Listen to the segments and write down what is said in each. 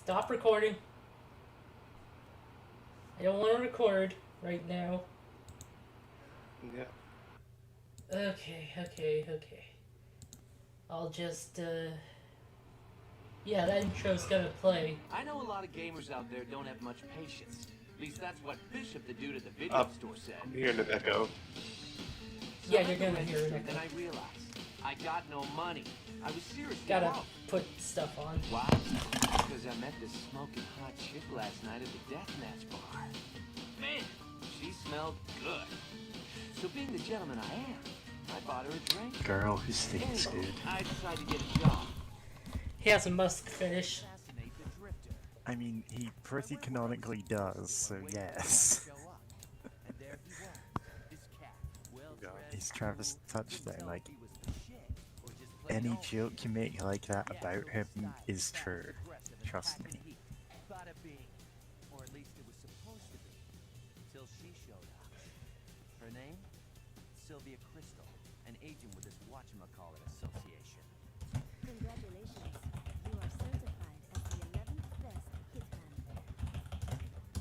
Stop recording. I don't want to record right now. Yeah. Okay. I'll just, Yeah, that intro's gonna play. I know a lot of gamers out there don't have much patience. At least that's what Bishop, the dude at the video Up. store, said. I'm hearing an echo. So Yeah, I'm you're at the gonna hear register, it. then I realized I got no money. I was seriously Gotta broke. put stuff on. Why? Because I met this smoking hot chick last night at the deathmatch bar. Man, she smelled good. So being the gentleman I am, I bought her a drink. Girl who stinks Anyway, good. I decided to get a job. He has a musk finish. Assassinate the drifter. I mean, he pretty canonically does, so yes. And there he was, this cat, well-dressed, He's Travis cool, Touchdown, couldn't like, tell if he was the shit or just plain any old joke you make like that Yeah, about so him he styled, is fast, true. aggressive, and Trust packing me. heat. Bada bing. Or at least it was supposed to be. Till she showed up. Her name? Sylvia Crystal, an agent with this whatchamacallit association. Congratulations. You are certified as the 11th best hitman.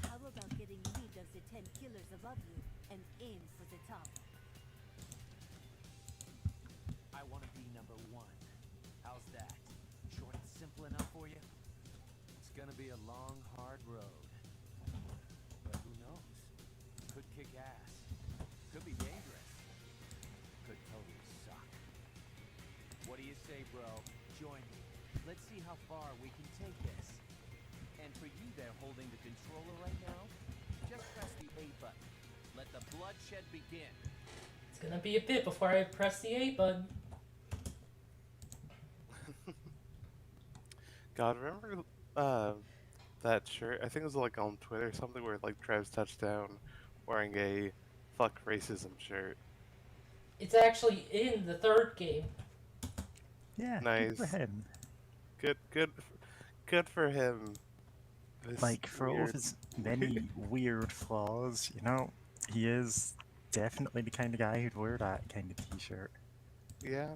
How about getting rid of the 10 killers above you and aim for the top? I want to be number one. How's that? Short and simple enough for you? It's gonna be a long, hard road. But who knows? Could kick ass. Could be dangerous. Could totally suck. What do you say, bro? Join me. Let's see how far we can take this. And for you there holding the controller right now, just press the A button. Let the bloodshed begin. It's gonna be a bit before I press the A button. God, remember that shirt? I think it was like on Twitter or something where like Travis Touchdown wearing a "fuck racism" shirt. It's actually in the third game. Yeah, good Nice. for him. Good for him. This Like, for all of weird- his many weird flaws, you know, he is definitely the kind of guy who'd wear that kind of t-shirt. Yeah.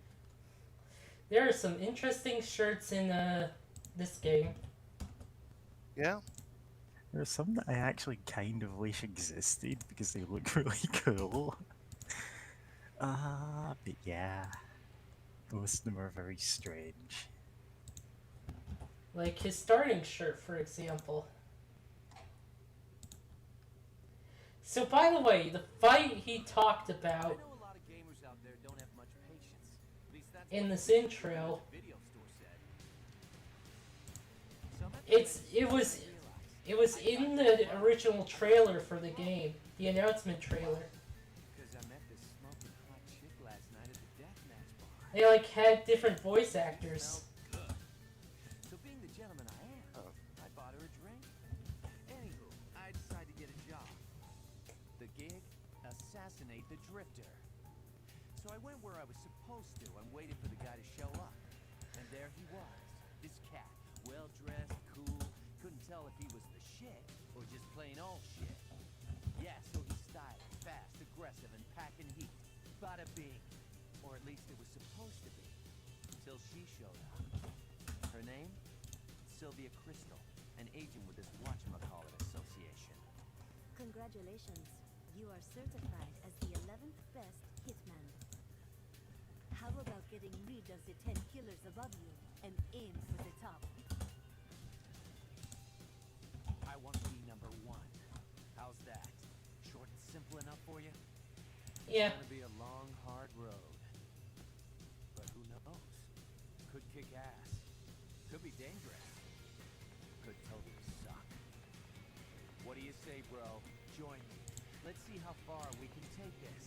There are some interesting shirts in, this game. Yeah. There are some that I actually kind of wish existed because they look really cool. But yeah, most of them are very strange. Like his starting shirt, for example. So, by the way, the fight he talked I about know a lot of gamers out there don't have much patience. At least that's in what this the intro, video store said. So I'm at the it was register, it was in the original trailer for the game, the announcement trailer. because I met this smoking hot chick last night at the deathmatch bar. They like had different voice actors. Smelled good. So being the gentleman I am, Oh. I bought her a drink. Anywho, I decided to get a job. The gig? Assassinate the drifter. So I went where I was supposed to and waited for the guy to show up. And there he was, this cat, well-dressed, cool, couldn't tell if he was the shit or just plain old shit. Yeah, so he styled, fast, aggressive, and packing heat. Bada bing. Or at least it was supposed to be. Till she showed up. Her name? Sylvia Crystal, an agent with this whatchamacallit association. Congratulations. You are certified as the 11th best hitman. How about getting rid of the 10 killers above you and aim for the top? I want to be number one. How's that? Short and simple enough for you? Yeah, It's gonna be a long, hard road. But who knows? Could kick ass. Could be dangerous. Could totally suck. What do you say, bro? Join me. Let's see how far we can take this.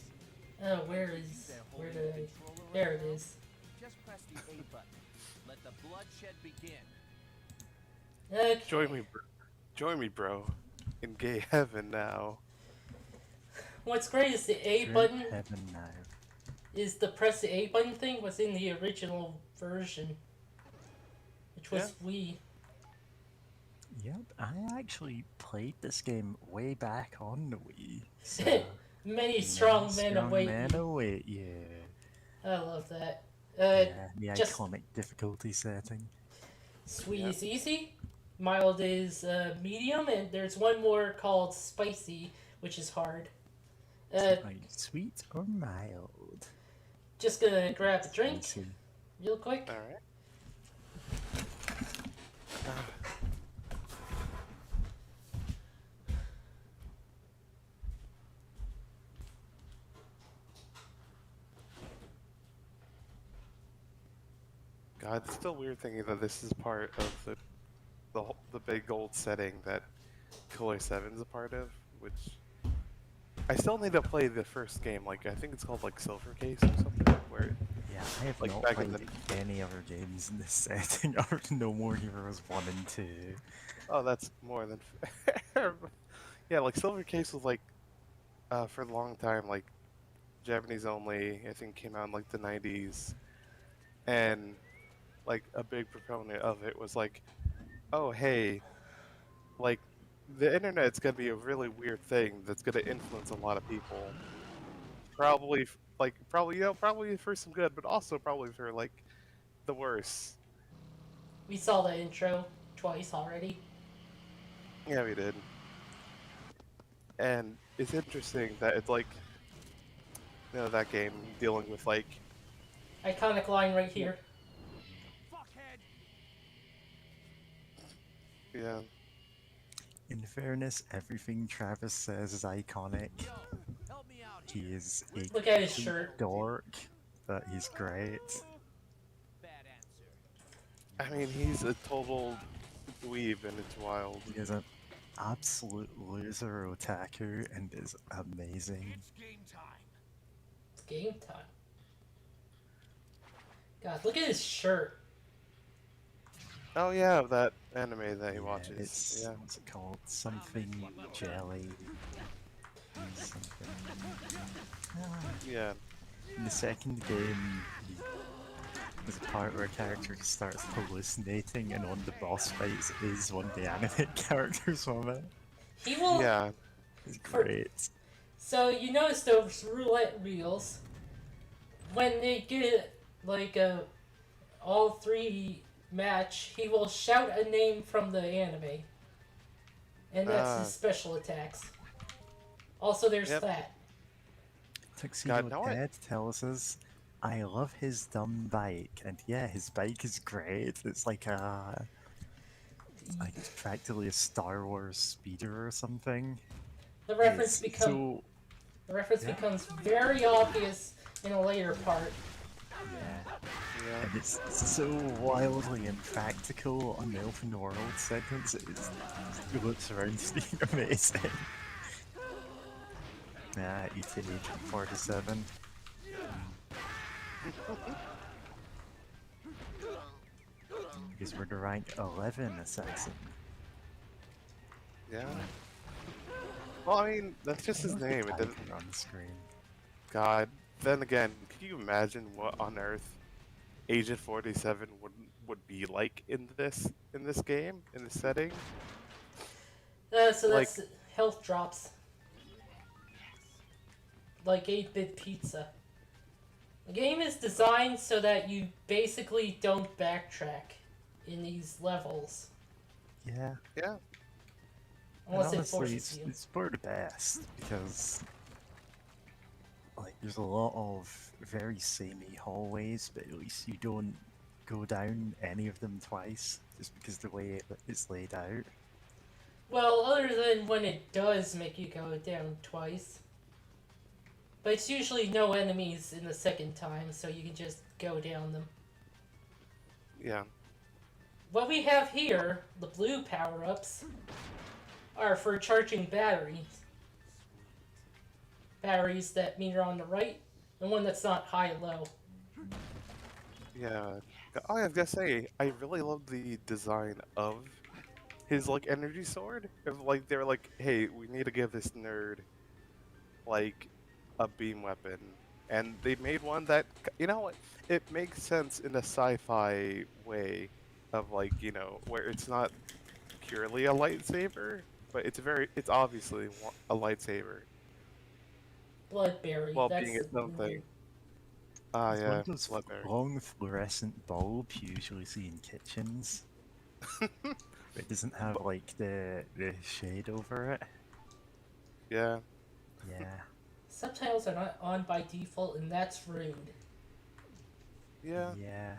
oh, where did I... There it is. Just press the A button. Let the bloodshed begin. Okay. Join me, bro. In gay heaven now. What's great is the A You're in button heaven now. is the press the A button thing was in the original version, which was Wii. Yep, I actually played this game way back on the Wii. So Many strong men strong await men you. await you. I love that. Yeah, the just- iconic difficulty setting. Sweet Yeah. is easy, Mild is medium, and there's one more called spicy, which is hard. Like sweet or mild? Just gonna grab a drink Spicy. real quick. All right. God, it's still weird thinking that this is part of the big gold setting that Killer 7's a part of, which I still need to play the first game. Like I think it's called like Silver Case or something. Where Yeah, I have Like not back in played any other games in this setting other than No More Heroes 1 and 2. oh, that's more than fair. Yeah, like Silver Case was like for a long time like Japanese only. I think came out in like the 90s, and like a big proponent of it was like, oh hey, like the internet's gonna be a really weird thing that's gonna influence a lot of people. Probably probably probably for some good, but also probably for like the worst. We saw the intro twice already. Yeah, we did. And it's interesting that it's like, that game dealing with like, Iconic line right here. Fuckhead! yeah, In fairness, everything Travis says is iconic. Yo, help me out He here. is a Look at his complete shirt. dork, but he's great. Bad answer. I mean he's a total dweeb and it's wild. He is an absolute loser otaku and is amazing. It's game time. It's game time. God, look at his shirt. Oh yeah, that anime that he Yeah, watches. it's, Yeah. what's it called? Something jelly. Something. Yeah. In the second game, there's a part where a character just starts hallucinating, and one of the boss fights is one of the anime characters from it. He will. Yeah. It's great. So you notice those roulette wheels. When they get like all three match, he will shout a name from the anime, and that's Ah. his special attacks. Also, there's Yep. that. Tuxedo God, now I- Dad tells us, I love his dumb bike, and yeah, his bike is great. It's like it's practically a Star Wars speeder or something. The reference It's becomes very obvious in a later part. yeah, Yeah. and it's so wildly impractical on the open world segments. It looks around to being amazing. Yeah, ET Agent 47. Because we're to rank 11 assassin. Yeah. Well, I mean, that's just his I don't name. think It doesn't. Tiger on the screen. God. Then again, can you imagine what on earth Agent 47 would be like in this game, in this setting? So Like- that's health drops. Like 8-bit pizza. The game is designed so that you basically don't backtrack in these levels. Yeah. Yeah. Unless and it honestly, forces you. it's for the best because, like, there's a lot of very samey hallways, but at least you don't go down any of them twice just because the way it's laid out. Well, other than when it does make you go down twice. But it's usually no enemies in the second time, so you can just go down them. Yeah. What we have here, the blue power-ups, are for charging batteries. Batteries that meter on the right, and one that's not high-low. Yeah. Oh, I was gonna say, I really love the design of his like energy sword. If like they're like, hey, we need to give this nerd like a beam weapon, and they made one that what, it makes sense in a sci-fi way of like where it's not purely a lightsaber, but it's obviously a lightsaber. Bloodberry. While that's being its own thing. new. Ah, It's yeah. one of those Bloodberry. long fluorescent bulbs you usually see in kitchens. It doesn't have like the shade over it. Yeah. Yeah. Subtitles are not on by default, and that's rude. Yeah. Yeah.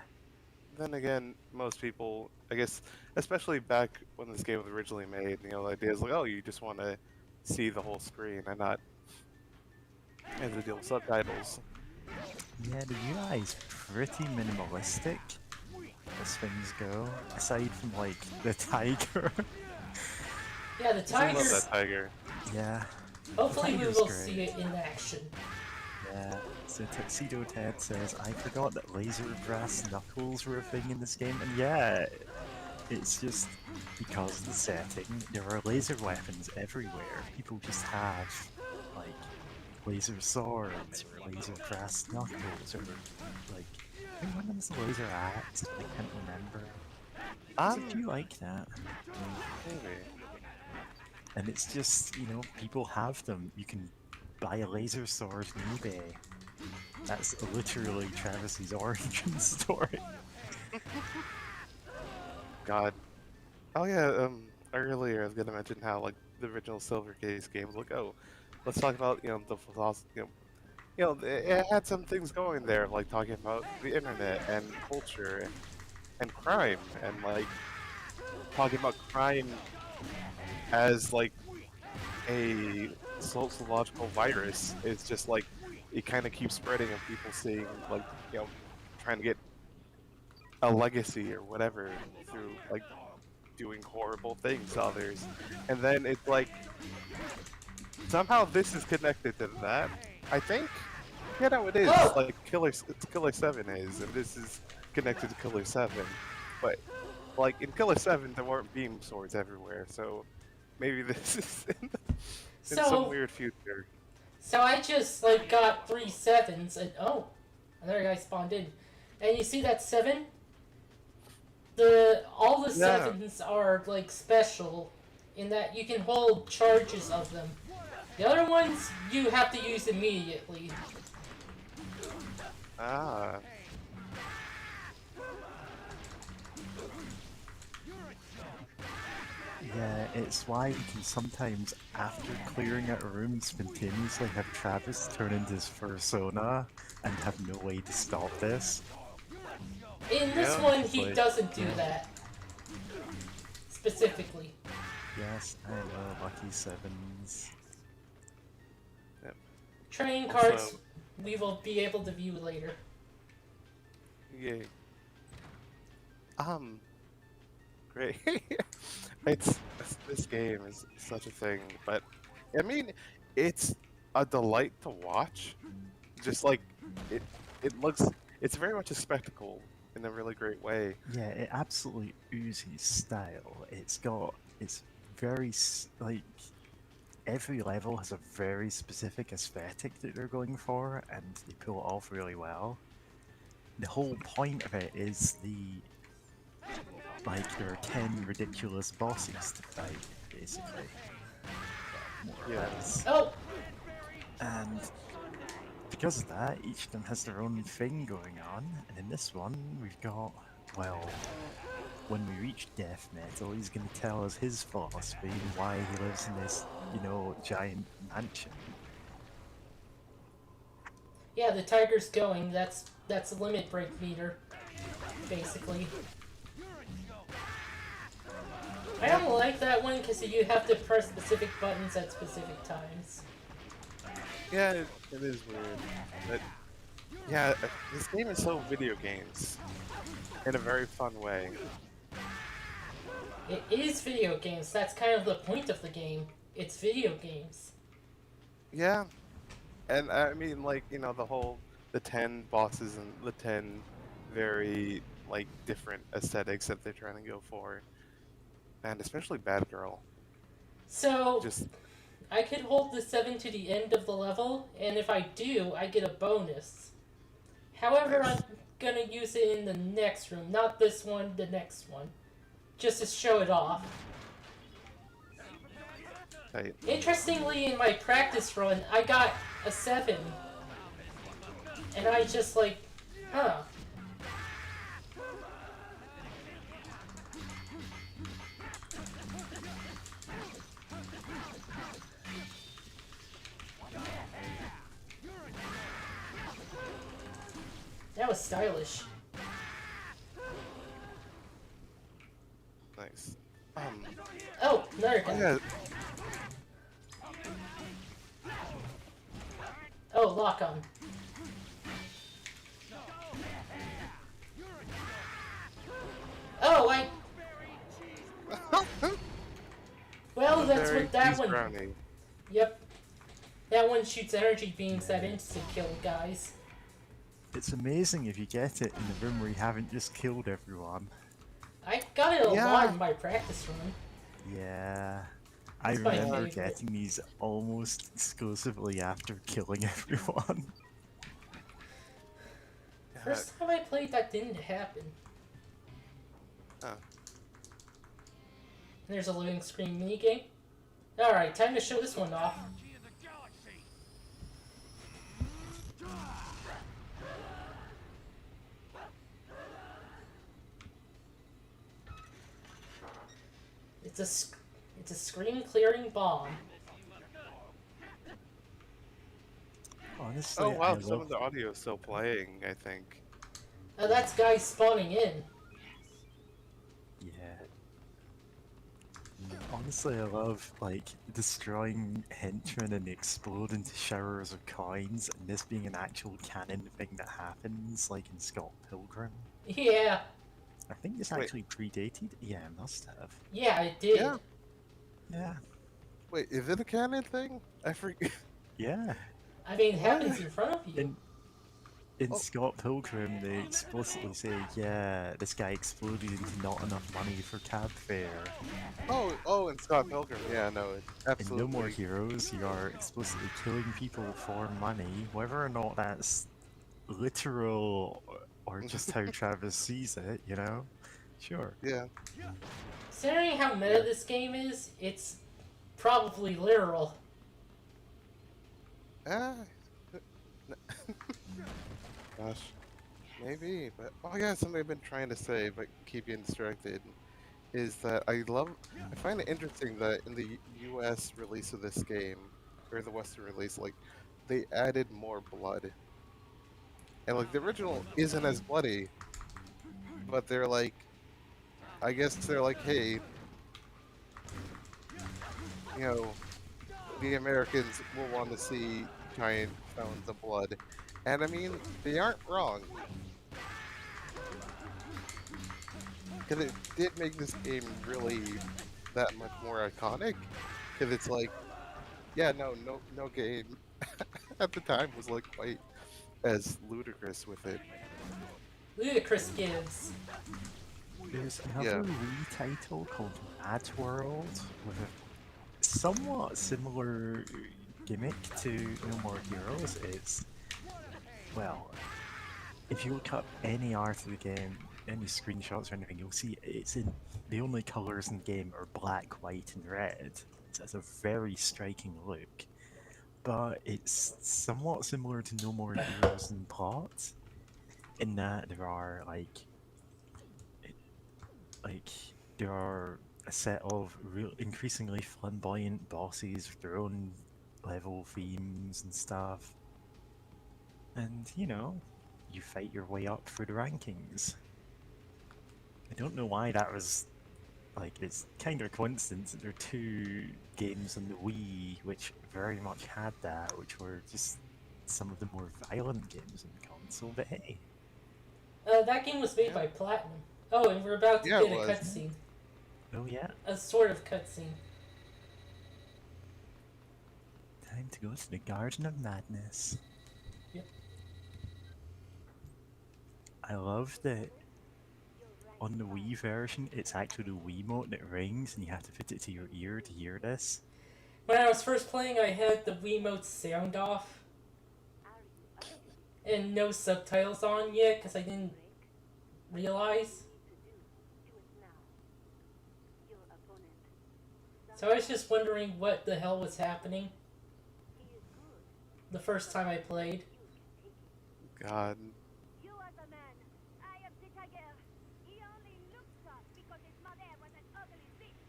Then again, most people, I guess, especially back when this game was originally made, the idea is like, oh, you just want to see the whole screen and not have to deal with subtitles. Yeah, the UI is pretty minimalistic as things go. Aside from like the tiger. Yeah, the I love tigers. that tiger. Yeah. Hopefully, we tiger's will great. see it in action. Yeah, so Tuxedo Ted says, I forgot that laser brass knuckles were a thing in this game, and yeah, it's just because of the setting, there are laser weapons everywhere. People just have, like, laser swords, or laser brass knuckles, or, like, I think one of them's a laser axe, but I can't remember. Did you like that? Maybe. And it's just, people have them. You can buy a laser sword on eBay. That's literally Travis's origin story. God. Oh yeah. Earlier I was gonna mention how like the original Silver Case game was like, oh, let's talk about the philosophy. It had some things going there, like talking about the internet and culture and crime, and like talking about crime as like a sociological virus. It's just like it kind of keeps spreading and people seeing like trying to get a legacy or whatever through like doing horrible things to others, and then it's like somehow this is connected to that. I think. Yeah, no, it is. Oh! Like Killer 7 is, and this is connected to Killer 7. But like in Killer 7, there weren't beam swords everywhere, so maybe this is in some So, weird future. so I just like got 3 sevens, and oh, another guy spawned in, and you see that 7? All the Yeah. 7s are like special, in that you can hold charges of them. The other ones you have to use immediately. Ah. Yeah, it's why we can sometimes, after clearing out a room, spontaneously have Travis turn into his persona and have no way to stop this. In this Yeah, one, it's he like- doesn't do that. Specifically. Yes, I know, Lucky Sevens. Trading Also- cards we will be able to view later. Yay. Great. it's this game is such a thing, but I mean, it's a delight to watch. Just like it looks, it's very much a spectacle in a really great way. Yeah, it absolutely oozes style. It's very, like, every level has a very specific aesthetic that they're going for, and they pull it off really well. The whole point of it is there are 10 ridiculous bosses to fight, basically. More or Yeah. less. Oh! And because of that, each of them has their own thing going on, and in this one, we've got, well, when we reach Death Metal, he's going to tell us his philosophy and why he lives in this, giant mansion. Yeah, the tiger's going. That's a limit break meter, basically. I don't like that one because you have to press specific buttons at specific times. Yeah, it is weird. But yeah, this game is so video games in a very fun way. It is video games. That's kind of the point of the game. It's video games. Yeah, and I mean, like, the 10 bosses and the 10 very, like, different aesthetics that they're trying to go for. And especially Batgirl. So, Just, I could hold the 7 to the end of the level, and if I do, I get a bonus. However, Nice. I'm gonna use it in the next room. Not this one, the next one. Just to show it off. tight. Interestingly, in my practice run, I got a 7. And I just like, huh. was stylish. Nice. Oh, another Oh guy. yeah, Oh, lock on. Oh, I. Well, that's Very what that cheese one. brownie. Yep. That one shoots energy beams that instant kill guys. It's amazing if you get it in the room where you haven't just killed everyone. I got it a Yeah. lot in my practice run. Yeah. I It's my remember favorite. getting these almost exclusively after killing everyone. First time I played, that didn't happen. Huh. There's a loading screen minigame. Alright, time to show this one off. It's a screen clearing bomb. Honestly, Oh wow, I some love of the audio is still playing, I think. Oh, that's guys spawning in. Yeah. Honestly, I love like destroying henchmen and explode into showers of coins, and this being an actual canon thing that happens, like in Scott Pilgrim. Yeah, I think this Wait. actually predated. Yeah, it must have. yeah, it did. Yeah. Yeah. Wait, is it a canon thing? I forget. Yeah. I mean, it happens in front of you. In Oh. Scott Pilgrim, they explicitly say, yeah, this guy exploded into not enough money for cab fare. Oh, and Scott Pilgrim. Yeah, no, it In absolutely. No More Heroes, you are explicitly killing people for money, whether or not that's literal or just how Travis sees it, you know? Sure. Yeah. Considering how meta this game is, it's probably literal. Ah. Gosh. Maybe, but oh yeah, something I've been trying to say, but keep getting distracted, is that I find it interesting that in the U.S. release of this game, or the Western release, like they added more blood, and like the original isn't as bloody, but they're like, I guess they're like, hey, you know, the Americans will want to see giant fountains of blood, and I mean they aren't wrong. Because it did make this game really that much more iconic. Because it's like, yeah, no game at the time was like quite as ludicrous with it. Ludicrous gives. There's another Wii title called Mad World with a somewhat similar gimmick to No More Heroes. It's, well, if you look up any art of the game, any screenshots or anything, you'll see it's in the only colors in the game are black, white, and red. It has a very striking look, but it's somewhat similar to No More Heroes in plot, in that there are there are a set of real increasingly flamboyant bosses with their own level themes and stuff, and you know, you fight your way up through the rankings. I don't know why that was, like, it's kind of a coincidence that there are two games on the Wii which very much had that, which were just some of the more violent games on the console, but hey. That game was made by Platinum. Oh, and we're about to Yeah, get it a was. cutscene. Oh yeah, A sort of cutscene. time to go to the Garden of Madness. Yep. I love that on the Wii version, it's actually the Wiimote that rings and you have to put it to your ear to hear this. When I was first playing, I had the Wiimote sound off and no subtitles on yet because I didn't realize. So I was just wondering what the hell was happening the first time I played. God. You are the man. I am the tiger. He only looks tough because his mother was an ugly bitch.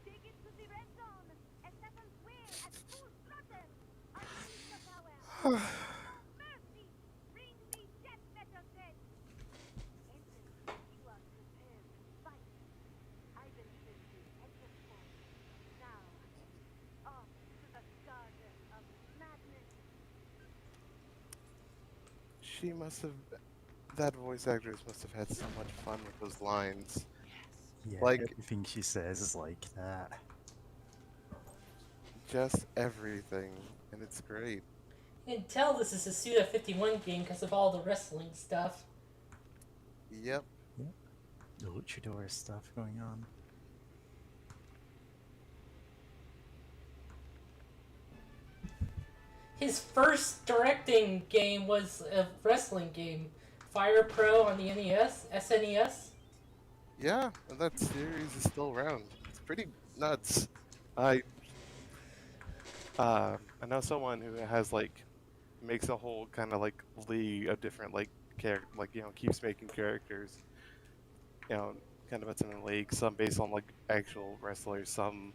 Take it to the red zone. Assassin's Way at full throttle. Unleash the power. Mercy. Bring me death metal dead. she must have. That voice actress must have had so much fun with those lines. Yeah, Like- everything she says is like that. Just everything, and it's great. You can tell this is a Suda 51 game because of all the wrestling stuff. Yep. The luchador stuff going on. His first directing game was a wrestling game, Fire Pro on the NES, SNES. Yeah, and that series is still around. It's pretty nuts. I know someone who has like makes a whole kind of like league of different like keeps making characters. Kind of puts them in leagues. Some based on like actual wrestlers. Some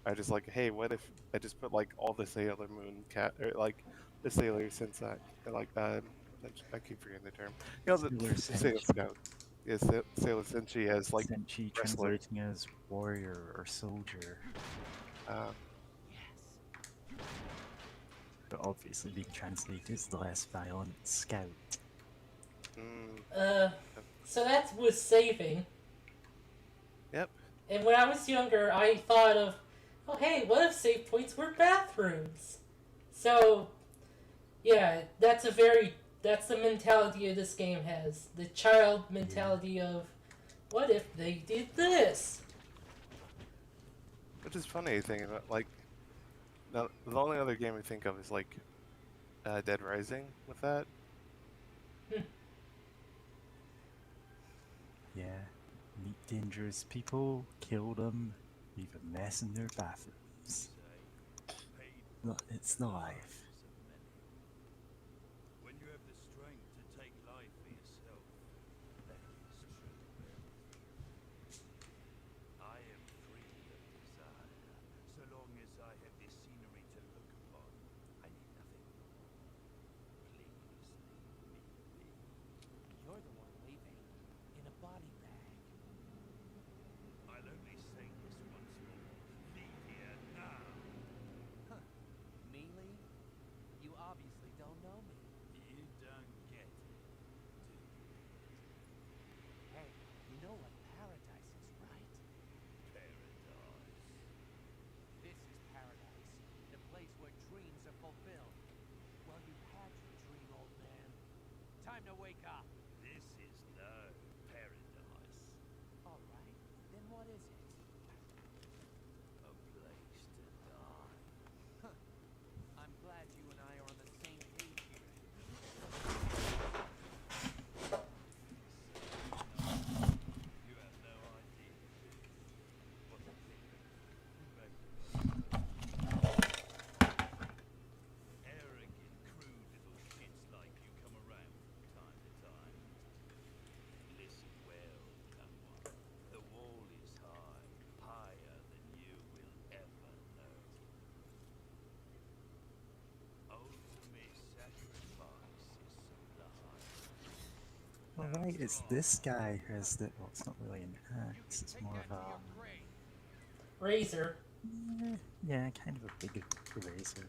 are just like, hey, what if I just put like all the Sailor Moon cat or like the Sailor Sentai, or, like I keep forgetting the term. The Sailor Senshi. Scout. Yeah, Sailor Senshi as like Senshi wrestler. translating as warrior or soldier, Uh, but obviously being translated as the less violent scout. mm, So that was saving. yep. And when I was younger, I thought of, oh hey, what if save points were bathrooms? So, yeah, that's the mentality this game has. The child mentality of, what if they did this? Which is funny thinking about like the only other game I think of is like Dead Rising with that. Yeah, meet dangerous people, kill them, leave a mess in their bathrooms. No, it's the life. When you have the strength to take life for yourself, that is true. I am free of desire, so long as I have this scenery to look upon. I need nothing more. Please leave me be. You're the one leaving in a body bag. I'll only say this once more. Leave here now. Me leave? You obviously don't know me. You don't get it, do you? Hey, you know what paradise is, right? Paradise. This is paradise. The place where dreams are fulfilled. Well, you had your dream, old man. Time to wake up. This is no paradise. All right, then what is it? A place to die. I'm glad you and I are on the same page here. You have no idea. What a arrogant, crude little shits like you come around from time to time. Listen well, young one. The wall is high, higher than you will ever know. Ultimate sacrifice is sublime. Alright, it's this guy who has the. Well, it's not really an axe, it's more of a. Razor. Yeah, kind of a big razor.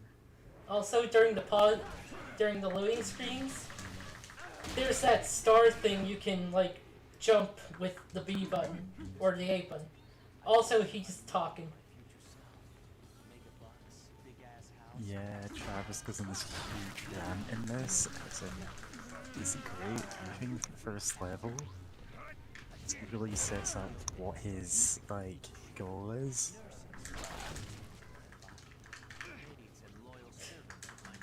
Also, during the loading screens, there's that star thing you can like jump with the B button or the A button. Also, he's talking. Megabucks, big ass house. Yeah, Travis goes on this huge rant in this. It's great. I think the first level it really sets up what his like goal is. Idiots and loyal servants of my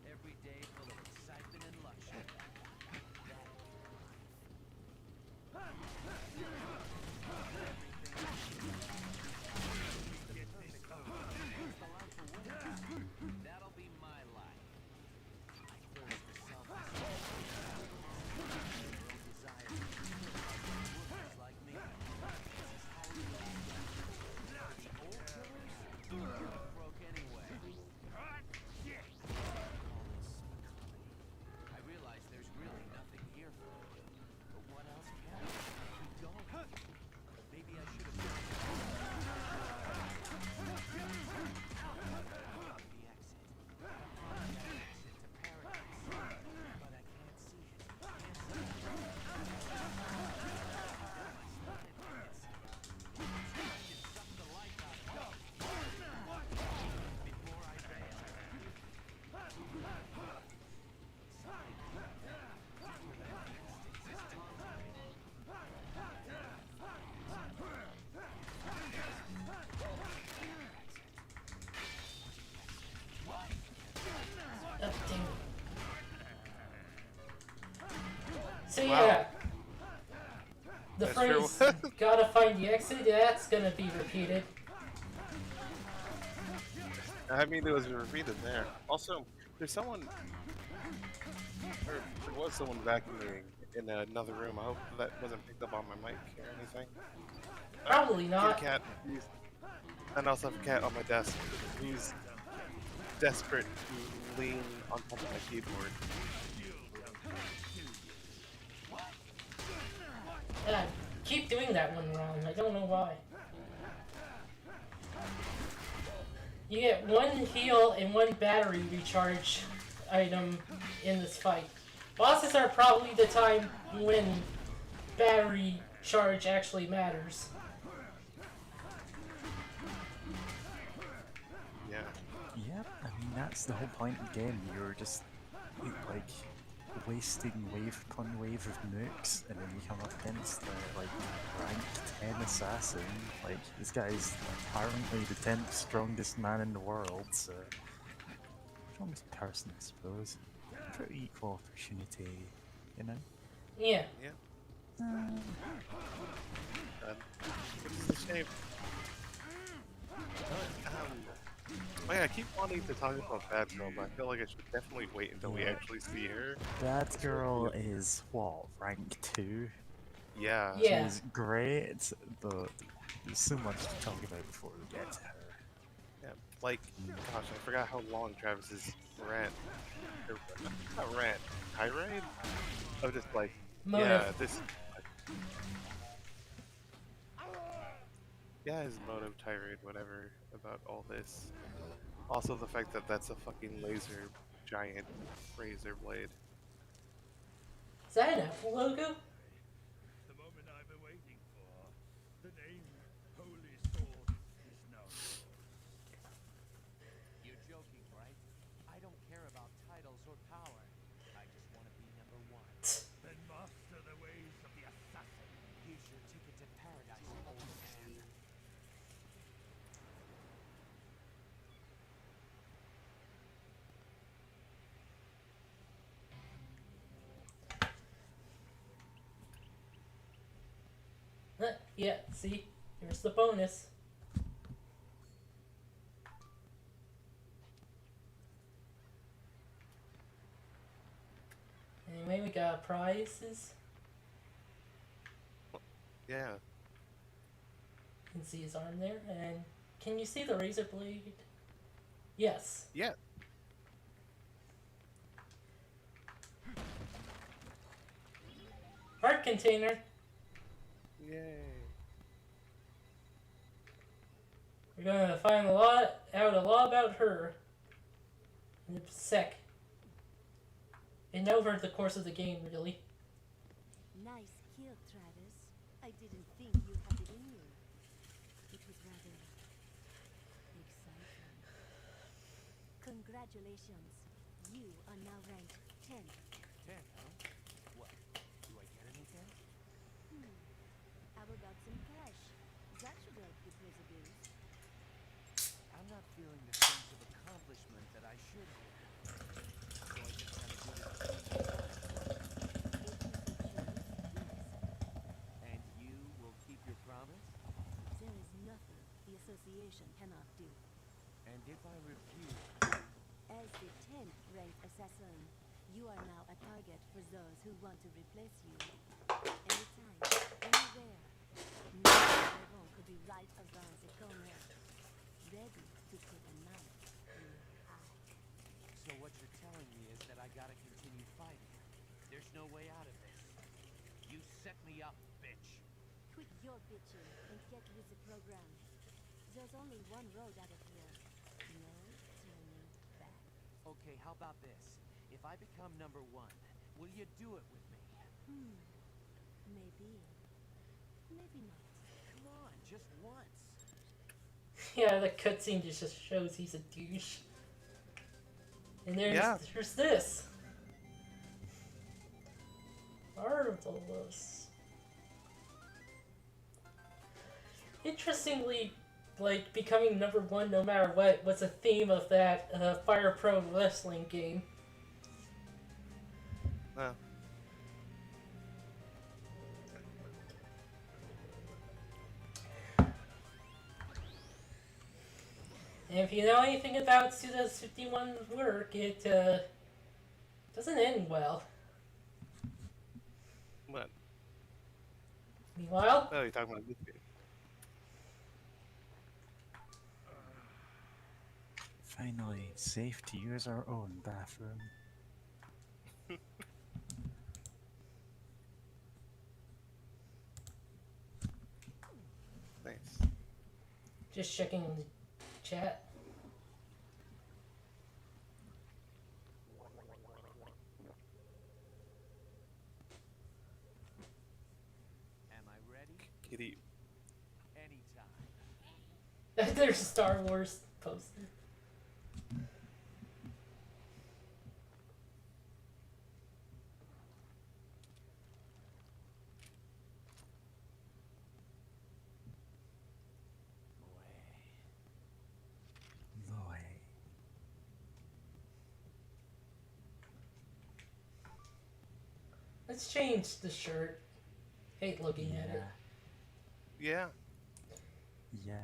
every day full of excitement and luxury. That'll be my life. I thirst for self-discovery. So Wow. yeah, the That's true. phrase "gotta find the exit" that's gonna be repeated. I mean, it was repeated there. Also, there's someone, or there was someone vacuuming in another room. I hope that wasn't picked up on my mic or anything. Probably Kitty not. cat, and I also have a cat on my desk who's desperate to lean on top of my keyboard. Yeah, keep doing that one wrong. I don't know why. You get one heal and one battery recharge item in this fight. Bosses are probably the time when battery charge actually matters. Yeah. Yep, I mean that's the whole point of the game. You're just like wasting wave upon wave of nukes, and then you come up against the like rank 10 assassin. Like this guy's apparently the 10th strongest man in the world, so strongest person, I suppose. Pretty equal opportunity, you know. Yeah. It's a shame. Oh yeah, I keep wanting to talk about Batgirl, but I feel like I should definitely wait until we Yeah. actually see her. That girl is what, rank 2? Yeah. Yeah. She's great, but there's so much to talk about before we get to her. Yeah. Like, gosh, I forgot how long Travis's rant, or, not rant, tirade? Of just like, Motive. yeah, this. Yeah, his motive tirade, whatever, about all this. Also, the fact that that's a fucking laser, giant razor blade. Is that an Apple logo? The moment I've been waiting for. The name Holy Sword is known. You're joking, right? I don't care about titles or power. I just want to be number one. Then master the ways of the assassin. Here's your ticket to paradise, old man. Yeah, see? Here's the bonus. Anyway, we got prizes. Yeah. You can see his arm there. And can you see the razor blade? Yes. Yeah. Heart container. Yay. We're gonna find out a lot about her in a sec. And over the course of the game, really. Nice kill, Travis. I didn't think you had it in you. It was rather exciting. Congratulations. You are now ranked 10. 10, huh? What? Do I get anything? How about some cash? That should help you pay the bills. I'm not feeling the sense of accomplishment that I should have. So I just gotta do this. If you could choose, yes. And you will keep your promise? There is nothing the association cannot do. And if I refuse, As the 10th ranked assassin, you are now a target for those who want to replace you. Anytime, anywhere. Everyone could be right around the corner, ready to put a knife in your eye. so what you're telling me is that I gotta continue fighting. There's no way out of this. You set me up, bitch. Quit your bitching and get with the program. There's only one road out of here. No turning back. Okay, how about this? If I become number one, will you do it with me? Maybe. Maybe not. Come on, just once. Yeah, the cutscene just shows he's a douche. And Yeah. there's this. Marvelous. Interestingly, like becoming number one no matter what was a theme of that Fire Pro wrestling game. Well, And if you know anything about Suda51's work, it doesn't end well. What? Meanwhile, Oh, you're talking about this game. Finally, safe to use our own bathroom. Nice. just checking the chat. Am I ready? Kitty. Anytime. There's a Star Wars poster. Boy. Let's change the shirt. Hate looking at it. Yeah. Yeah.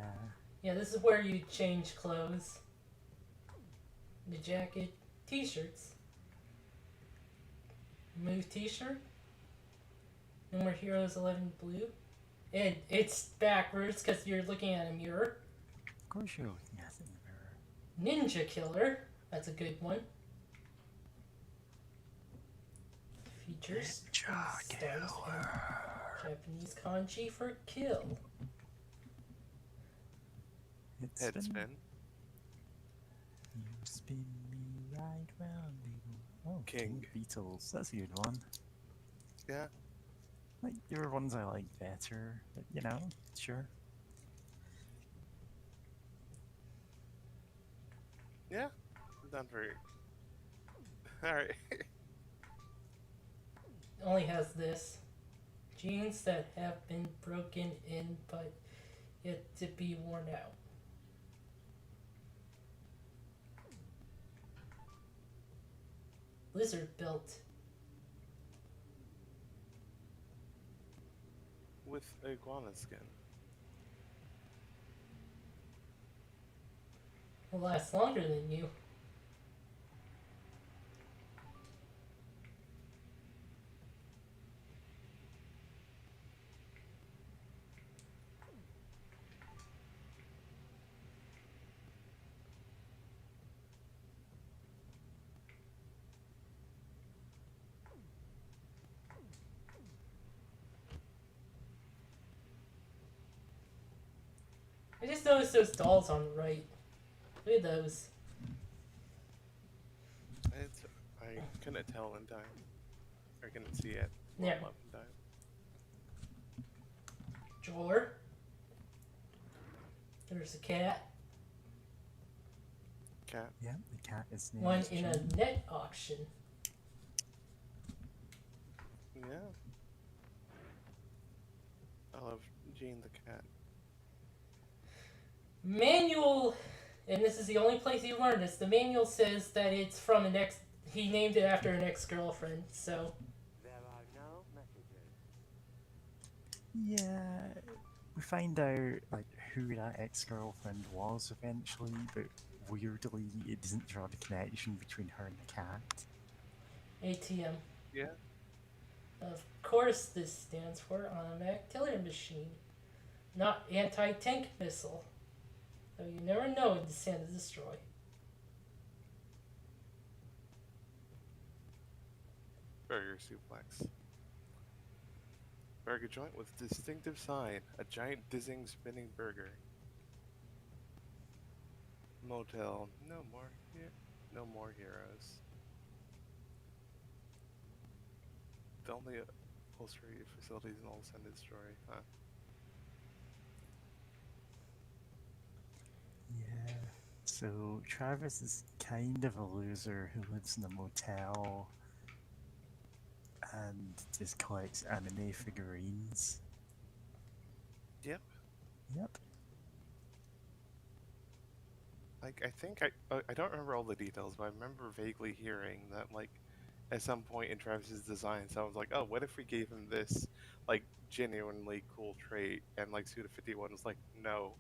Yeah, this is where you change clothes. The jacket, t-shirts. Move t-shirt. No more Heroes 11 blue. And it's backwards because you're looking at a mirror. Of course you're looking at it in the mirror. Ninja Killer. That's a good one. Features. Ninja Stars and Japanese kanji for kill. It's Head spin. You spin me right round, baby. Oh, King. Beatles. That's a good one. Yeah. Like, there were ones I like better, but you know, sure. Yeah. Done for you. Alright. Only has this. Jeans that have been broken in but yet to be worn out. Lizard belt. With iguana skin. Will last longer than you. I just noticed those dolls on the right. Look at those. It's, I couldn't tell in time. I couldn't see it. Yeah. Well, in time. Drawer. There's a cat. Cat. Yeah, the cat is named One in a Jim. net auction. Yeah. I love Jean the cat. Manual, and this is the only place you learn this. The manual says that it's from an ex. He named it after an ex-girlfriend. So There are no messages. Yeah, we find out like who that ex-girlfriend was eventually, but weirdly it doesn't draw the connection between her and the cat. ATM. Yeah. Of course, this stands for automatic artillery machine, not anti-tank missile. Though you never know when to send to destroy. Burger suplex. Burger joint with distinctive sign. A giant dizzying spinning burger. Motel. No more heroes. The only upholstery facilities in all send destroy. Huh. Yeah. So Travis is kind of a loser who lives in a motel and just collects anime figurines. Yep. Yep. Like I think I don't remember all the details, but I remember vaguely hearing that like at some point in Travis's design, someone was like, "Oh, what if we gave him this like genuinely cool trait?" And like Suda51 was like, "No,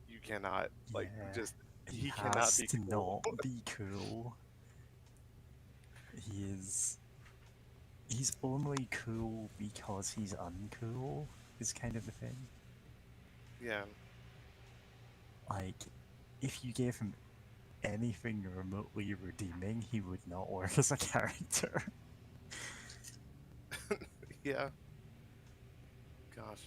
you cannot. Like Yeah. just He cannot has be to cool. not be cool. He's only cool because he's uncool, is kind of the thing. Yeah. Like, if you gave him anything remotely redeeming, he would not work as a character. Yeah. Gosh.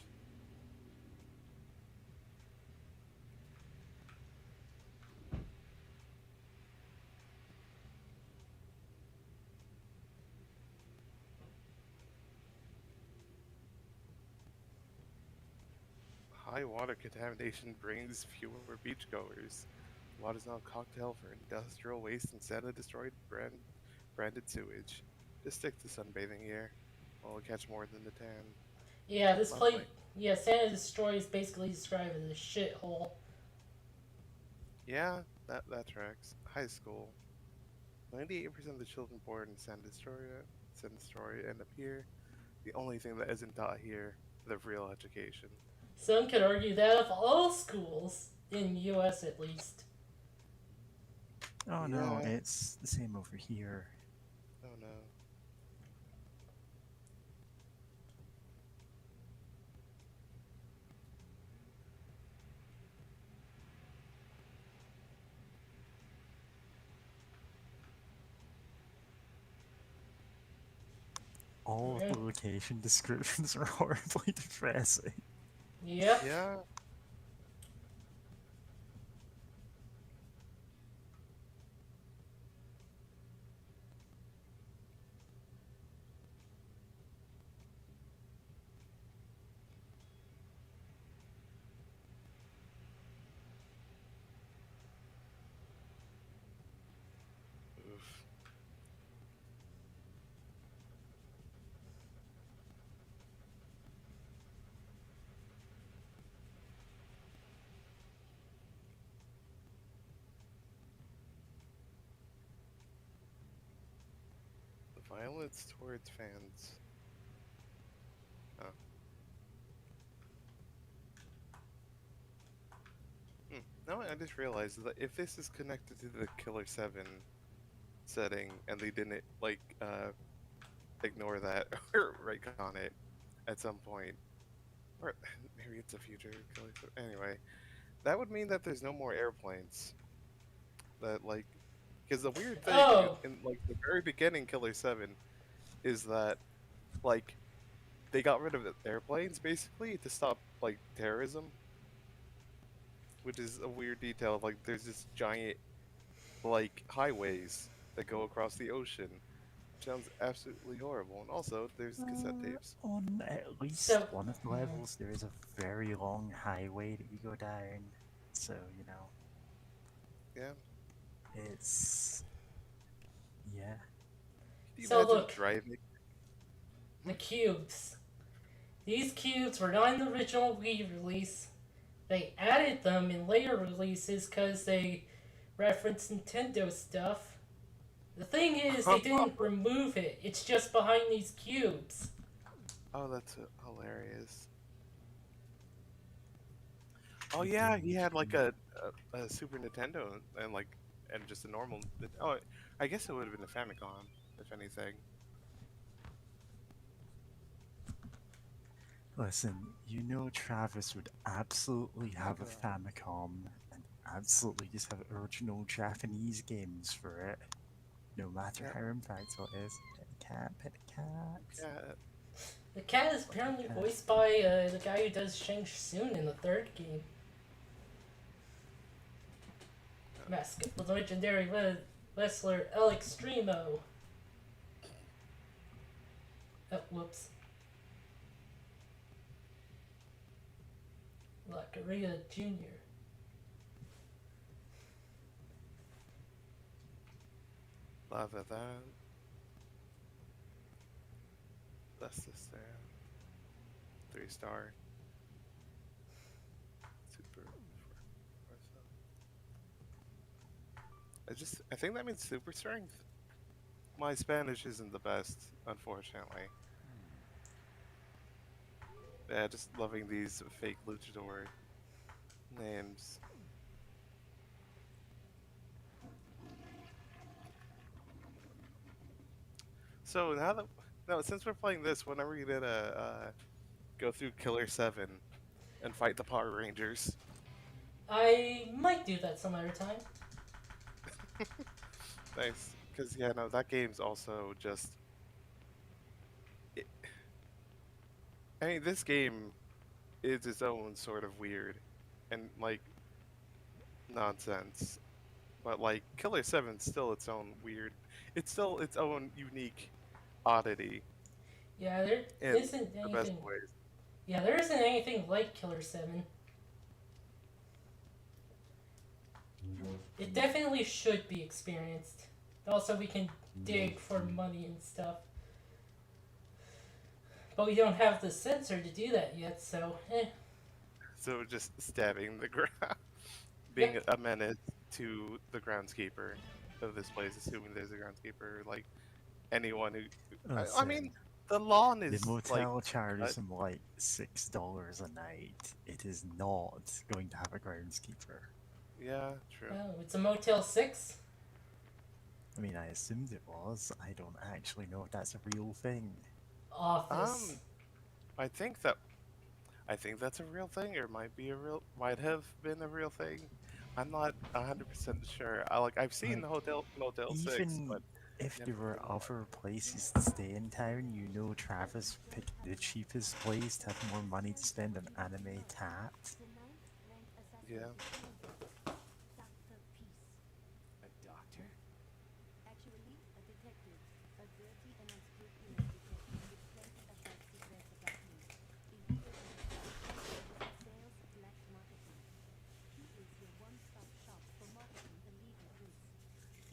High water contamination brings fewer beachgoers. Water's now a cocktail for industrial waste instead of destroyed branded sewage. Just stick to sunbathing here. Well, it'll catch more than the tan. Yeah, this place. Lovely. Yeah, Santa Destroy is basically described as a shithole. Yeah, that tracks. High school. 98% of the children born in San Destroy end up here. The only thing that isn't taught here, the real education. Some could argue that of all schools, in US at least. Oh no, Yeah. it's the same over here. Oh no. All of the location descriptions are horribly depressing. Yep. Yeah. Oof. The violence towards fans. Oh. No, I just realized that if this is connected to the Killer 7 setting and they didn't like ignore that or retcon it at some point, or maybe it's a future Killer 7. Anyway, that would mean that there's no more airplanes. That like, because the weird thing Oh, in like the very beginning Killer 7 is that like they got rid of the airplanes basically to stop like terrorism, which is a weird detail. Like there's this giant like highways that go across the ocean. Sounds absolutely horrible. And also, there's cassette tapes. On at least So- one of the levels, there is a very long highway that you go down. So, you know, Yeah. it's. Yeah. Can you So imagine look. driving? the cubes. These cubes were not in the original Wii release. They added them in later releases because they referenced Nintendo stuff. The thing is, they didn't remove it. It's just behind these cubes. Oh, that's hilarious. Oh yeah, he had like a Super Nintendo and like and just a normal. Oh, I guess it would have been a Famicom if anything. Listen, you know Travis would absolutely have a Famicom and absolutely just have original Japanese games for it. No matter Yeah. how impactful it is. Pet a cat, pet a cat. Yeah. The cat is apparently voiced by the guy who does Shang Tsung in the third game. Mask of the legendary wrestler El Extremo. Oh, whoops. Lakaria Jr. Love that. That's this there. 3-star. Super. I think that means super strength. My Spanish isn't the best, unfortunately. Yeah, just loving these fake luchador names. So now that no, since we're playing this, when are we gonna go through Killer 7 and fight the Power Rangers? I might do that some other time. Nice, because yeah, no, that game's also just. It, I mean, this game is its own sort of weird, and like nonsense. But like Killer 7's still its own weird. It's still its own unique oddity Yeah, there in isn't the best anything. ways. Yeah, there isn't anything like Killer 7. It definitely should be experienced. Also, we can dig for money and stuff. But we don't have the sensor to do that yet, so So just stabbing the ground, being a menace to the groundskeeper of this place, assuming there's a groundskeeper, like anyone who. I mean, the lawn the is motel like. charges them like $6 a night. It is not going to have a groundskeeper. Yeah, true. oh, it's a Motel 6? I mean, I assumed it was. I don't actually know if that's a real thing. Office. I think that's a real thing, or might have been a real thing. I'm not 100% sure. I've seen the Motel 6, Even but if yeah. there were other places to stay in town, you know Travis picked the cheapest place to have more money to spend on anime tat. The ninth ranked assassin Yeah. is Dr. Peace. A doctor? Actually, a detective. A dirty and unscrupulous detective with plenty of dark secrets about him. A leader in the sales black marketing. He is your one-stop shop for marketing illegal goods.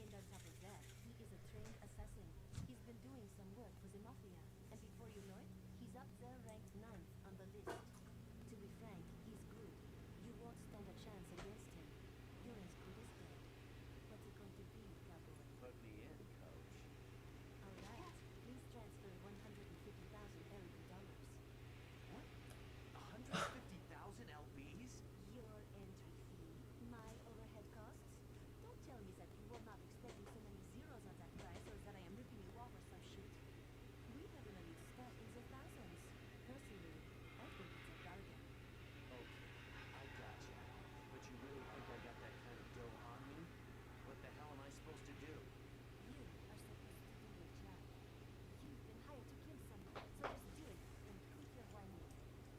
And on top of that, he is a trained assassin. He's been doing some work for the mafia, and before you know it, he's up there ranked 9th on the list. To be frank, he's good. You won't stand a chance against him. You're as good as dead. What's it going to be, cowboy? Put me in, coach. All right, please transfer 150,000 American dollars. What? 150,000 LBs? Your entry fee, my overhead costs. Don't tell me that you were not expecting so many zeros on that price, or that I am ripping you off or some shit. We have an elite stat in the thousands. Personally, I think it's a bargain. Okay, I gotcha. But you really think I got that kind of dough on me? What the hell am I supposed to do? You are supposed to do your job. You've been hired to kill someone, so just do it and quit your whining.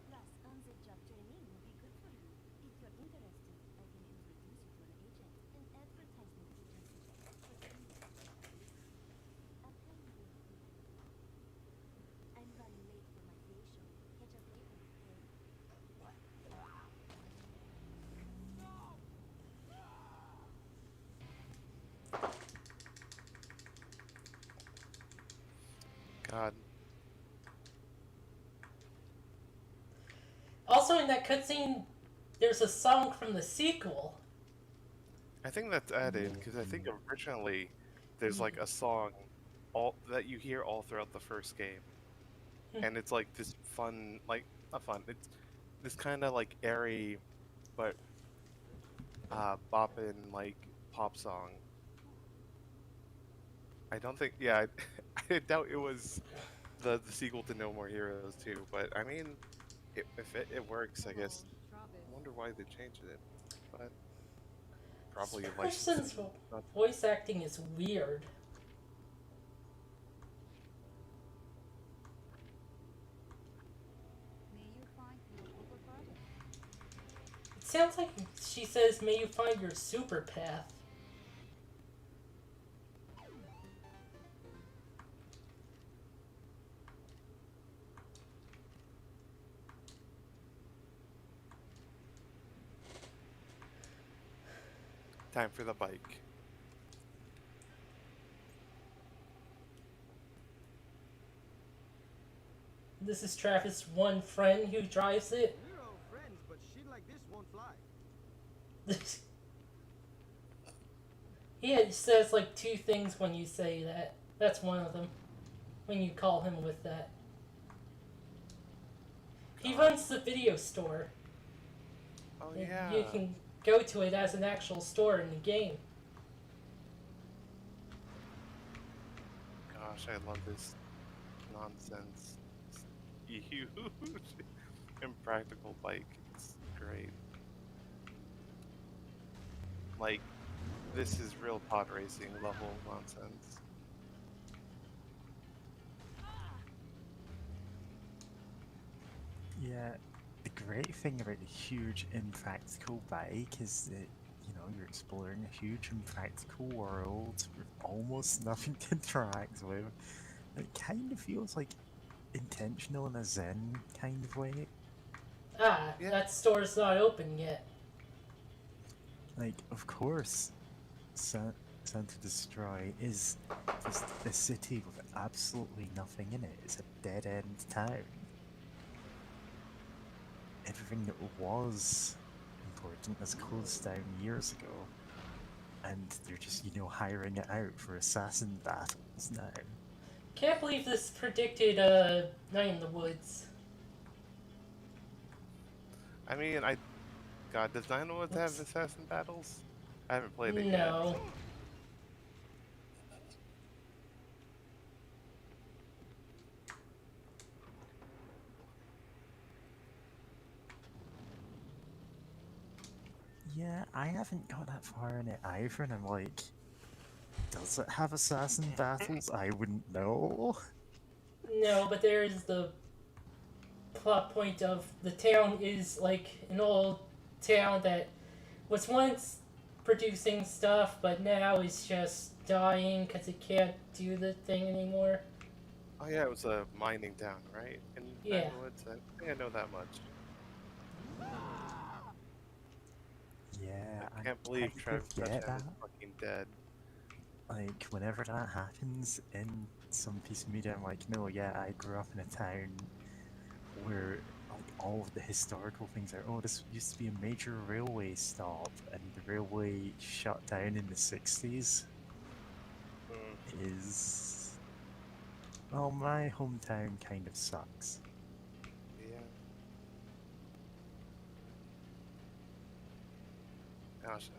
Plus, on-the-job training will be good for you. If you're interested, I can introduce you to an agent, an advertisement agency. For free. I'll tell you where it is. I'm running late for my facial. Catch up later, okay? What? God. Also, in that cutscene, there's a song from the sequel. I think that's added because I think originally there's like a song all that you hear all throughout the first game, and it's like this fun, like not fun. It's this kind of like airy, but boppin' like pop song. I don't think. Yeah, I doubt it was the sequel to No More Heroes too. But I mean, if it works, I guess. I wonder why they changed it, but probably This a license. person's voice acting is weird. May you find your overcrowded. It sounds like she says, "May you find your super path." Time for the bike. This is Travis' one friend who drives it. We're all friends, but shit like this won't fly. He says like two things when you say that. That's one of them. When you call him with that. He runs the video store. Oh And yeah. you can go to it as an actual store in the game. God. Gosh, I love this nonsense. It's huge, impractical bike. It's great. Like, this is real pod racing level nonsense. Yeah, the great thing about a huge impractical bike is that, you know, you're exploring a huge impractical world with almost nothing to interact with. It kind of feels like intentional in a Zen kind of way. Ah, Yeah. that store's not open yet. Like, of course, Santa Destroy is just a city with absolutely nothing in it. It's a dead-end town. Everything that was important has closed down years ago, and they're just, you know, hiring it out for assassin battles now. Can't believe this predicted Night in the Woods. I mean, God, does Nine Woods have assassin battles? I haven't played it yet. No. Yeah, I haven't got that far in it either, and I'm like, does it have assassin battles? I wouldn't know. No, but there's the plot point of the town is like an old town that was once producing stuff, but now is just dying because it can't do the thing anymore. Oh yeah, it was a mining town, right? In Yeah. Nine Woods. I think I know that much. Yeah, I can't believe Travis forget Touchdown is that. fucking dead. Like, whenever that happens in some piece of media, I'm like, no, yeah, I grew up in a town where like all of the historical things are, oh, this used to be a major railway stop, and the railway shut down in the 60s. Mm. Is, well, my hometown kind of sucks. Yeah. Gosh,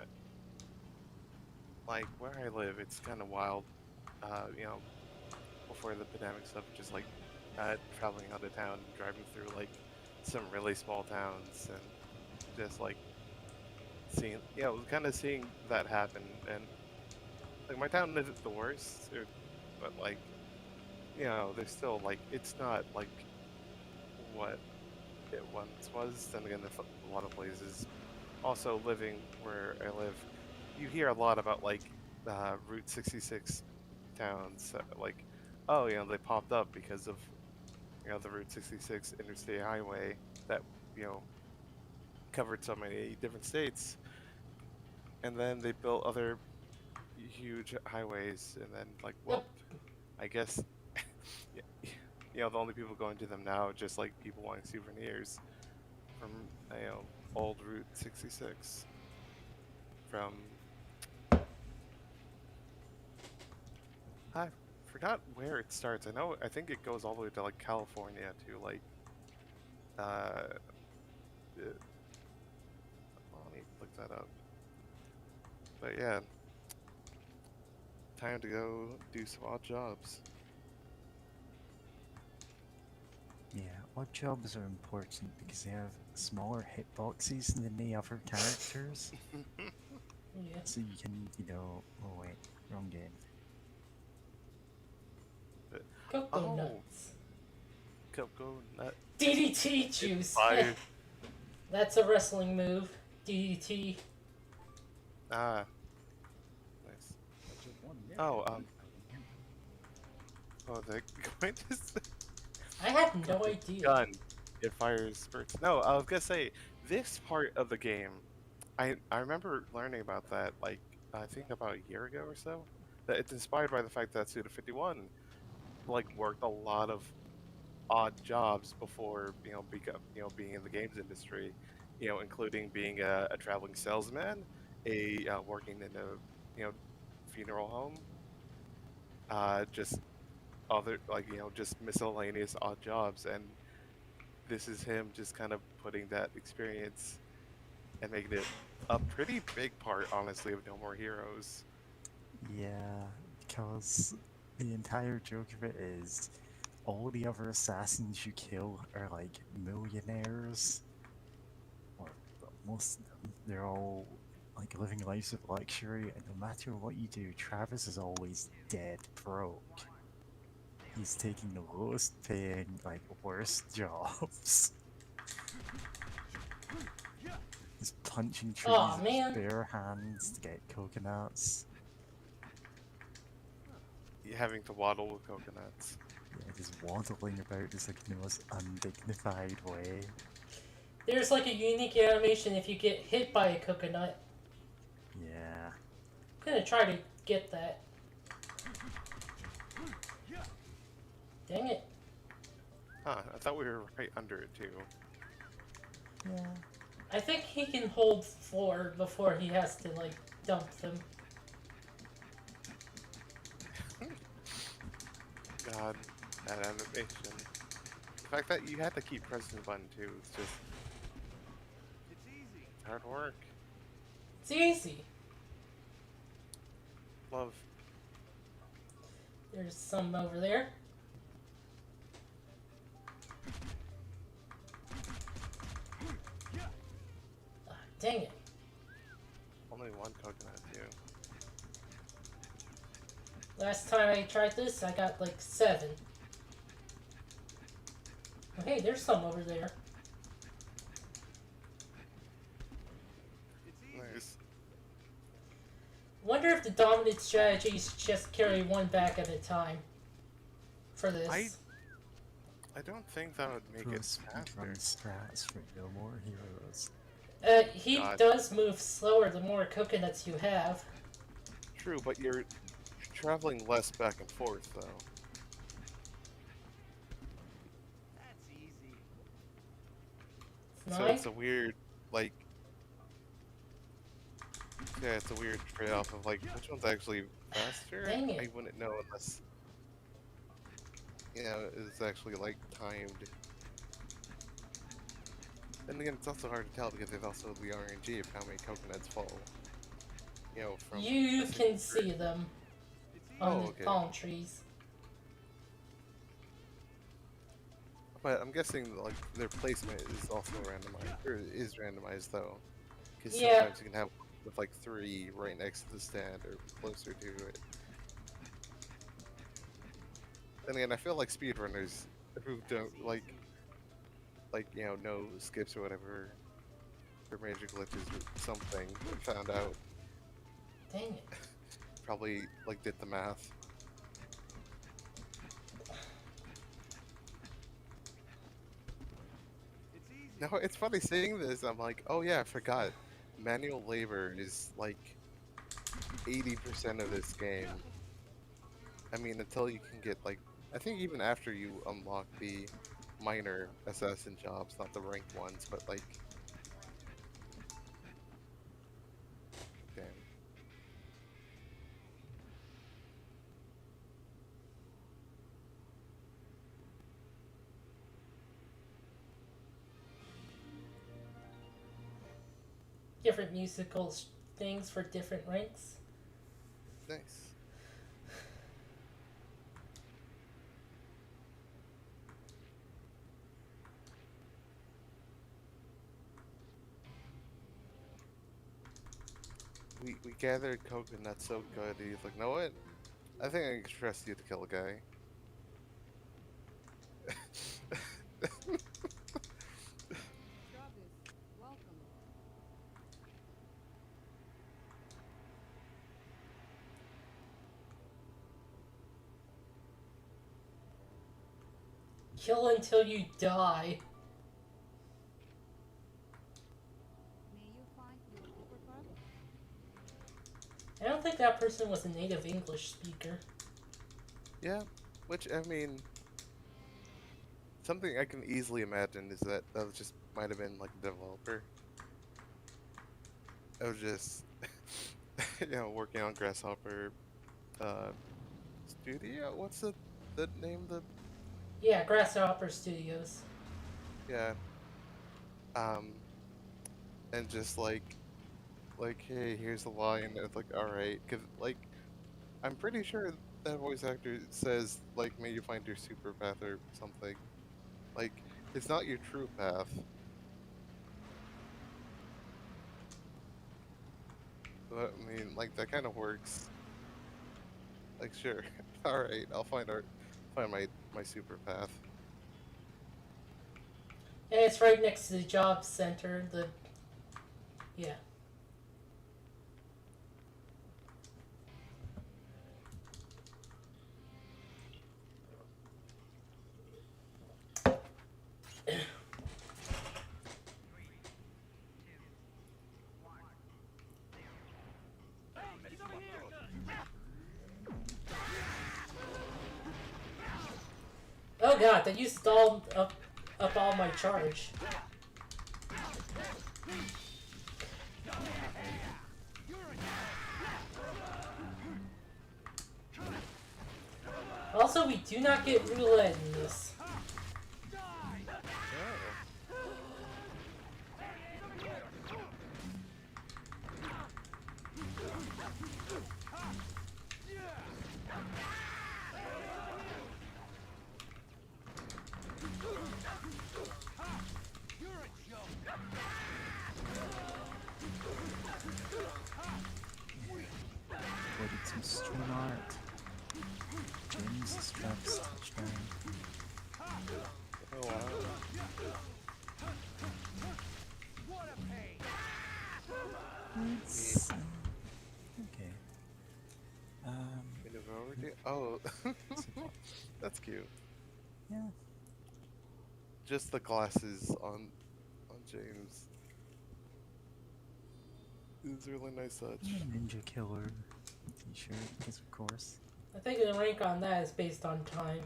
like where I live, it's kind of wild. You know, before the pandemic stuff, just like traveling out of town, driving through like some really small towns, and just like seeing, yeah, kind of seeing that happen. And like my town isn't the worst, but like, you know, there's still like it's not like what it once was. Then again, there's a lot of places. Also, living where I live, you hear a lot about like Route 66 towns. Like, oh, you know, they popped up because of, you know, the Route 66 interstate highway that, you know, covered so many different states. And then they built other huge highways, and then like, well, I guess, you know, the only people going to them now are just like people wanting souvenirs from, you know, old Route 66 from. I forgot where it starts. I think it goes all the way to like California to like let me look that up. But yeah, time to go do some odd jobs. Yeah, odd jobs are important because they have smaller hitboxes than the other characters. Yeah. So you can, you know, oh wait, wrong game. Cocoa Oh. nuts. Cocoa nut. DDT juice. Fire. That's a wrestling move. DDT. Ah. Nice. Oh, oh, they're going to I had no idea. gun. It fires spurts. No, I was gonna say this part of the game. I remember learning about that like I think about a year ago or so. That it's inspired by the fact that Suda 51 like worked a lot of odd jobs before being in the games industry, you know, including being a traveling salesman, working in a funeral home, just other like just miscellaneous odd jobs, and this is him just kind of putting that experience and making it a pretty big part, honestly, of No More Heroes. Yeah, because The entire joke of it is all the other assassins you kill are like millionaires. Or most of them. They're all like living lives of luxury, and no matter what you do, Travis is always dead broke. He's taking the lowest paying, like, worst jobs. He's punching trees Aw, with his man. bare hands to get coconuts. You having to waddle with coconuts. Yeah, just waddling about just like in the most undignified way. There's like a unique animation if you get hit by a coconut. Yeah. I'm gonna try to get that. Dang it. Huh, I thought we were right under it too. Yeah. I think he can hold floor before he has to, like, dump them. God, that animation. The fact that you had to keep pressing the button too, it's just It's easy. hard work. It's easy. Love. There's some over there. Ah, dang it. Only one coconut too. Last time I tried this, I got like 7. Oh, hey, there's some over there. It's easy. Nice. Wonder if the dominant strategy is just carry one back at a time. For this. I don't think that would make Pro it speedrun faster. strats for No More Heroes. He God. does move slower the more coconuts you have. True, but you're traveling less back and forth though. That's easy. It's So nice. it's a weird, like, yeah, it's a weird trade-off of like which one's actually faster. Dang it. I wouldn't know unless, you know, it's actually like timed. And again, it's also hard to tell because there's also the RNG of how many coconuts fall. You know, from You a can single see them It's easy. on Oh, the okay. palm trees. But I'm guessing like their placement is also randomized, or is randomized though, because Yeah. sometimes you can have with like 3 right next to the stand or closer to it. And again, I feel like speedrunners who don't like you know no skips or whatever, or major glitches or something, found out Dang it. probably like did the math. It's easy. No, it's funny seeing this. I'm like, oh yeah, I forgot. Manual labor is like 80% of this game. I mean, until you can get like, I think even after you unlock the minor assassin jobs, not the ranked ones, but like, damn. Different musical things for different ranks. Nice. We gathered coconuts so good. He's like, know what? I think I can trust you to kill a guy. Travis, welcome. Kill until you die. May you find your uppercut? I don't think that person was a native English speaker. Yeah, which I mean, something I can easily imagine is that that was just might have been like a developer. I was just, you know, working on Grasshopper Studio. What's the name? The Yeah, Grasshopper Studios. yeah. And just like, hey, here's the line. And it's like, all right, because like, I'm pretty sure that voice actor says like, "May you find your super path" or something. Like, it's not your true path. But I mean, like that kind of works. Like, sure, all right, I'll find my super path. And it's right next to the job center. Yeah. Oh god, that used up all my charge. Also, we do not get roulette in this. Loaded some stream art. James Strauss touchdown. Oh wow. It's okay. Bit of overdue. Oh, It's a- that's cute. yeah. Just the glasses on James. It's a really nice touch. Ninja Killer t-shirt, yes, of course. I think the rank on that is based on time.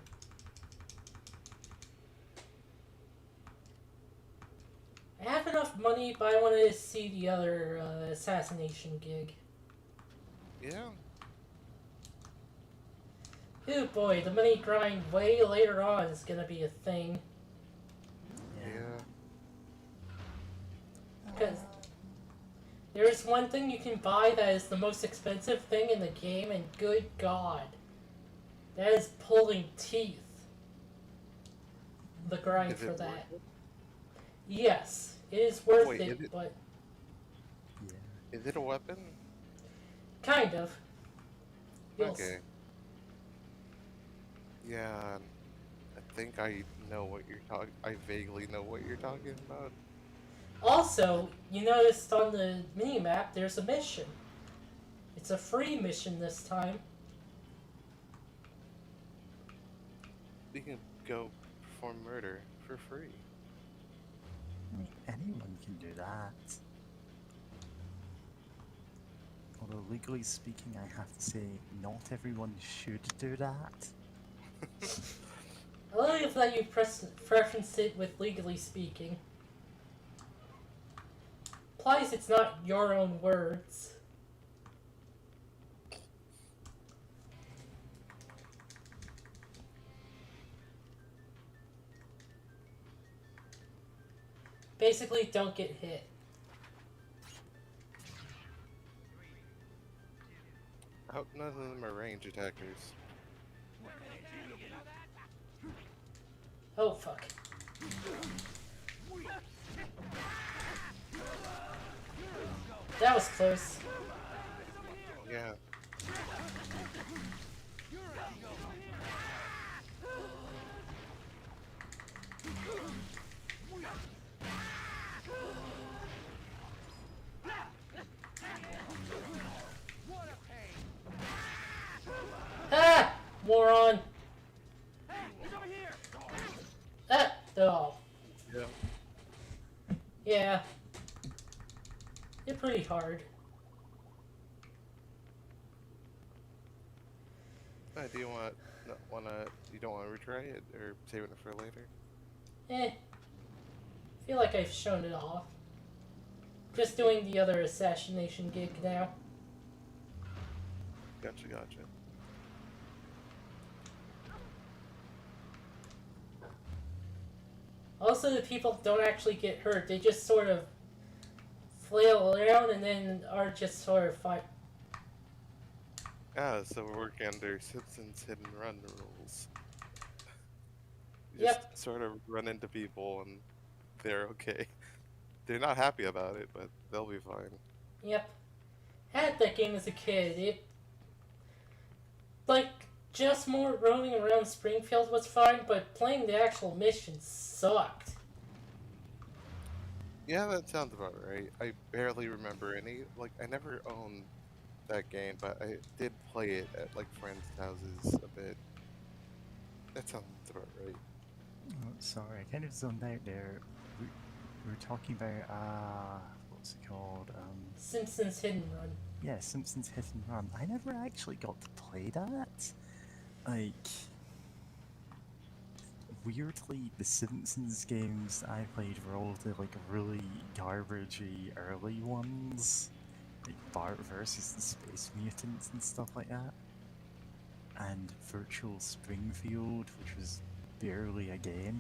I have enough money, but I wanted to see the other assassination gig. Yeah. Oh boy, the money grind way later on is gonna be a thing. Yeah. Because there's one thing you can buy that is the most expensive thing in the game, and good god, that is pulling teeth. The grind Is for it that. worth it? Yes, it is worth Wait, it, is it- but Yeah. Is it a weapon? kind of. You'll s- Okay. Yeah. I think I know what you're talking. I vaguely know what you're talking about. Also, you noticed on the minimap there's a mission. It's a free mission this time. We can go perform murder for free. I mean, anyone can do that. Although legally speaking, I have to say, not everyone should do that. I love that you preference it with legally speaking. Implies it's not your own words. Basically, don't get hit. I hope none of them are range attackers. Oh fuck. That was close. Yeah. Ah! Moron! Ah! Oh. Yeah. Yeah. They're pretty hard. Do you you don't want to retry it or save it for later? I feel like I've shown it off. Just doing the other assassination gig now. Gotcha. Also, the people don't actually get hurt. They just sort of flail around and then are just sort of fight. Ah, so we're working under Simpsons Hit and Run rules. You Yep. just sort of run into people and they're okay. They're not happy about it, but they'll be fine. Yep. Had that game as a kid. It like just more roaming around Springfield was fine, but playing the actual missions sucked. Yeah, that sounds about right. I barely remember any. Like, I never owned that game, but I did play it at like friends' houses a bit. That sounds about right. Oh, sorry, I kind of zoned out there. We were talking about, what's it called? Simpsons Hit and Run. Yeah, Simpsons Hit and Run. I never actually got to play that. Like, weirdly, the Simpsons games I played were all the like really garbagey early ones, like Bart versus the Space Mutants and stuff like that, and Virtual Springfield, which was barely a game.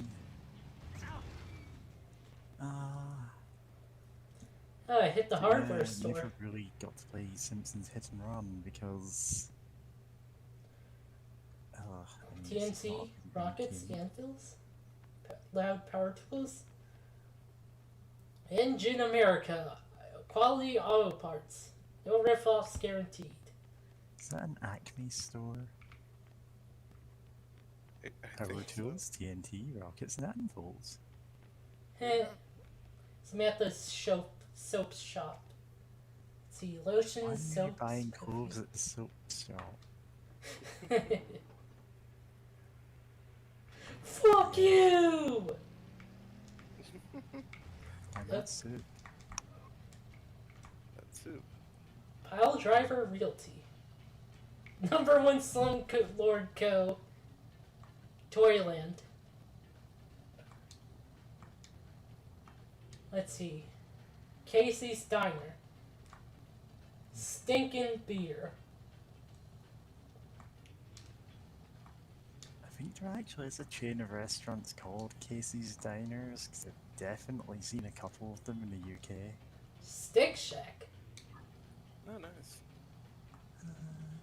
Oh, I hit the hardware Yeah, store. never really got to play Simpsons Hit and Run because. I mean, it's a lot TNT, of rockets, game. anvils, loud power tools. Engine America, quality auto parts, no riff-offs guaranteed. Is that an Acme store? I Power think so. tools, TNT, rockets, and anvils. Heh. So I'm at the soap shop. Let's see, Why lotion, are you soap. buying clothes at the soap shop? Fuck you! And that's it. That's soup. Pile Driver Realty. Number one Slum Lord Co. Toyland. Let's see. Casey's Diner. Stinkin' Beer. I think there actually is a chain of restaurants called Casey's Diners, because I've definitely seen a couple of them in the UK. Stick Shack. Oh, nice.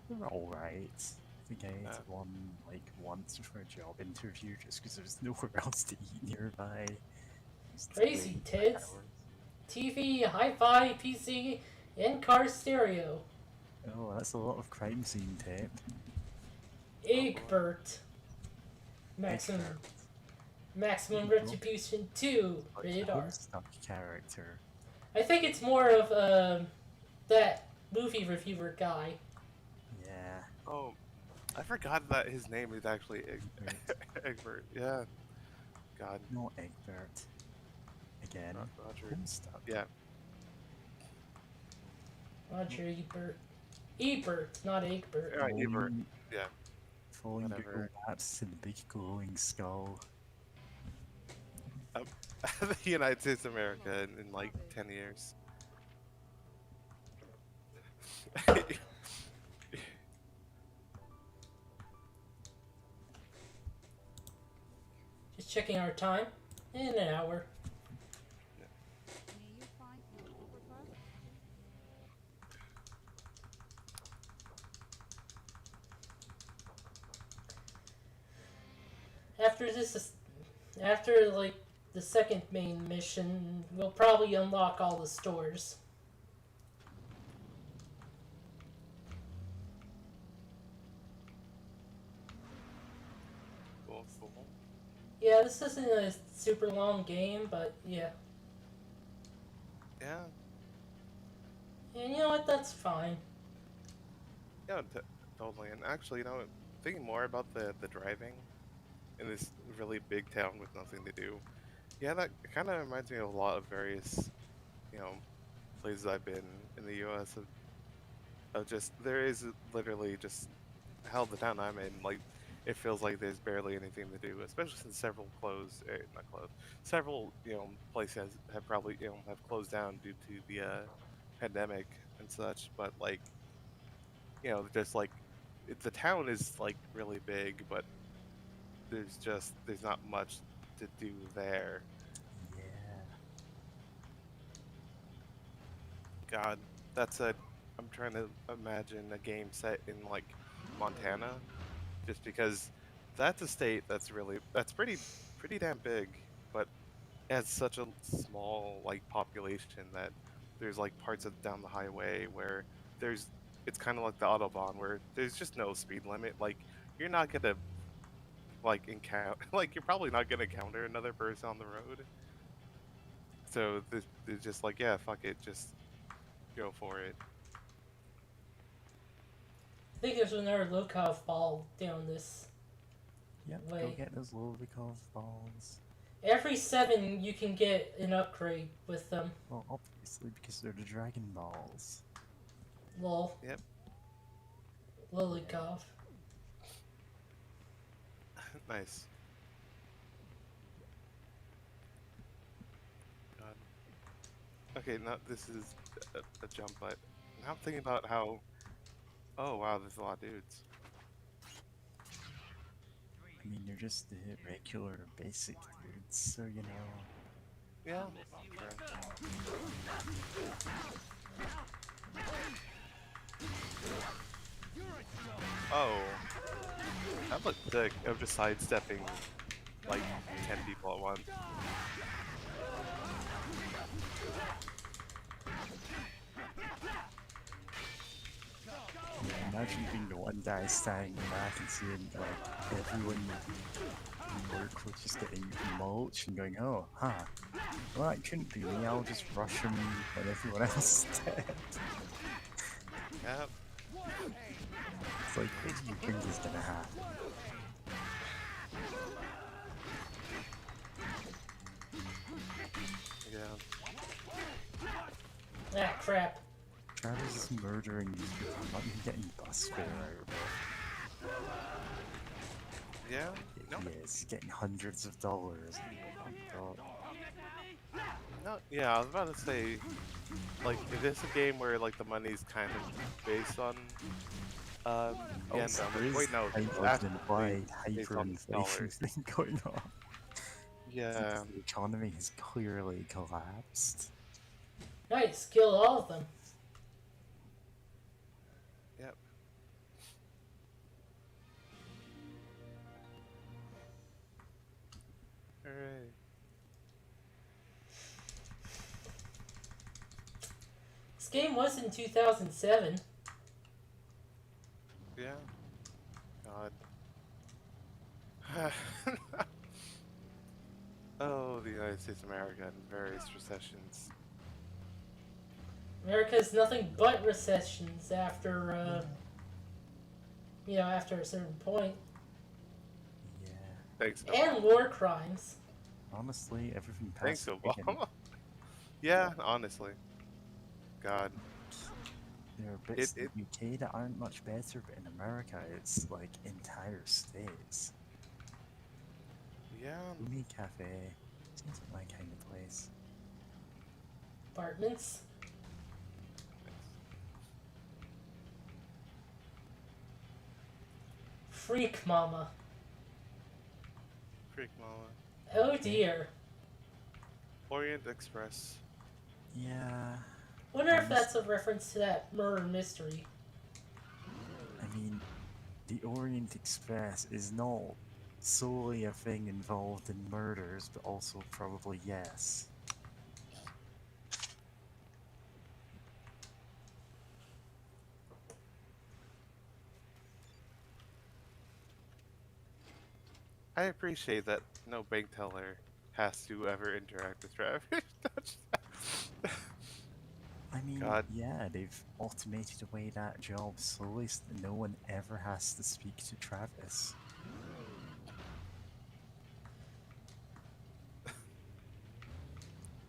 They're alright. I think I ate one like once for a job interview just because there was nowhere else to eat nearby. Just Crazy waiting for tits. hours. TV, hi-fi, PC, in-car stereo. Oh, that's a lot of crime scene tape. Egbert. Maximum Retribution 2. Rated R. Stuck character. I think it's more of that movie reviewer guy. Yeah. Oh, I forgot that his name is actually Egbert. Egbert. Yeah. God. Not Egbert. Again. Roger. Homestuck. Yeah. Roger Ebert. Ebert, not Egbert. Yeah, Ebert. Following- Yeah. Following Google Whatever. Maps to the big glowing skull. The United States of America in like 10 years. Just checking our time. In an hour. May you find your overpass? After like the second main mission, we'll probably unlock all the stores. Cool, cool. Yeah, this isn't a super long game, but yeah. Yeah. And you know what? That's fine. Yeah, totally. And actually, you know, thinking more about the driving in this really big town with nothing to do. Yeah, that kind of reminds me of a lot of various, you know, places I've been in the U.S. Of just there is literally just hell the town I'm in. Like, it feels like there's barely anything to do, especially since several not closed, several places have probably have closed down due to the pandemic and such. But like, just like the town is like really big, but there's not much to do there. Yeah. God, that said, I'm trying to imagine a game set in like Montana, just because that's a state that's pretty damn big, but it has such a small like population that there's like parts of down the highway where there's it's kind of like the autobahn where there's just no speed limit. Like you're not gonna like encounter like you're probably not gonna encounter another person on the road. So they're just like, yeah, fuck it, just go for it. I think there's another Lokov ball down this Yep, go way. get those Lovikov balls. Every 7 you can get an upgrade with them. Well, obviously because they're the Dragon Balls. Lol. Yep. Lilikov. Nice. God. Okay, now this is a jump, but now I'm thinking about how. Oh wow, there's a lot of dudes. I mean, they're just the regular basic dudes, so you know. Yeah. Sure. Oh, that looked sick. Of just sidestepping like 10 people at once. Imagine being the one guy standing back and seeing like everyone you work with just getting mulched and going, oh, huh. Well, it couldn't be me. I'll just rush him when everyone else is dead. Yep. It's like, what do you think is gonna happen? Yeah. Ah, crap. Travis is murdering these people, not even getting bus fare out of it. Yeah. No. He is, he's getting hundreds of dollars. Oh my god. No. Yeah, I was about to say, like, is this a game where like the money's kind of based on? Yeah. Also, No. there is Wait, no. kind It's of actually an implied based on hyperinflation dollars. thing going on. Yeah. Because the economy has clearly collapsed. Nice, kill all of them. Yep. Hooray. This game was in 2007. Yeah. God. Oh, the United States of America and various recessions. America's nothing but recessions after, after a certain point. Yeah. Thanks, And war crimes. Honestly, everything Thanks, past Reagan, Obama. Yeah, honestly. God. there are bits It- in the UK that aren't much better, but in America, it's like entire states. Yeah. Uni Cafe seems like my kind of place. Apartments. Freak Mama. Freak Mama. Oh dear. Orient Express. Yeah, Wonder if that's a reference to that murder mystery. I mean, the Orient Express is not solely a thing involved in murders, but also probably yes. I appreciate that no bank teller has to ever interact with Travis. I mean, God. yeah, they've automated away that job slowly so that no one ever has to speak to Travis.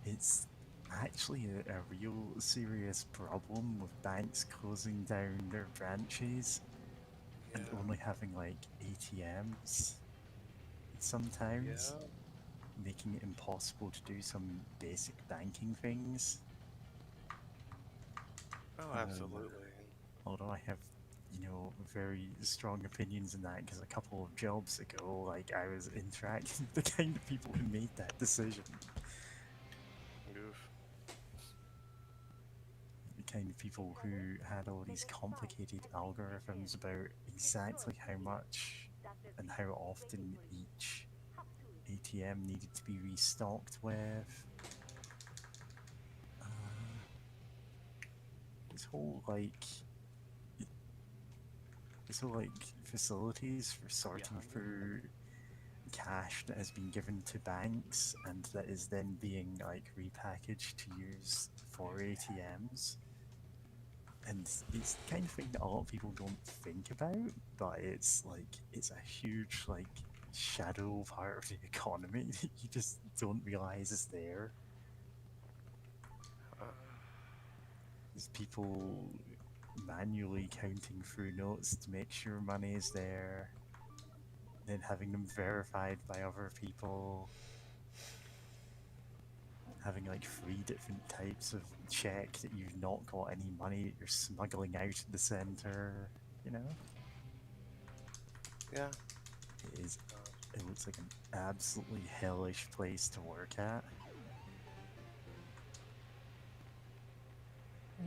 It's actually a real serious problem with banks closing down their branches and Yeah. only having like ATMs sometimes, Yeah. making it impossible to do some basic banking things. Oh, absolutely. Although I have, very strong opinions in that because a couple of jobs ago, like, I was interacting with the kind of people who made that decision. Goof. kind of people who had all these complicated algorithms about exactly how much and how often each ATM needed to be restocked with. This whole facilities for sorting through cash that has been given to banks and that is then being like repackaged to use for ATMs. And it's the kind of thing that a lot of people don't think about, but it's a huge like shadow part of the economy that you just don't realize is there. There's people manually counting through notes to make sure money is there, then having them verified by other people, having like 3 different types of check that you've not got any money that you're smuggling out of the center, you know? Yeah. It looks like an absolutely hellish place to work at.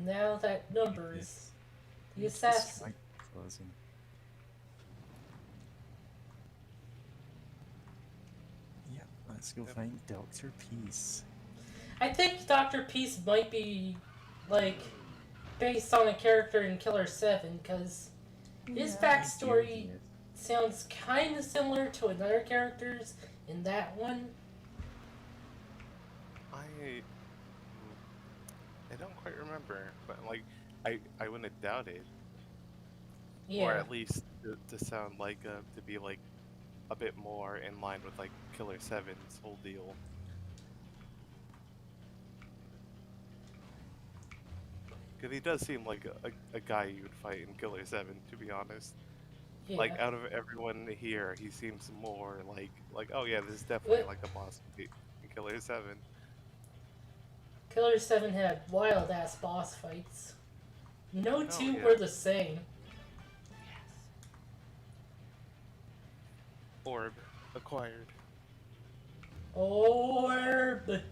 Now that numbers, the It's assassin. quite closing. Yeah, let's go find Dr. Peace. I think Dr. Peace might be, like, based on a character in Killer 7, because his backstory sounds kind of similar to another character's in that one. I don't quite remember, but like I wouldn't doubt it, Yeah. or at least to sound like to be like a bit more in line with like Killer 7's whole deal. Because he does seem like a guy you would fight in Killer 7, to be honest. Yeah. Like out of everyone here, he seems more like oh yeah, this is definitely What? like a boss in Killer 7. Killer 7 had wild ass boss fights. No two yeah. were the same. Orb acquired. Orb!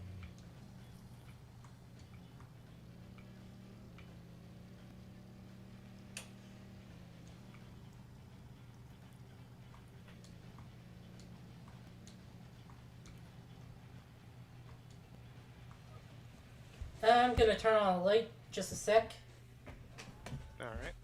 I'm gonna turn on a light just a sec. Alright.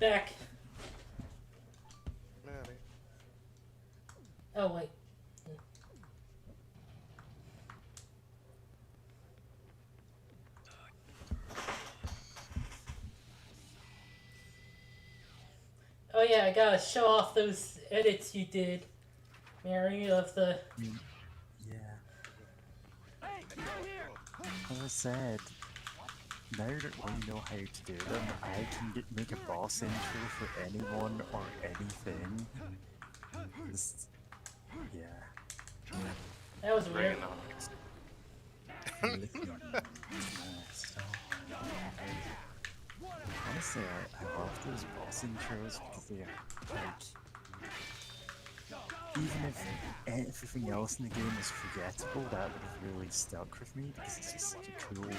Back. Maybe. Oh, wait. Oh yeah, I gotta show off those edits you did, Mary, of the... Yeah. Hey, go here! As I said, now that we know how to do them, I can make a boss intro for anyone or anything. Just, yeah. That was weird. Honestly, I love those boss intros because they are like, even if everything else in the game is forgettable, that would have really stuck with me because it's just such a cool, like,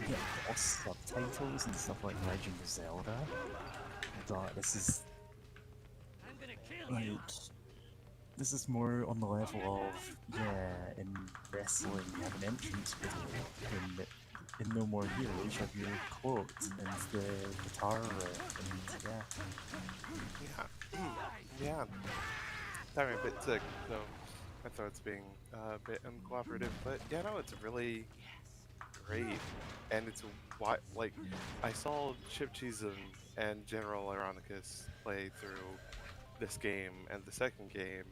yeah, boss subtitles and stuff like Legend of Zelda. I thought this is like, this is more on the level of, yeah, in wrestling you have an entrance video, in No More Heroes you have your quote and the guitar riff, and yeah. Yeah. Sorry, I'm a bit sick, so my throat's being a bit uncooperative, but yeah, no, it's really great, and it's like I saw Chip Cheesem and General Ironicus play through this game and the second game.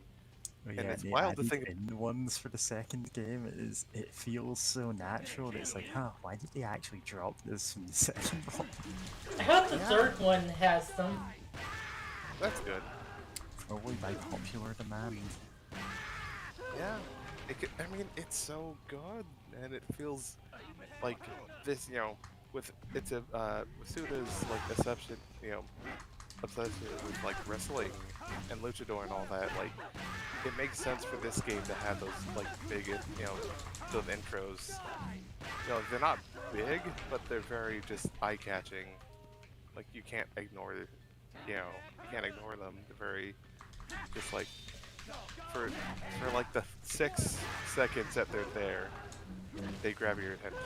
Oh, And yeah, it's the wild to added think- in ones for the second game it feels so natural that it's like, huh, why did they actually drop this from the second one? I hope the third one has them. That's good. Probably by popular demand. Yeah, I mean, it's so good, and it feels like this, with it's a with Suda's like obsession with like wrestling and luchador and all that. Like, it makes sense for this game to have those like big, those intros. They're not big, but they're very just eye-catching. Like, you can't ignore, you can't ignore them. They're very just like for like the 6 seconds that they're there, they grab your attention.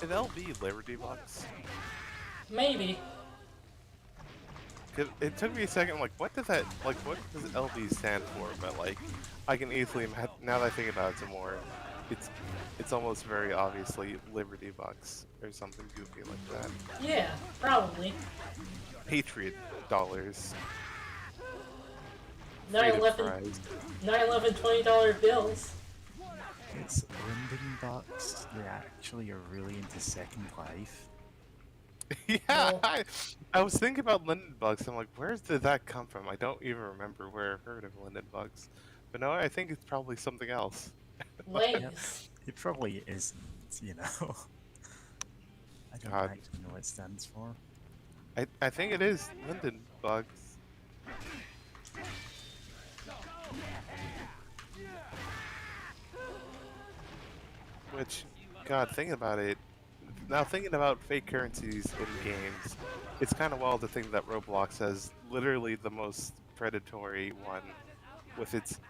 An LB Liberty Bucks. Maybe. 'Cause it took me a second. Like, what does LB stand for? But like, I can easily now that I think about it some more, it's almost very obviously Liberty Bucks or something goofy like that. Yeah, probably. Patriot dollars. 9/11, Fries. 9/11 $20 bills. It's Linden Bucks. They actually are really into Second Life. Yeah, Well- I was thinking about Linden Bugs. I'm like, where did that come from? I don't even remember where I've heard of Linden Bugs. But no, I think it's probably something else. Lays. It probably isn't, you know. I don't God. actually know what it stands for. I think it is Linden Bugs. Which, God, thinking about it, now thinking about fake currencies in games, it's kind of wild to think that Roblox has literally the most predatory one with its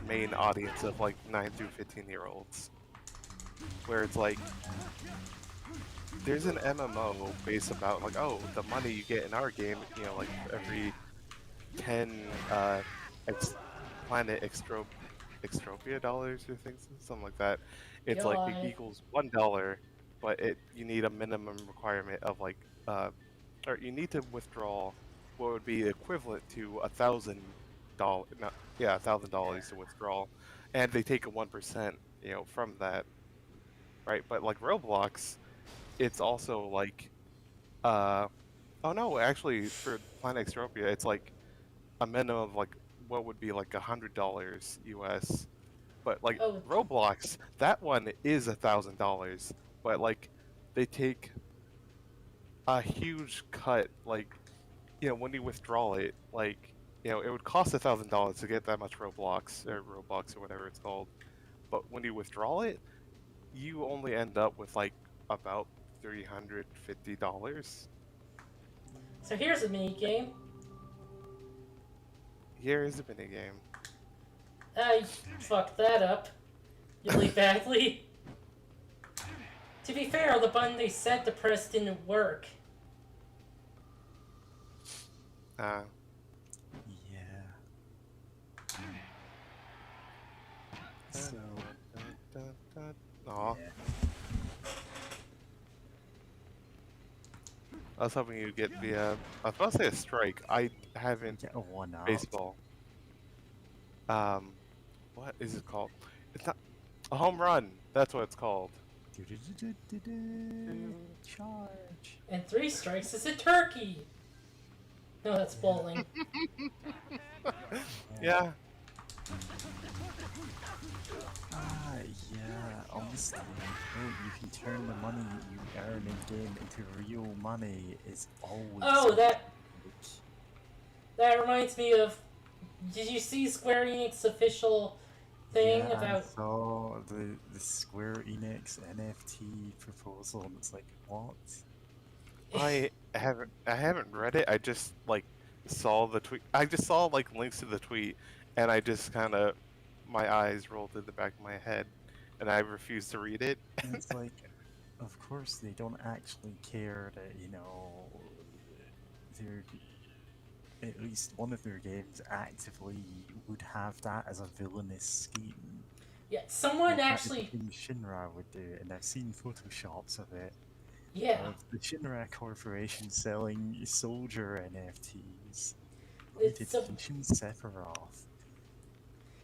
main audience of like 9 through 15-year-olds. Where it's like, there's an MMO based about like, oh, the money you get in our game, like every 10 planet extropia dollars or things, something like that. It's like God. it equals $1, but you need a minimum requirement of like, or you need to withdraw what would be equivalent to $1,000. No, yeah, $1,000 to withdraw, and they take a 1%, from that, right? But like Roblox, it's also like, oh no, actually for Planet Extropia, it's like a minimum of like what would be like $100 US. But like Oh. Roblox, that one is $1,000, but like they take a huge cut. Like, when you withdraw it, like, it would cost $1,000 to get that much Roblox or whatever it's called. But when you withdraw it, you only end up with like about $350. So here's a mini game. Here is a minigame. I fucked that up really badly. To be fair, the button they said to press didn't work. Yeah. So, Aw. yeah. I was hoping you'd get the, I was about to say a strike. I haven't Get a 1-up. baseball. What is it called? It's not a home run. That's what it's called. Charge. And 3 strikes is a turkey. No, that's bowling. Yeah. Yeah, honestly, you can turn the money you earn in-game into real money is always Oh, that good. that reminds me of. Did you see Square Enix official thing Yeah, I about? saw the Square Enix NFT proposal, and it's like, what? I haven't read it. I just like saw the tweet. I just saw like links to the tweet, and I just kind of my eyes rolled to the back of my head, and I refused to read it. And it's like, of course they don't actually care that, they're at least one of their games actively would have that as a villainous scheme. Yeah, someone Like, that is actually. the thing Shinra would do, and I've seen photoshops of it. Yeah, Of the Shinra Corporation selling soldier NFTs. it's Limited so, edition Sephiroth.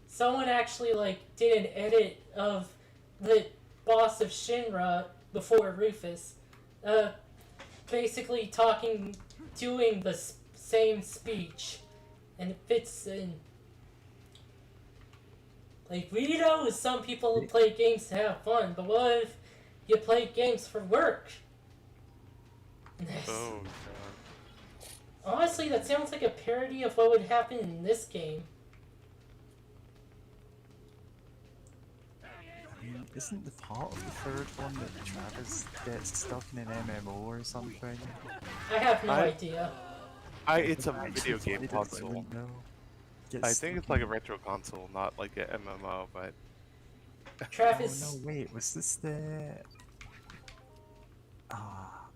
someone actually like did an edit of the boss of Shinra before Rufus, basically doing the same speech, and it fits in. Like, we know some people play games to have fun, but what if you play games for work? Oh, Honestly, that sounds like a parody of what would happen in this game. I mean, isn't the part of the third one that Travis gets stuck in an MMO or something? I have no I- idea. it's a I video actually game played it, but I console. wouldn't know. I Gets think it's stuck like a in- retro console, not like a MMO. But Travis. Oh no, wait, was this the...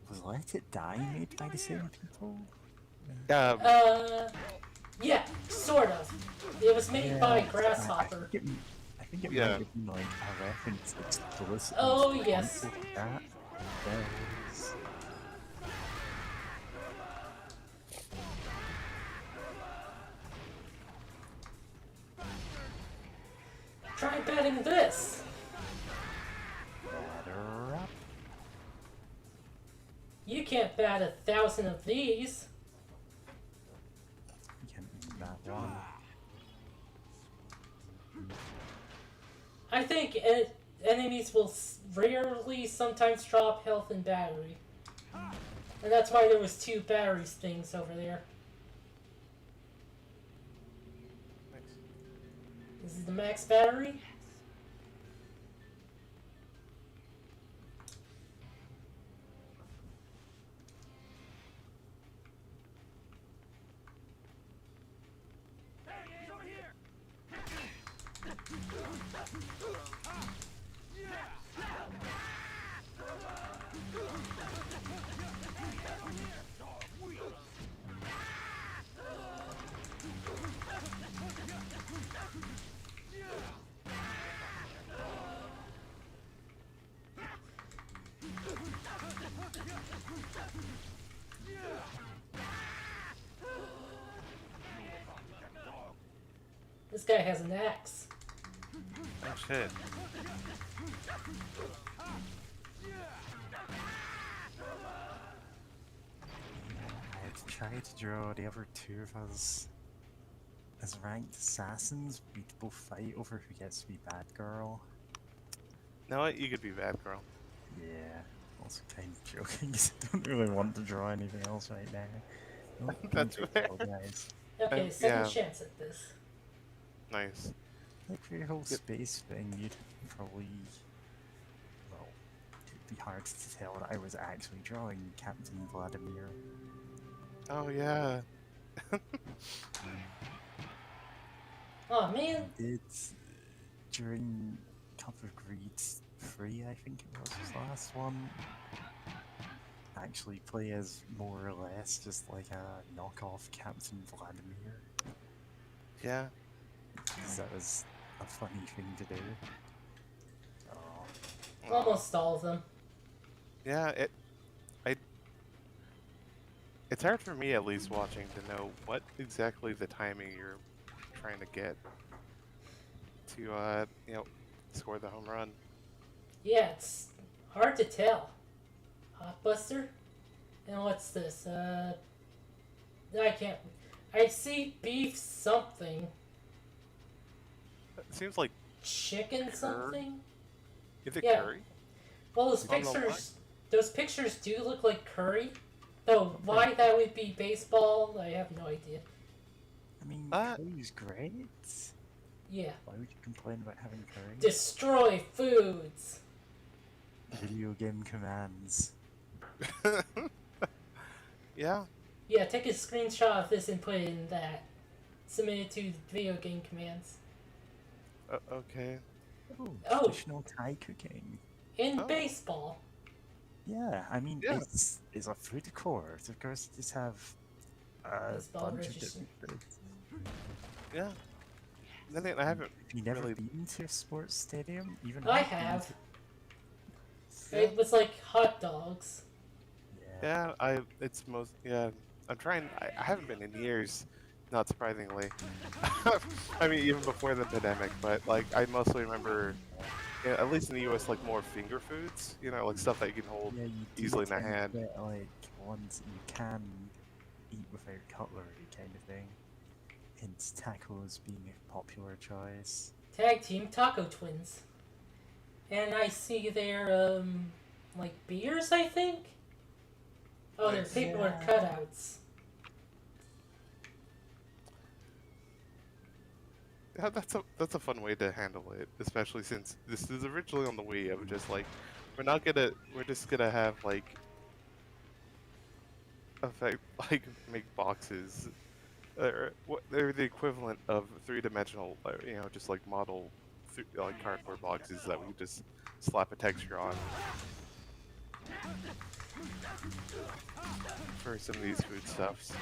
was Let It Die made by the same people? Yeah, sort of. It was made by Grasshopper. I think it Yeah. might have been like a reference explicitly Oh, to the yes. concept of that. There's... Try betting this. Better up. You can't bat 1,000 of these. You can't beat that one. I think enemies will rarely sometimes drop health and battery. And that's why there was 2 batteries things over there. This is the max battery. This guy has an axe. oh shit. I had to try to draw the other 2 of us as ranked assassins. We'd both fight over who gets to be bad girl. No, you could be bad girl. Yeah, also kind of joking 'cause I don't really want to draw anything else right now. Oh, That's don't fair. tell, guys. Okay, second yeah. chance at this. Nice. Like for your whole Yep. space thing, you'd probably, well, it'd be hard to tell that I was actually drawing Captain Vladimir. Oh yeah. Oh man, Did during Cup of Greed 3, I think it was the last one, actually play as more or less just like a knockoff Captain Vladimir. Yeah. Because that was a funny thing to do. Oh, almost all of them. Yeah, it's hard for me at least watching to know what exactly the timing you're trying to get to score the home run. Yeah, it's hard to tell. Hotbuster? And what's this? I can't. I see beef something. It seems like Chicken something? is it Yeah. curry? Well, those I don't know pictures do look like curry. Though why that would be baseball, I have no idea. I mean, Uh, curry's great. Yeah. Why would you complain about having curry? Destroy foods. Video game commands. Yeah. Yeah, take a screenshot of this and put it in that. Submit it to video game commands. Okay. Oh. Traditional Thai cooking. In Oh. baseball. Yeah, I mean, Yeah. it's a food court. Of course, just have a Baseball bunch of register. different things. Yeah. Then again, I haven't Have you never really. been to a sports stadium? Even I I've been have. Yeah. It was like hot dogs. Yeah. Yeah, it's most, yeah, I'm trying, I haven't been in years, not surprisingly. I mean, even before the pandemic, but like, I mostly remember, yeah, at least in the US, like more finger foods, you know, like stuff that you can hold Yeah, you do easily in a tend to hand. get like ones that you can eat without cutlery kind of thing. Hence tacos being a popular choice. Tag team Taco Twins. And I see their, like beers, I think? Oh, they're Nice. paperwork Yeah. cutouts. Yeah, that's a fun way to handle it, especially since this is originally on the Wii. Of just like, we're just gonna have like, effect like make boxes, or what they're the equivalent of three-dimensional, you know, just like model, like cardboard boxes that we just slap a texture on. For some of these foodstuffs.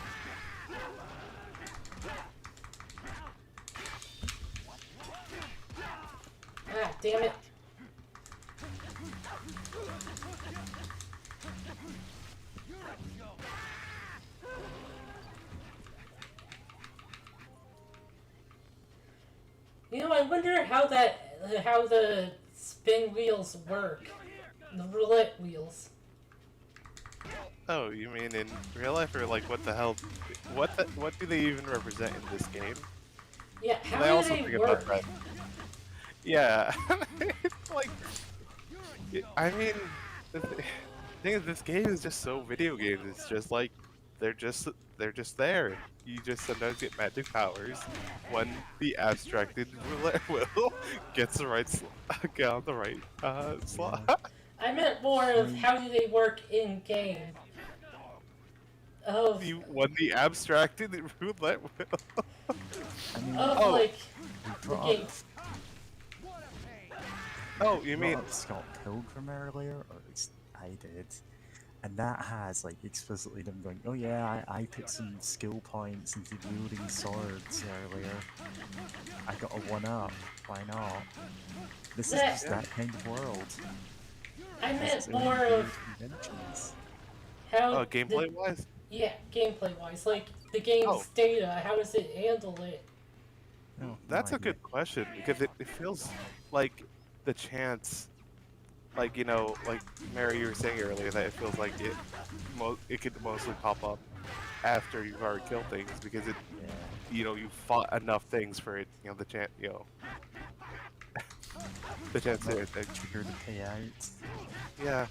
Ah, damn it. You know, I wonder how how the spin wheels work. The roulette wheels. Oh, you mean in real life, or like what the hell? What do they even represent in this game? Yeah, I how do also they think work? about that. Yeah, it's like, I mean, the thing is, this game is just so video games. It's just like they're just there. You just sometimes get magic powers when the abstracted roulette wheel gets the right get on the right slot. I meant more of how do they work in game. Of You won the abstracted roulette wheel. I mean, Oh. like we the brought game. up, Oh, you brought mean up Scott Pilgrim earlier, or at least I did. And that has like explicitly them going, oh yeah, I put some skill points into wielding swords earlier. I got a 1-up, why not? This is Yeah. just that kind of world. I Has meant its own more weird of conventions. how gameplay wise? yeah, gameplay wise, like the game's Oh. data. How does it handle it? No, That's no a good question, because it feels like the chance, like, you know, like Mary, you were saying earlier, that it feels like it could mostly pop up after you've already killed things, because it, Yeah. you know, you fought enough things for it, you know, the chance, you know, the chance to, Trigger the payout. yeah.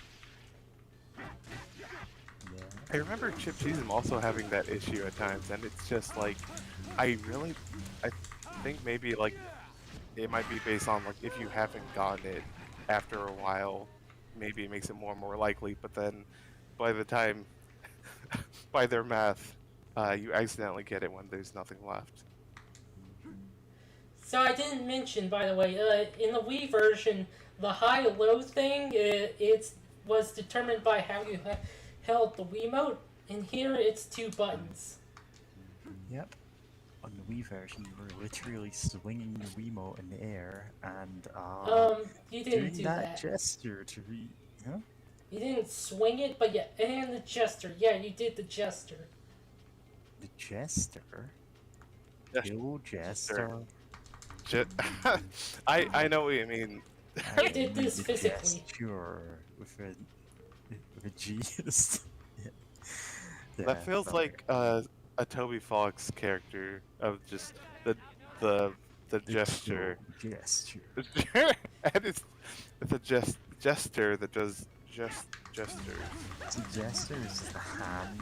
Yeah. I remember Chip Cheesem also having that issue at times, and it's just like, I think maybe like it might be based on like if you haven't gotten it after a while, maybe it makes it more and more likely. But then, by the time, by their math, you accidentally get it when there's nothing left. So I didn't mention, by the way, in the Wii version, the high-low thing was determined by how you held the Wiimote. And here it's 2 buttons. Yep. On the Wii version, you were literally swinging the Wiimote in the air and You didn't doing do that that. gesture to huh? You didn't swing it, but yeah, and the gesture. Yeah, you did the gesture. The jester. Ges- The old jester. Shit. I know what you mean. I did this The physically. gesture with a G. Yeah, That feels okay. like a Toby Fox character of just the The gesture. cool gesture. And it's a jester that does gestures. The jester is the hand.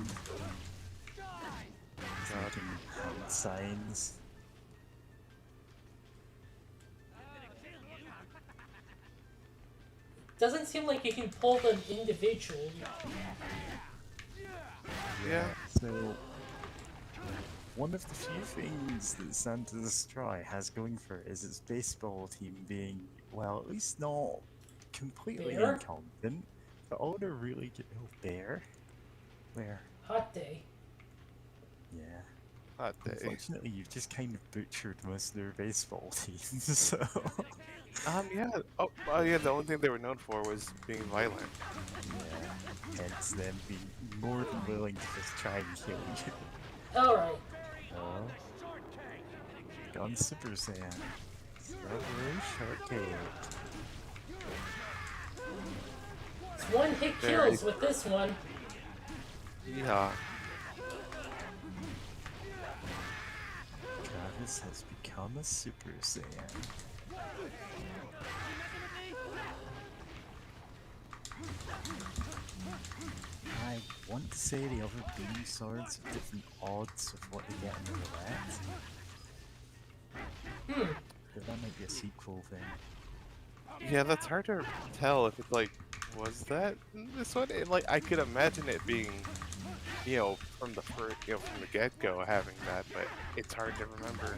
He's God. making hand signs. Doesn't seem like you can pull them individually. Yeah. So, one of the few things that Santa Destroy has going for it is its baseball team being, well, at least not completely Bear? incompetent, but all they're really good. Oh, Bear? Where? Hot day. Yeah. hot day. Unfortunately, you've just kind of butchered most of their baseball teams, so... Yeah. Oh, yeah. The only thing they were known for was being violent. Yeah, hence them being more than willing to just try and kill you. Alright. Oh, gone Super Saiyan. Strawberry shortcake. It's one hit Very- kills with this one. Yeah. Travis has become a Super Saiyan. I want to say the other beam swords have different odds of what they get in the roulette. But that might be a sequel thing. Yeah, that's hard to tell if it's like, was that in this one? Like, I could imagine it being, from the first, from the get-go having that, but it's hard to remember.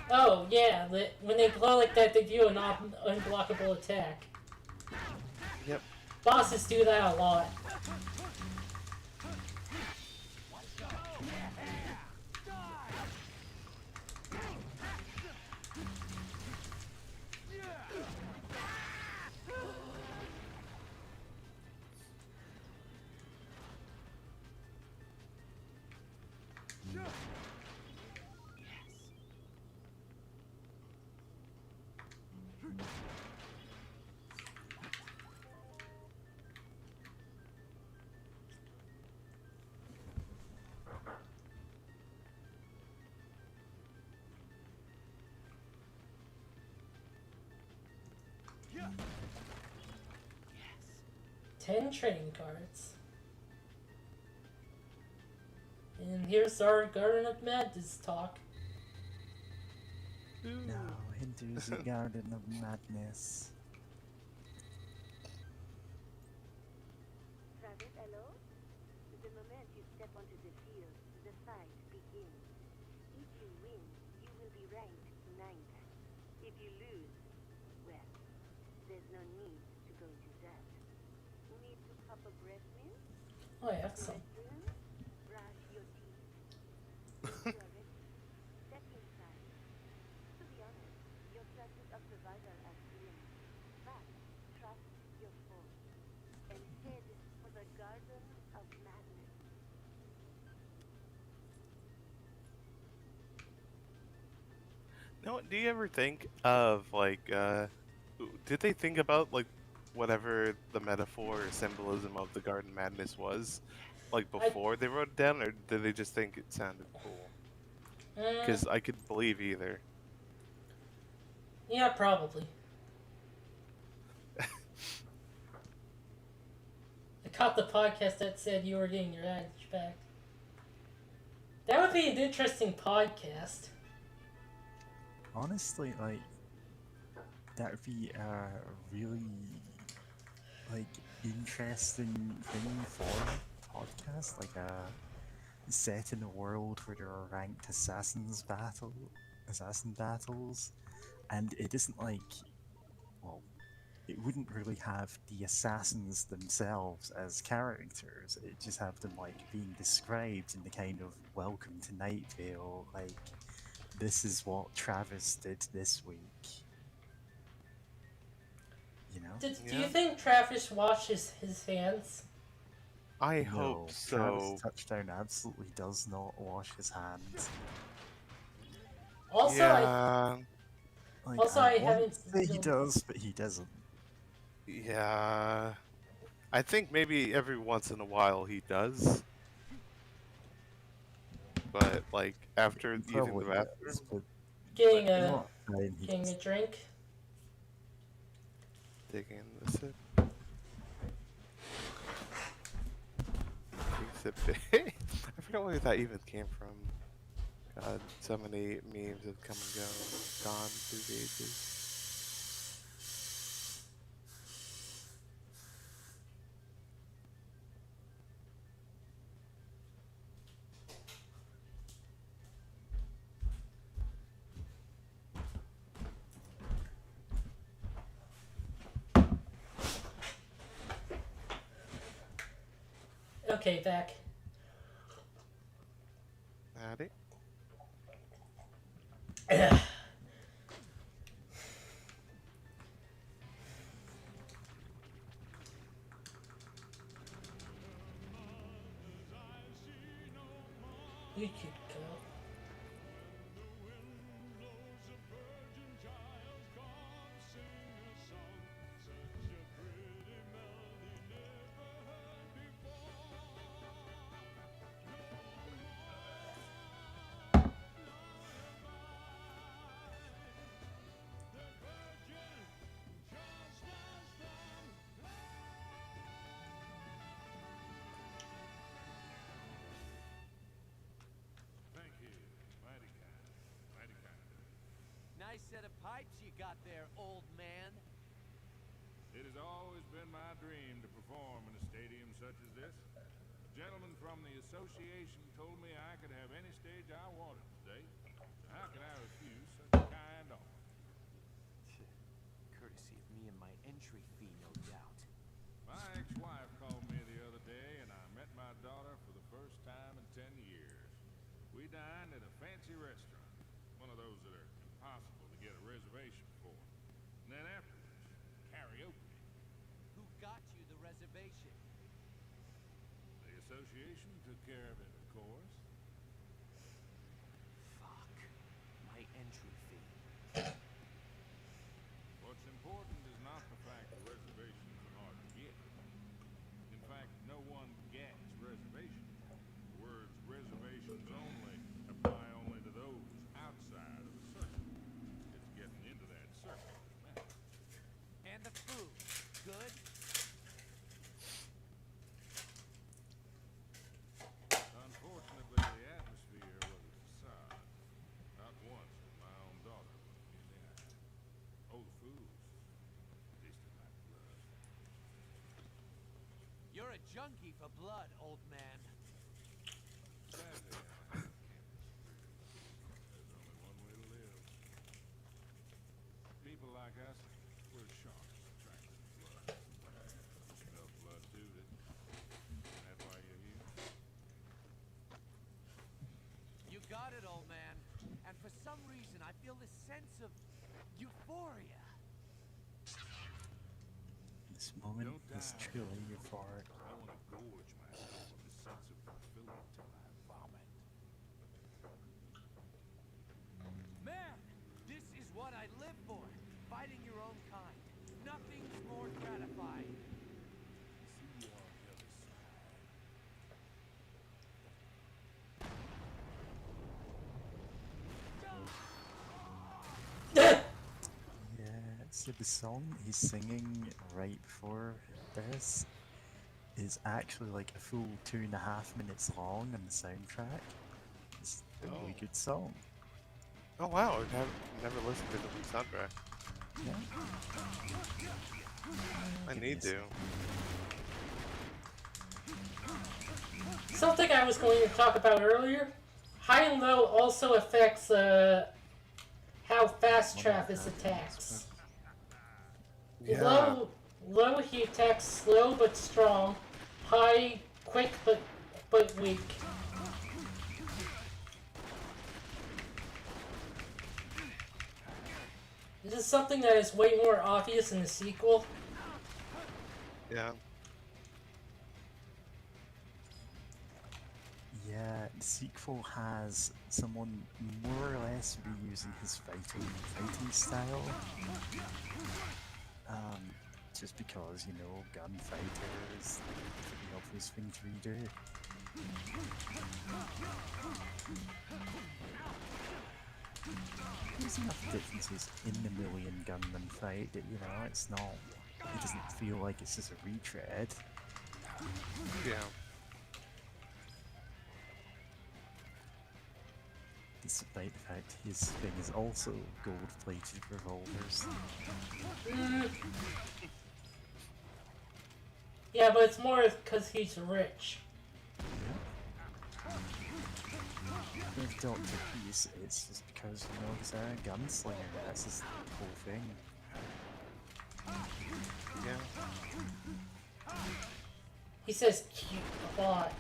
Oh, yeah, when they glow like that, they do an unblockable attack. Yep. Bosses do that a lot. Yes. 10 trading cards. And here's our Garden of Madness talk. Now into the Garden of Madness. Travis, hello? The moment you step onto the field, the fight begins. If you win, you will be ranked 9th. If you lose, well, there's no need to go into that. Need to pop a breath mint? Oh, I have some. Restroom? Brush your teeth. When you are ready, step inside. To be honest, your chances of survival are slim. But trust your force and head for the Garden of Madness. No, do you ever think of like, did they think about like whatever the metaphor or symbolism of the Garden Madness was, like before they wrote it down, or did they just think it sounded cool? Because I could believe either. Yeah, probably. I caught the podcast that said you were getting your edge back. That would be an interesting podcast. Honestly, like, that would be a really, like, interesting thing for a podcast, like set in a world where there are ranked assassin battles, and it isn't like, well, it wouldn't really have the assassins themselves as characters, it just have them, like, being described in the kind of welcome to Night Vale, like, this is what Travis did this week. You know? Do you Yeah. think Travis washes his hands? I No, hope so. Travis Touchdown absolutely does not wash his hands. Also, Yeah, Like, Also, I want haven't to say he seen- does, but he doesn't. yeah. I think maybe every once in a while he does. But like after using the Probably bathroom, does, but getting not when he getting a does. drink. taking a sip. Taking a sip. I forgot where that even came from. God, so many memes have come and gone through the ages. Okay, back. Howdy. You could go. Thank you. Mighty kind. Mighty kind. Nice set of pipes you got there, old man. It has always been my dream to perform in a stadium such as this. A gentleman from the association told me I could have any stage I wanted today. So how can I refuse such a kind offer? Courtesy of me and my entry fee, no doubt. My ex-wife called me the other day, and I met my daughter for the first time in 10 years. We dined at a fancy restaurant, one of those that are impossible to get a reservation for. And then afterwards, karaoke. Who got you the reservation? The association took care of it, of course. Fuck. My entry fee. What's important is not the fact that reservations are hard to get. In fact, no one gets reservations. The words reservations only apply only to those outside of the circle. It's getting into that circle that matters. And the food. Good? Unfortunately, the atmosphere was a facade. Not once did my own daughter look me in the eye. Oh, the food tasted like blood. You're a junkie for blood, old man. Sadly, I can't disagree. There's only one way to live. People like us, we're sharks attracted to blood. You smell blood too, did you? That's why you're here? You got it, old man. And for some reason, I feel this sense of euphoria. This moment Don't is die. truly euphoric. I want to gorge myself with the sense of fulfillment till I vomit. Man, this is what I live for. Fighting your own kind. Nothing's more gratifying. See you on the other side. Yeah, so the song he's singing right before this is actually like a full 2.5 minutes long on the soundtrack. It's a really Oh. good song. Oh wow, I've never listened to the soundtrack. Yeah. I need to. Something I was going to talk about earlier. High and low also affects how fast Travis attacks. Yeah. Low he attacks slow but strong. High quick but weak. This is something that is way more obvious in the sequel. Yeah. Yeah, the sequel has someone more or less reusing his fighting style. Just because, you know, gunfighter is the obvious thing to redo. There's enough differences in the Million Gunman fight that, you know, it's not, it doesn't feel like it's just a retread. Yeah. Despite the fact his thing is also gold-plated revolvers. Yeah, but it's more because he's rich. With Dr. Peace, it's just because, you know, he's a gunslinger, that's his whole thing. Yeah. He says cute a lot.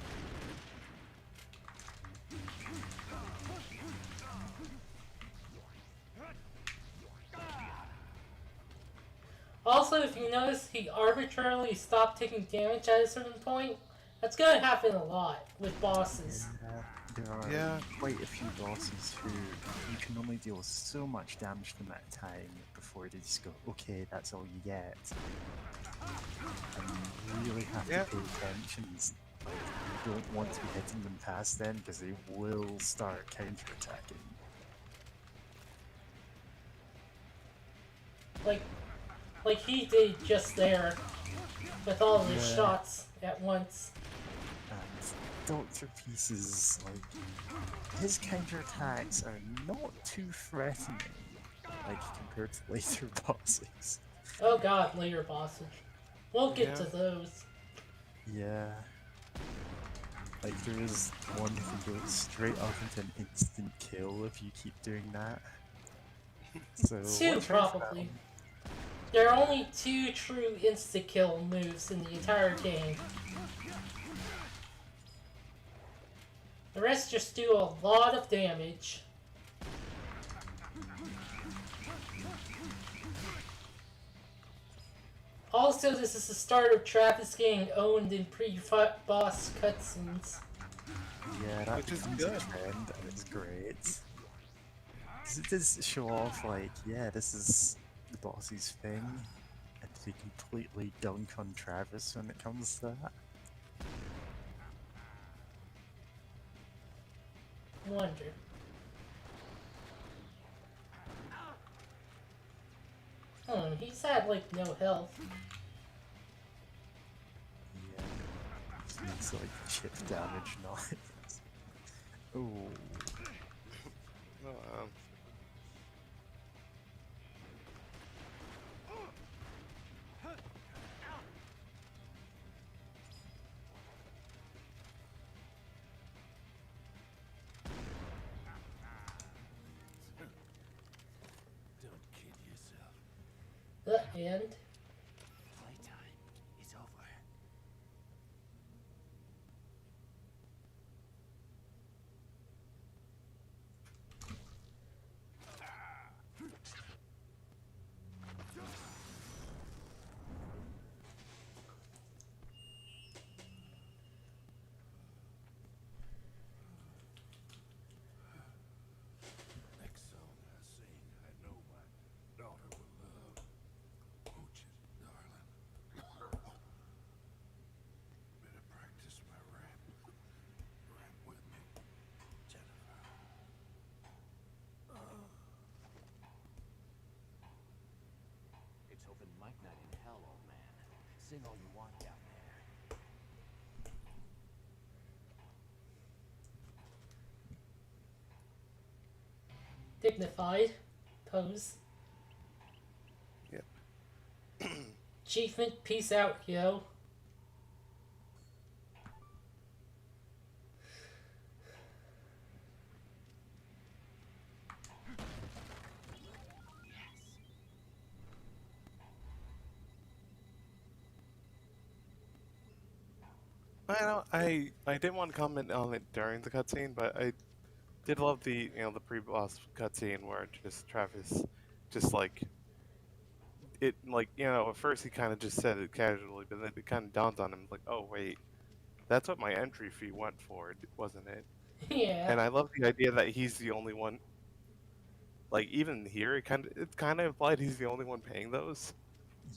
Also, if you notice, he arbitrarily stopped taking damage at a certain point. That's gonna happen a lot with bosses. There are Yeah. quite a few bosses who you can only deal so much damage to them at a time before they just go, okay, that's all you get. And you really have Yeah. to pay attention. Like, you don't want to be hitting them past then because they will start counter-attacking. Like he did just there, with all of his Yeah. shots at once. And Dr. Pieces, like, his counterattacks are not too threatening, like, compared to later bosses. Oh god, later bosses. We'll get to Yeah. those. Yeah. Like, there is one who can go straight up into an instant kill if you keep doing that. So, Two, watch out for that probably. one. There are only 2 true insta-kill moves in the entire game. The rest just do a lot of damage. Also, this is the start of Travis getting owned in pre-boss cutscenes. Yeah, that Which is becomes a good. trend, and it's great. 'Cause it does show off, like, yeah, this is the boss's thing, and they completely dunk on Travis when it comes to that. Wonder. He's had like no health. Yeah. Just makes, like, chip damage noise. Ooh. Oh, Don't kid yourself. The end. Playtime is over. Next song I sing, I know my daughter will love. Won't you, darling? Better practice my rap. Rap with me, Jennifer. It's open mic night in hell, old man. Sing all you want down there. Dignified pose. Yep. Achievement, peace out, yo. I didn't want to comment on it during the cutscene, but I did love the the pre-boss cutscene where just Travis just like it like at first he kind of just said it casually, but then it kind of dawned on him like, oh wait, that's what my entry fee went for, wasn't it? Yeah. And I love the idea that he's the only one. Like even here, it's kind of implied he's the only one paying those.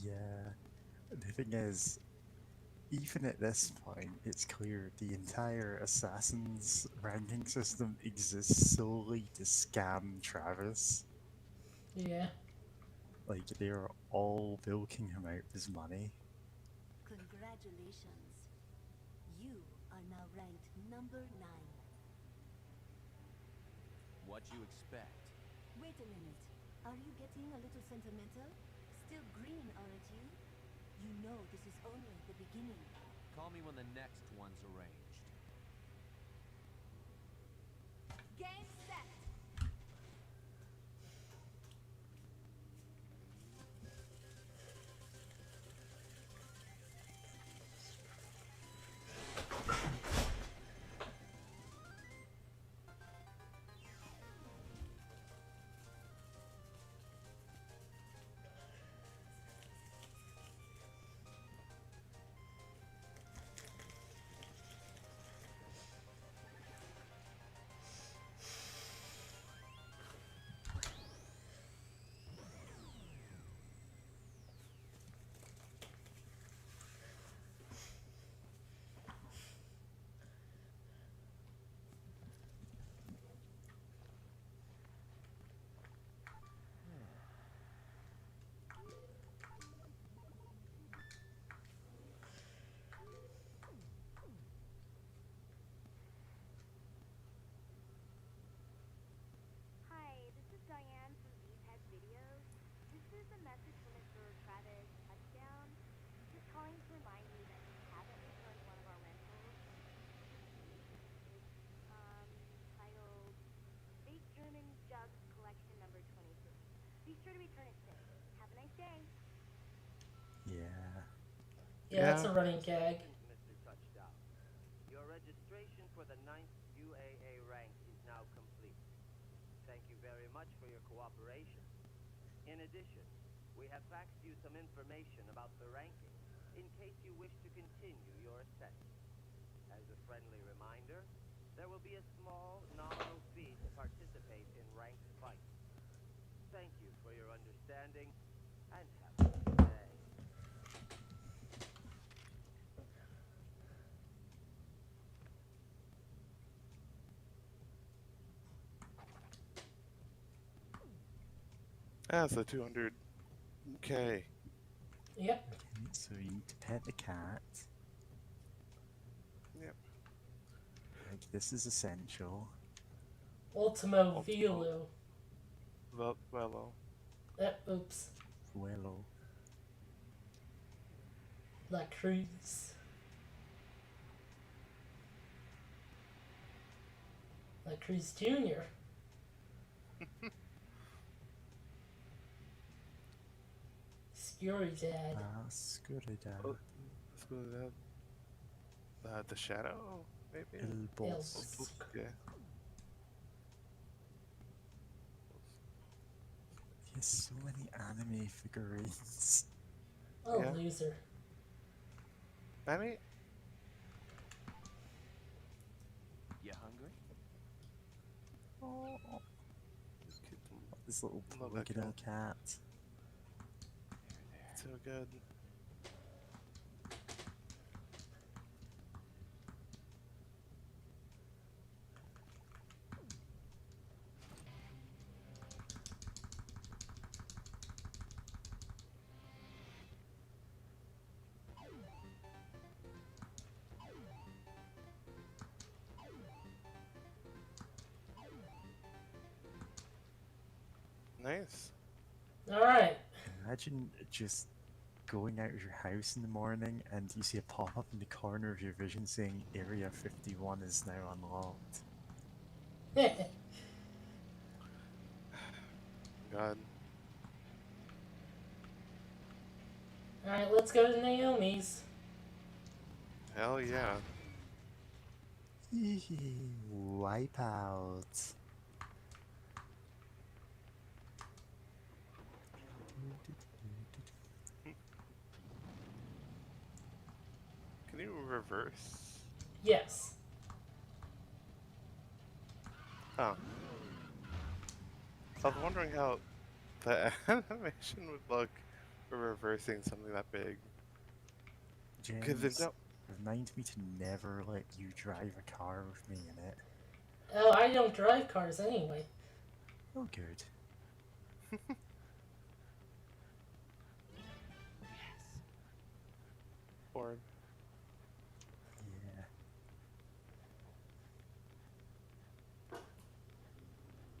Yeah. The thing is, even at this point, it's clear the entire Assassin's ranking system exists solely to scam Travis. Yeah. Like, they're all bilking him out of his money. Congratulations. You are now ranked number 9. What you expect? Wait a minute. Are you getting a little sentimental? Still green, aren't you? You know this is only the beginning. Call me when the next one's arranged. Game set! Yeah, that's a running gag. Mr. Touchdown. Your registration for the 9th UAA rank is now complete. Thank you very much for your cooperation. In addition, we have faxed you some information about the ranking in case you wish to continue your ascent. As a friendly reminder, there will be a small nominal fee to participate in ranked fights. Thank you for your understanding and have a good day. That's a 200k. Yep. Okay, so you need to pet the cat. Yep. Like, this is essential. Ultimo Velo. Velo. Oops. Wello. La Cruz. La Cruz Jr. Scurry Dad. Scuridad. Oh, let's go to that. The Shadow, maybe? El Boss. Boss. Yeah. He has so many anime figurines. Oh, Yeah. loser. I mean, You hungry? Oh, just keep them this little Love that polygonal cat. so good. Nice. Alright. Imagine just going out of your house in the morning and you see a pop-up in the corner of your vision saying Area 51 is now unlocked. God. Alright, let's go to Naomi's. Hell yeah. Wipeout. Can you reverse? Yes. Oh. I was wondering how the animation would look for reversing something that big. Because there's James, no. remind me to never let you drive a car with me in it. Oh, I don't drive cars anyway. Oh, good. Or. Yeah.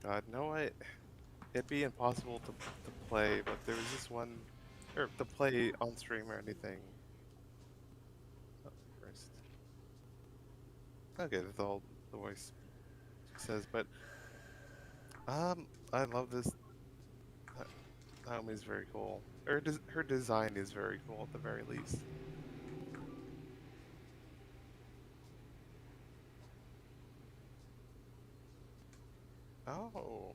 God, no, what? It'd be impossible to play, but there was this one. Or to play on stream or anything. Oh, first. Okay, that's all the voice says, but. I love this. Naomi's very cool. Her design is very cool at the very least. Oh.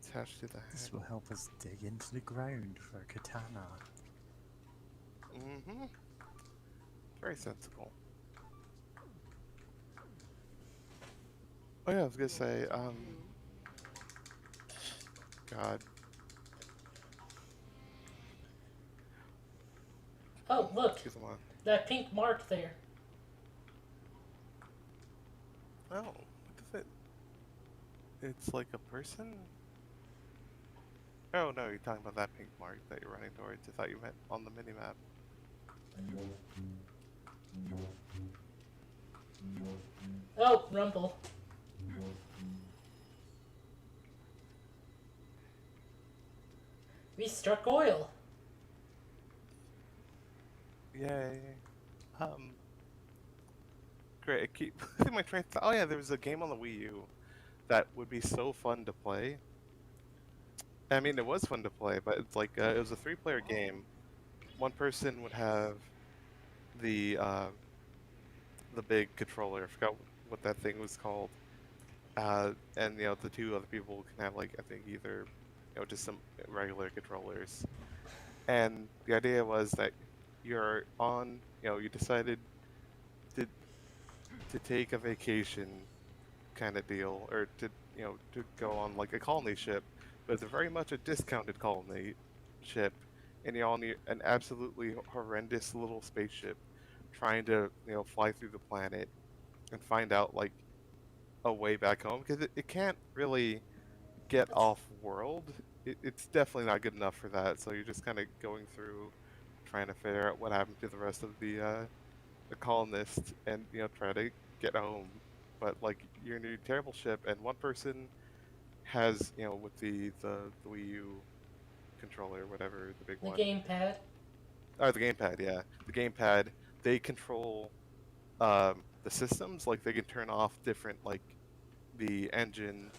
Attached to the This head. will help us dig into the ground for katana. Mm-hmm. Very sensible. Oh yeah, I was gonna say, God. Oh, look. Excuse me. That pink mark there. Oh, what is it? It's like a person? Oh no, you're talking about that pink mark that you're running towards. I thought you meant on the minimap. Oh, Rumble. We struck oil. Yay. Great, I keep losing my train of thought. Oh yeah, there was a game on the Wii U that would be so fun to play. I mean, it was fun to play, but it's like, it was a 3-player game, one person would have the big controller. I forgot what that thing was called. And the two other people can have like I think either just some regular controllers. And the idea was that you're on you decided to take a vacation kind of deal, or to go on like a colony ship, but it's very much a discounted colony ship, and you're on an absolutely horrendous little spaceship trying to fly through the planet and find out like a way back home, because it can't really get off world. It's definitely not good enough for that, so you're just kind of going through trying to figure out what happened to the rest of the colonists, and try to get home. But like you're in a terrible ship, and one person has with the Wii U controller, whatever, the big The one. gamepad. Oh, the gamepad, yeah, the gamepad. They control the systems. Like they can turn off different like the engine,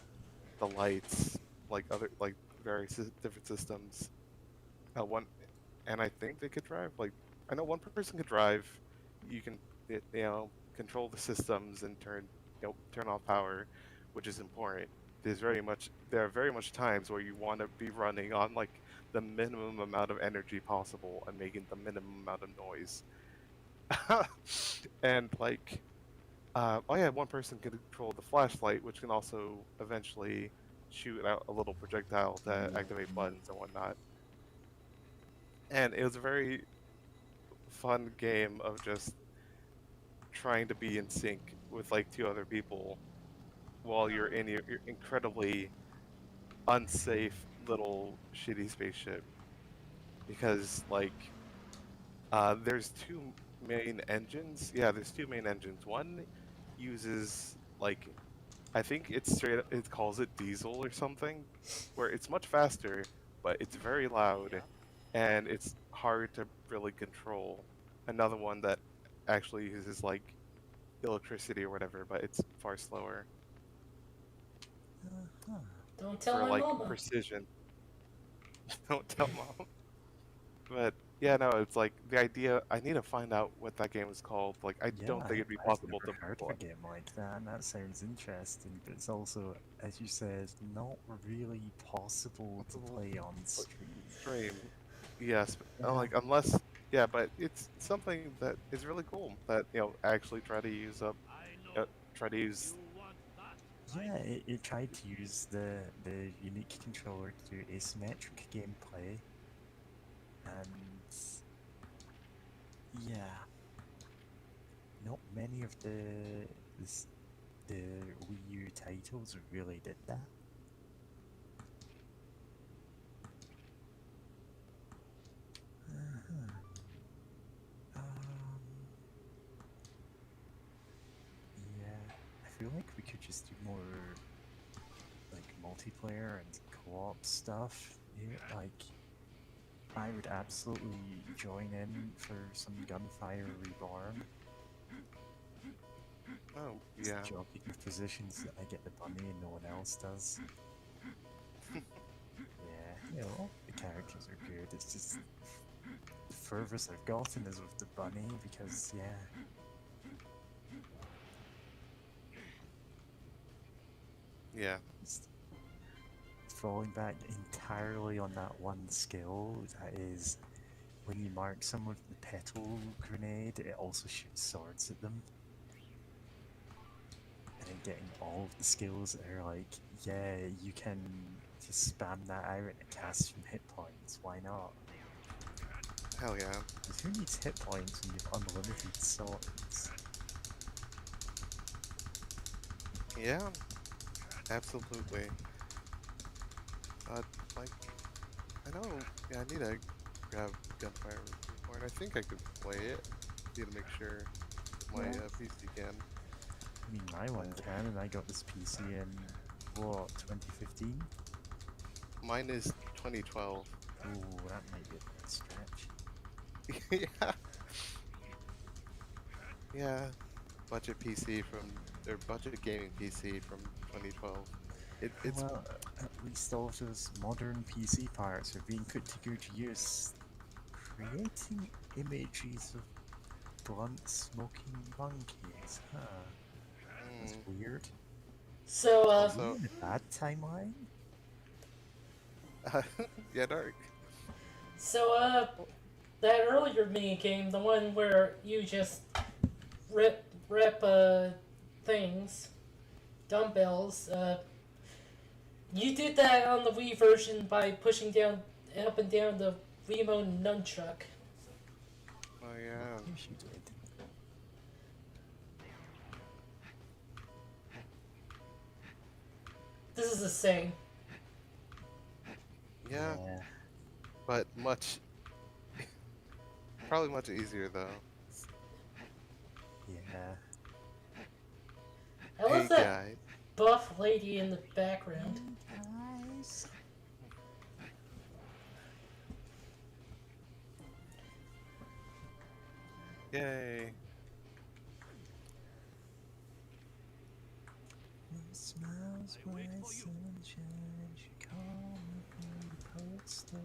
the lights, like other like various different systems. One, and I think they could drive. Like I know one person could drive. You can control the systems and turn off power, which is important. There are very much times where you want to be running on like the minimum amount of energy possible and making the minimum amount of noise. And like oh yeah, one person can control the flashlight, which can also eventually shoot out a little projectile to activate buttons and whatnot. And it was a very fun game of just trying to be in sync with like two other people while you're in your incredibly unsafe little shitty spaceship. Because like there's two main engines. Yeah, there's two main engines. One uses like I think it calls it diesel or something, where it's much faster, but it's very loud, and it's hard to really control. Another one that actually uses like electricity or whatever, but it's far slower Uh-huh. Don't tell for my like mama. precision. Don't tell mom. But yeah, no, it's like the idea. I need to find out what that game is called. Like, I Yeah, don't think it'd be I've possible never to heard of play. a game like that, and that sounds interesting, but it's also, as you said, not really possible to play on stream. Stream. Yes, Yeah. like unless yeah, but it's something that is really cool that actually try to use. Yeah, it tried to use the unique controller to do asymmetric gameplay, and yeah, not many of the Wii U titles really did that. Uh-huh. Yeah, I feel like we could just do more like multiplayer and co-op stuff. Yeah, like I would absolutely join in for some Gunfire Reborn. Oh It's yeah, joking with positions that I get the bunny and no one else does. Yeah, all the characters are good. It's just the furthest I've gotten is with the bunny because yeah. yeah. Just falling back entirely on that one skill, that is when you mark someone with the petal grenade, it also shoots swords at them. And then getting all of the skills that are like, yeah, you can just spam that out and it casts from hit points, why not? Hell yeah. Because who needs hit points when you have unlimited swords? Yeah, absolutely. Like, I know. Yeah, I need to grab Gunfire Reborn. I think I could play it. Need to make sure my PC can. I mean, my one can, and I got this PC in, what, 2015? Mine is 2012. Ooh, that might be a stretch. Yeah. Yeah. Budget PC or budget gaming PC from 2012. It's Well, at least all of those modern PC parts are being put to good use. creating images of blunt smoking monkeys, huh? That's weird. So, Are So- we in a bad timeline? Yeah, Dark. so, that earlier mini game, the one where you just rip things, dumbbells, you did that on the Wii version by pushing down, up and down the Wiimote nunchuck. Oh yeah. Of course you did. This is the same. Yeah, but probably much easier though. Yeah. I love Hey that guy. buff lady in the background. Guys. Yay. Smiles my sunshine, she called me from the poster,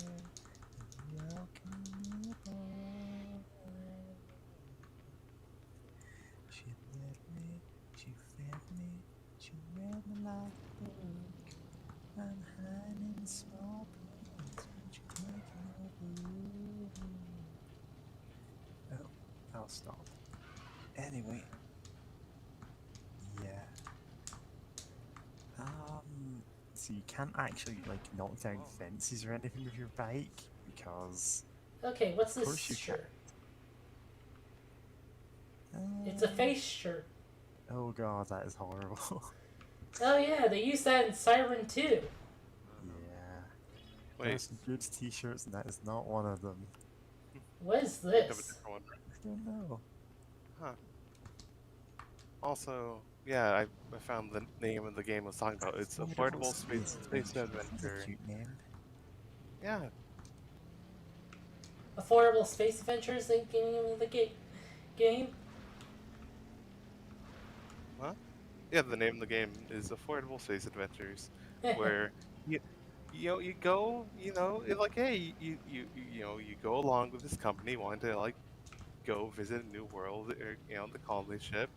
welcome me aboard. She led me, she fed me, she read me like a book. I'm hiding in small points, but you're taking over. Oh, I'll stop. Anyway, yeah. So you can't actually like knock down fences or anything with your bike because Okay, what's Of this course you can. shirt? It's a face shirt. Oh god, that is horrible. Oh yeah, they use that in Siren 2. Yeah. Wait, There's some good t-shirts and that is not one of them. What is I have a this? different one. I don't know. Huh. Also, yeah, I found the name of the game I was talking about. It's Affordable Space That's Adventure. a cute name. Yeah, Affordable Space Adventures, the name of the game? yeah. The name of the game is Affordable Space Adventures, where you go, it's like, hey, you go along with this company wanting to like go visit a new world, or the colony ship,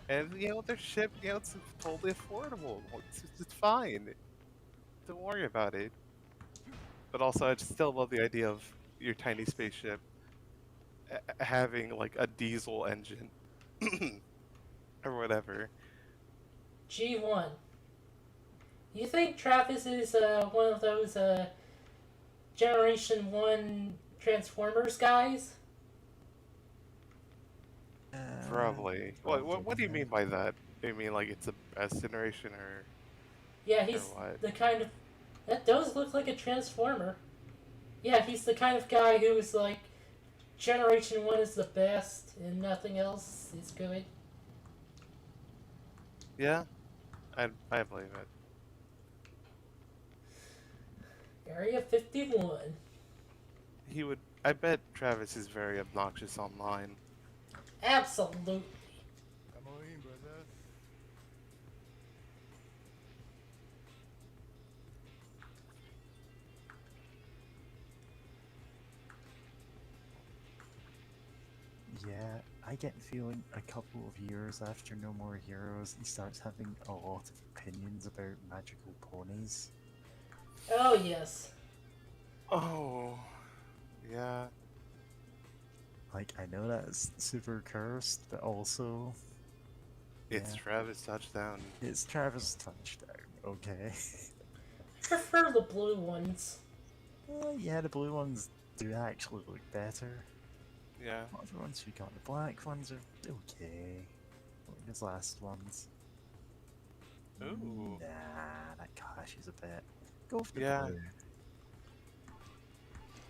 and their ship, it's totally affordable. It's fine. Don't worry about it. But also, I just still love the idea of your tiny spaceship having like a diesel engine or whatever. G1. You think Travis is one of those Generation 1 Transformers guys? Probably. What do you mean by that? Do you mean like it's a best generation or? Yeah, he's what? the kind of... That does look like a Transformer. Yeah, he's the kind of guy who is like, Generation 1 is the best and nothing else is good. Yeah, I believe it. Area 51. He would. I bet Travis is very obnoxious online. Absolutely. Come on in, brother. Yeah, I get the feeling a couple of years after No More Heroes, he starts having a lot of opinions about magical ponies. Oh, yes. Oh, yeah. Like, I know that's super cursed, but also, It's Yeah. Travis touchdown. it's Travis' touchdown, okay? Prefer the blue ones. Yeah, the blue ones do actually look better. Yeah. Not the ones we got. The black ones are okay. Like these last ones. Ooh. Nah, that clashes a bit. Go for the Yeah. blue.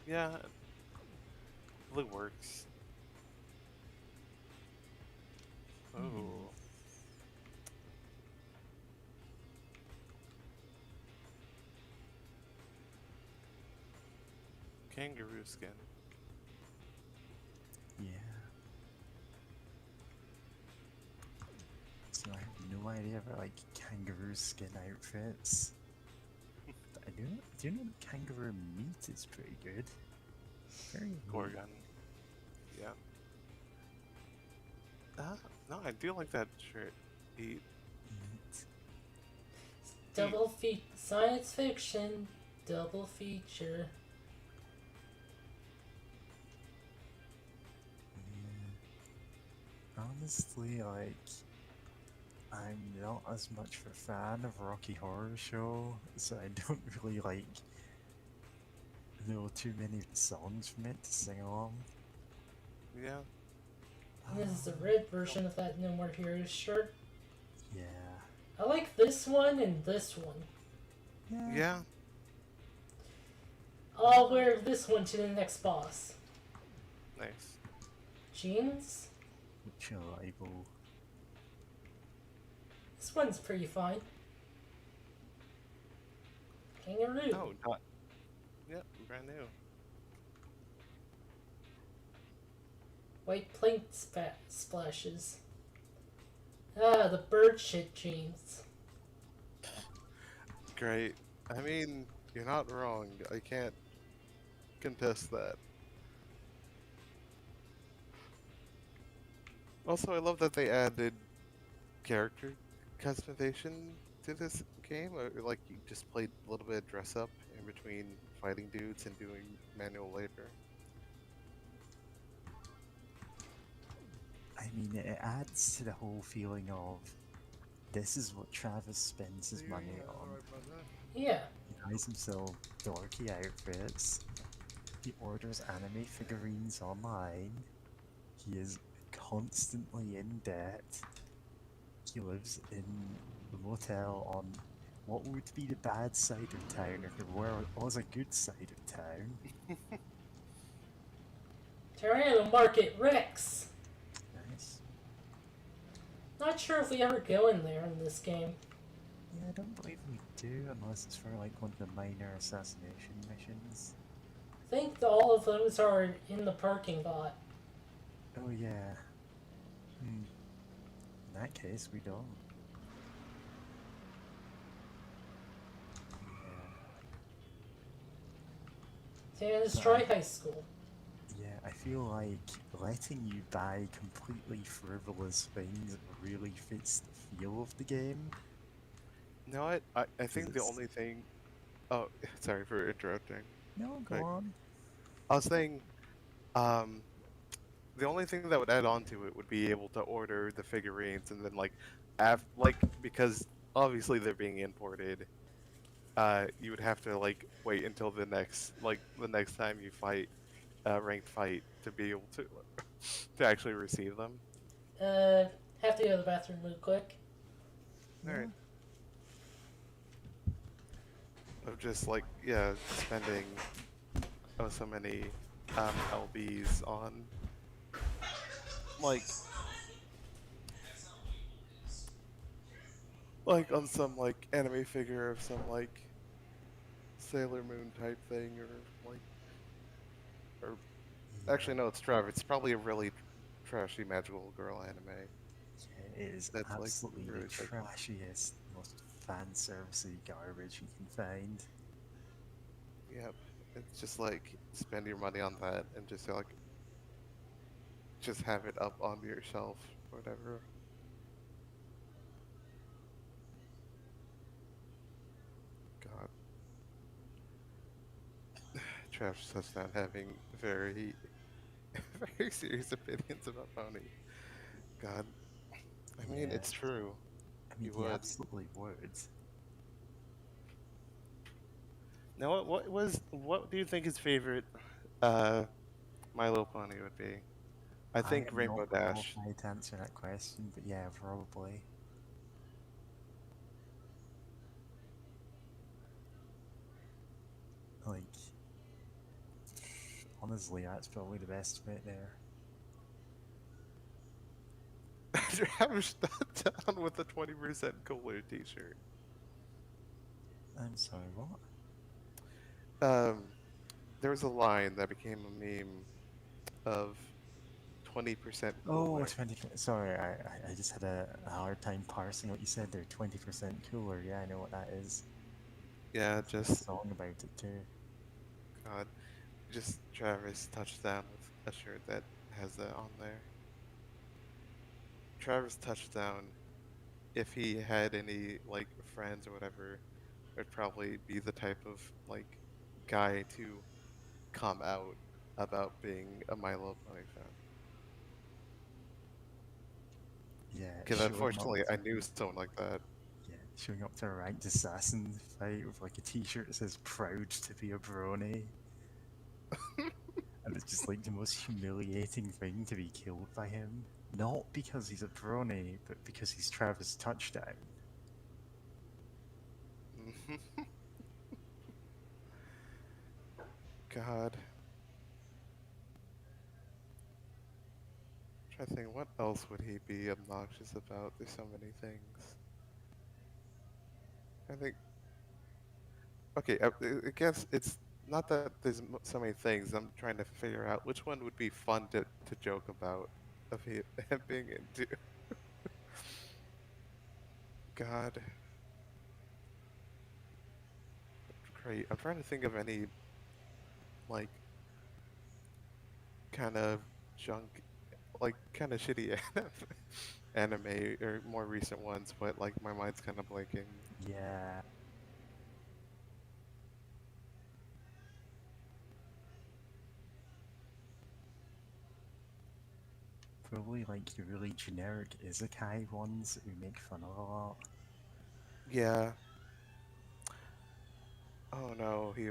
Yeah. Blue works. Ooh. Kangaroo skin. Yeah. So I have no idea about like kangaroo skin outfits. But I do know that kangaroo meat is pretty good. Very meat. Gorgon. Yeah. No, I do like that shirt. Eat. Eat. Double science fiction, double feature. Honestly, like, I'm not as much of a fan of Rocky Horror Show, so I don't really like know too many songs from it to sing along. Yeah. This is the red version of that No More Heroes shirt. Yeah. I like this one and this one. Yeah. I'll wear this one to the next boss. Nice. Jeans? Which I will. This one's pretty fine. Kangaroo. Oh, not. Yep, brand new. White paint splashes. Ah, the bird shit jeans. Great. I mean, you're not wrong. I can't contest that. Also, I love that they added character customization to this game. Like, you just played a little bit of dress up in between fighting dudes and doing manual labor. I mean, it adds to the whole feeling of this is what Travis spends his money on. Alright, brother. Yeah. He buys himself dorky outfits. He orders anime figurines online. He is constantly in debt. He lives in the motel on what would be the bad side of town if there was a good side of town. Tyranno Market Rex. Nice. Not sure if we ever go in there in this game. Yeah, I don't believe we do, unless it's for like one of the minor assassination missions. I think all of those are in the parking lot. Oh yeah. In that case, we don't. Yeah. Destroy High School. Yeah, I feel like letting you buy completely frivolous things really fits the feel of the game. You know what? I think the Yes. only thing. Oh, sorry for interrupting. No, go Right. on. I was saying, the only thing that would add on to it would be able to order the figurines and then because obviously they're being imported, you would have to like wait until the next time you fight ranked fight to be able to to actually receive them. Have to go to the bathroom real quick. Alright. Of just like spending so many LBs on like on some like anime figure of some like Sailor Moon type thing or actually no, it's Trav. It's probably a really trashy magical girl anime. Yeah, it is That's, like, absolutely the really sick. trashiest, most fan servicey garbage you can find. Yep. It's just like spend your money on that and just just have it up on your shelf or whatever. God. Travis Touchdown having very very serious opinions about Pony. God. I mean, Yeah. it's true. I mean, You he would. absolutely would. Now, what do you think his favorite My Little Pony would be? I think am Rainbow not Dash. qualified to answer that question, but yeah, probably. Like, honestly, that's probably the best bit there. Travis down with the 20% cooler T-shirt. I'm sorry, what? There was a line that became a meme of 20% Oh, cooler. 20. Sorry, I just had a hard time parsing what you said there. 20% cooler. Yeah, I know what that is. Yeah, There's just a song about it too. God, just Travis Touchdown with a shirt that has that on there. Travis Touchdown, if he had any like friends or whatever, would probably be the type of like guy to come out about being a My Little Pony fan. Yeah, Because showing up unfortunately, I to, knew someone like that. yeah, showing up to a ranked assassin fight with like a t-shirt that says "Proud to be a brony," and it's just like the most humiliating thing to be killed by him. Not because he's a brony, but because he's Travis Touchdown. God. Trying to think, what else would he be obnoxious about? There's so many things. I think. Okay, I guess it's not that there's so many things. I'm trying to figure out which one would be fun to joke about of him being into. God. Great. I'm trying to think of any, like, kind of junk, like, kind of shitty anime or more recent ones, but, like, my mind's kind of blanking. Yeah. Probably like the really generic isekai ones that we make fun of a lot. Yeah. Oh no, he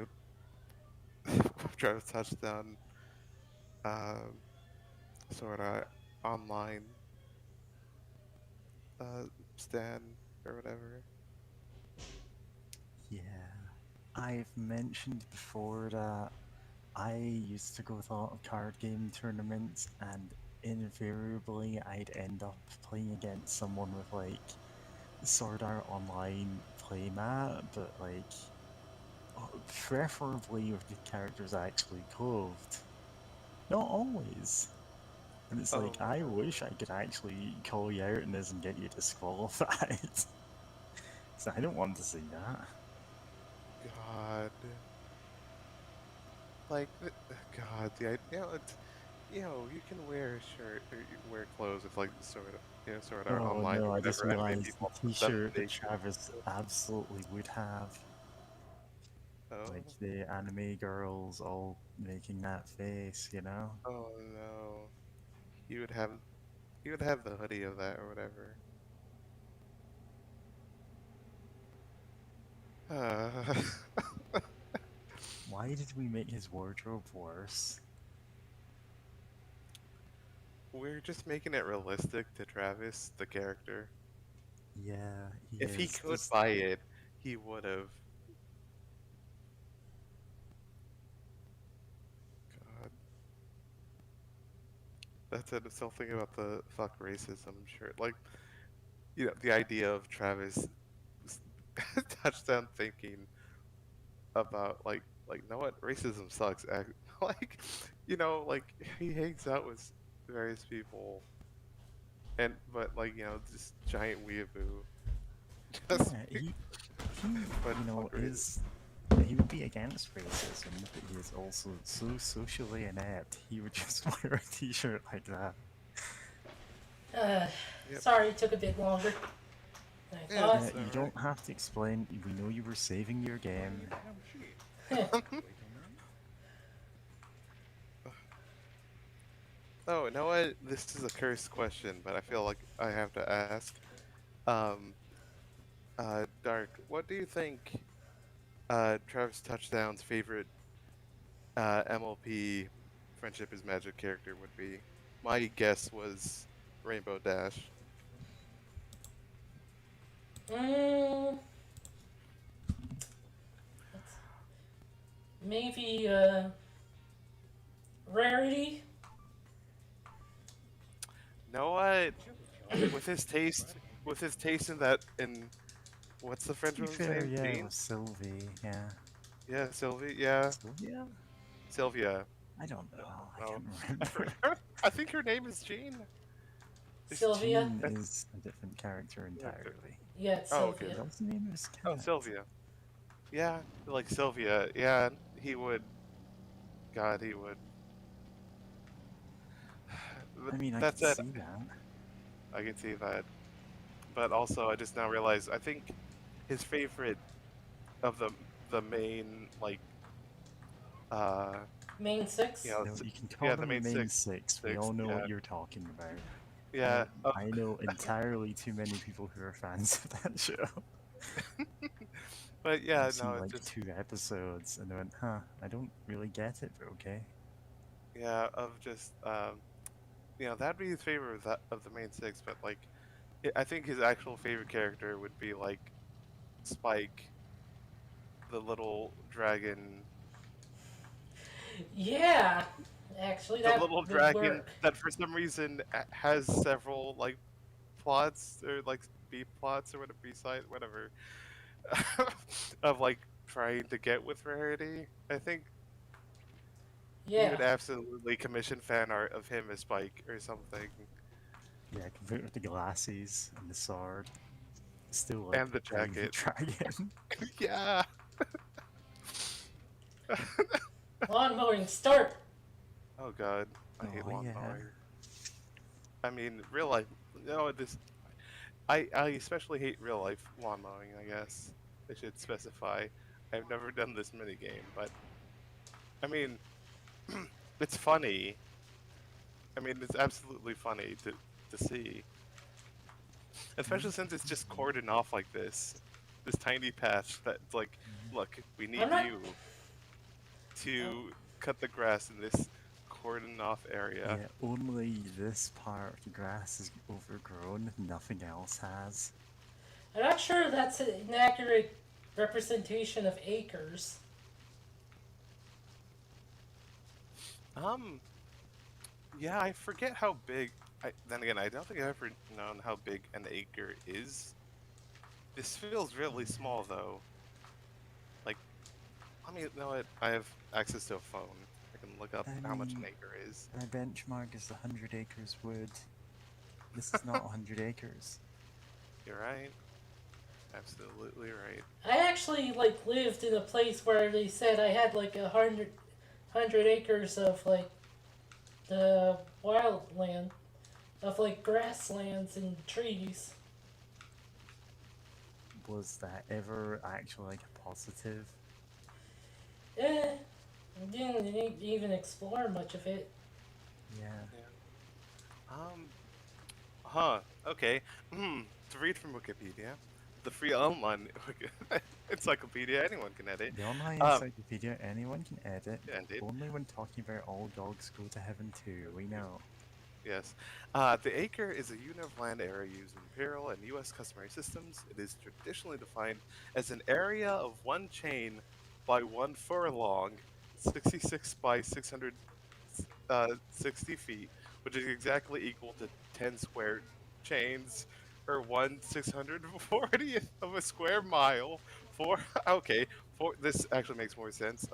Travis Touchdown, sort of online, stan or whatever. Yeah. I've mentioned before that I used to go to a lot of card game tournaments, and invariably I'd end up playing against someone with like Sword Art Online playmat, but like preferably with the characters actually clothed. Not always. And it's like, Oh, I wish I could actually call you out in this and get you disqualified. So I don't want to see that. God. Like, God, it's, you can wear a shirt or you wear clothes with like sort of Oh online no, or I just whatever anime realized the people put them t-shirt that naked. Travis absolutely would have. Oh, Like the anime girls all making that face, you know? oh no. You would have, you would have the hoodie of that or whatever. Why did we make his wardrobe worse? We're just making it realistic to Travis, the character. Yeah, he If he is. could buy it, he would have. God. That's it. I'm still thinking about the fuck racism shirt. Like, the idea of Travis touchdown thinking about like, you know what, racism sucks. Like, like he hangs out with various people, but like, this giant weeaboo. Just Yeah, he but you know, fuck racism. is he would be against racism, but he is also so socially inept. He would just wear a t-shirt like that. Yep. Sorry it took a bit longer than I Yeah, thought. Yeah, it's you alright. don't have to explain. We know you were saving your game. Oh, you know what? This is a cursed question, but I feel like I have to ask. Um, Dark, what do you think Travis Touchdown's favorite MLP Friendship is Magic character would be? My guess was Rainbow Dash. Mm, maybe Rarity. Know what? With his taste, in that, what's the French To be woman's fair, name? yeah, it Jane? was Sylvie. Yeah, Yeah, Sylvie. Yeah, Sylvia? Sylvia. I don't know. I No, can't I remember. forgot. I think her name is Jean. Sylvia. Jean is a different character entirely. Yeah, it's Oh, okay. Sylvia. What's the name of his cat? Oh, Sylvia. Yeah, like Sylvia. Yeah, he would. God, he would. But I mean, I that can said, see that. I can see that. But also, I just now realized I think his favorite of the main like Main six. you know No, s- you can call yeah, the them the main main six six. We six all know yeah what you're talking about. yeah I know entirely too many people who are fans of that show. but yeah I've seen no it's like just 2 episodes and I went, huh, I don't really get it, but okay. yeah of just that'd be his favorite of the main six, but like I think his actual favorite character would be like Spike, the little dragon, Yeah, actually, the that little would dragon work. that for some reason has several like plots or like B plots or whatever, B side, whatever, of like trying to get with Rarity. I think he Yeah. would absolutely commission fan art of him as Spike or something, Yeah, complete with the glasses and the sword. Still like and the playing the jacket. dragon. Yeah. Lawn mowing start. Oh god, I hate Oh lawn yeah. mowing. I mean, real life. No, this. I especially hate real life lawn mowing. I guess I should specify. I've never done this mini game, but I mean, it's funny. I mean, it's absolutely funny to see, especially since it's just cordoned off like this tiny patch that's like, look, we need I'm not. you to cut the grass in this cordoned off area. Yeah, only this part of the grass is overgrown, nothing else has. I'm not sure that's an accurate representation of acres. Um, yeah, I forget how big. Then again, I don't think I've ever known how big an acre is. This feels really small, though. Like, I mean, you know what? I have access to a phone. I can look up I how much an mean, acre is. my benchmark is 100 acres wood. This is not 100 acres. You're right. Absolutely right. I actually like lived in a place where they said I had like 100 acres of like the wildland, of like grasslands and trees. Was that ever actually like a positive? I didn't even explore much of it. Yeah. Huh. Okay. To read from Wikipedia, the free online encyclopedia anyone can edit. The online Um, encyclopedia anyone can edit, Yeah, indeed. only when talking about all dogs go to heaven too, we know. Yes. The acre is a unit of land area used in imperial and U.S. customary systems. It is traditionally defined as an area of one chain by 1 furlong, 66 by 660 feet, which is exactly equal to 10 square chains, or 1/640th of a square mile. This actually makes more sense.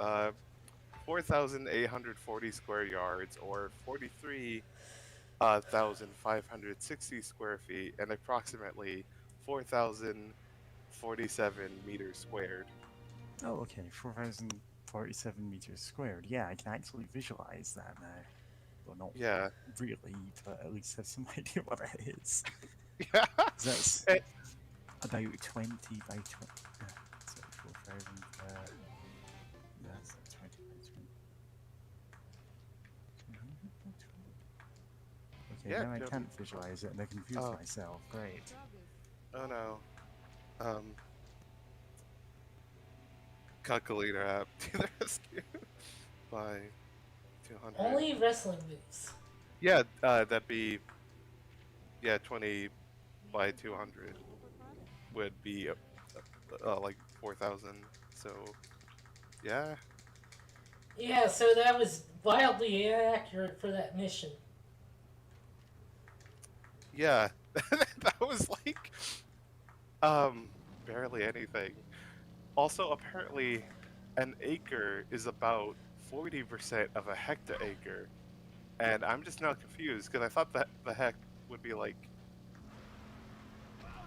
4,840 square yards, or 43,560 square feet, and approximately 4,047 meters squared. Oh, okay, 4,047 meters squared. Yeah, I can actually visualize that now. Well, not Yeah. really, but at least have some idea what it is. Yeah. 'Cause that's Eh, about 20 by 20. So 4,000. That's 20 by 20. 200 by 20. Okay, Yeah, now I 200 can't visualize it and I confuse Oh. myself. Great. Oh no. Calculator app to the rescue by 200. Only wrestling moves. Yeah, that'd be 20 by 200 would be like 4,000. So yeah, Yeah, so that was wildly inaccurate for that mission. yeah, that was like barely anything. Also, apparently, an acre is about 40% of a hectare, and I'm just now confused because I thought that the heck would be like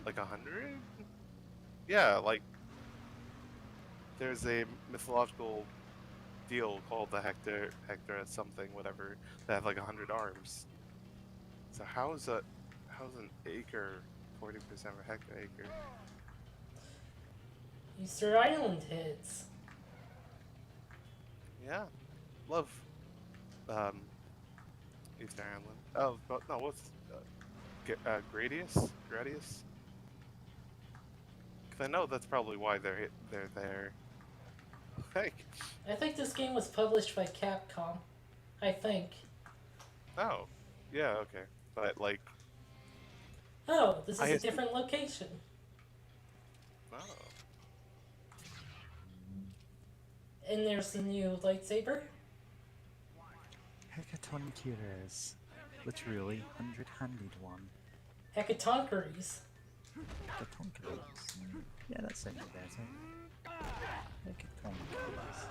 100. Yeah, like there's a mythological deal called the Hector something whatever that have like 100 arms. So how's an acre 40% of a hectare? Easter Island hits. Yeah, love Easter Island. Oh, but no, what's Gradius? Gradius? Because I know that's probably why they're there. Like, I think this game was published by Capcom. I think. oh, yeah, okay, but like, Oh, this is I a assume- different location. oh, And there's the new lightsaber. Hecatonchires. Literally, 100-handed one. Hecatoncheries. Hecatonchires. Yeah, that sounds better. Hecatonchires.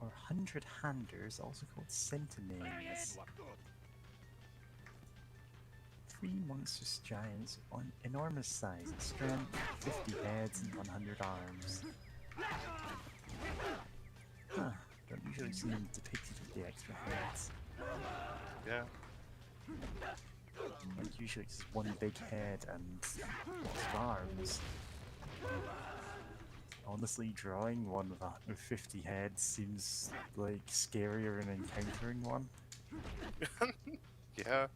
Or 100-handers, also called centinames. 3 monstrous giants on enormous size, strength, 50 heads, and 100 arms. Huh, don't usually see them depicted with the extra heads. yeah. Like usually it's just one big head and lots of arms. Honestly, drawing one with 50 heads seems like scarier than encountering one. Yeah.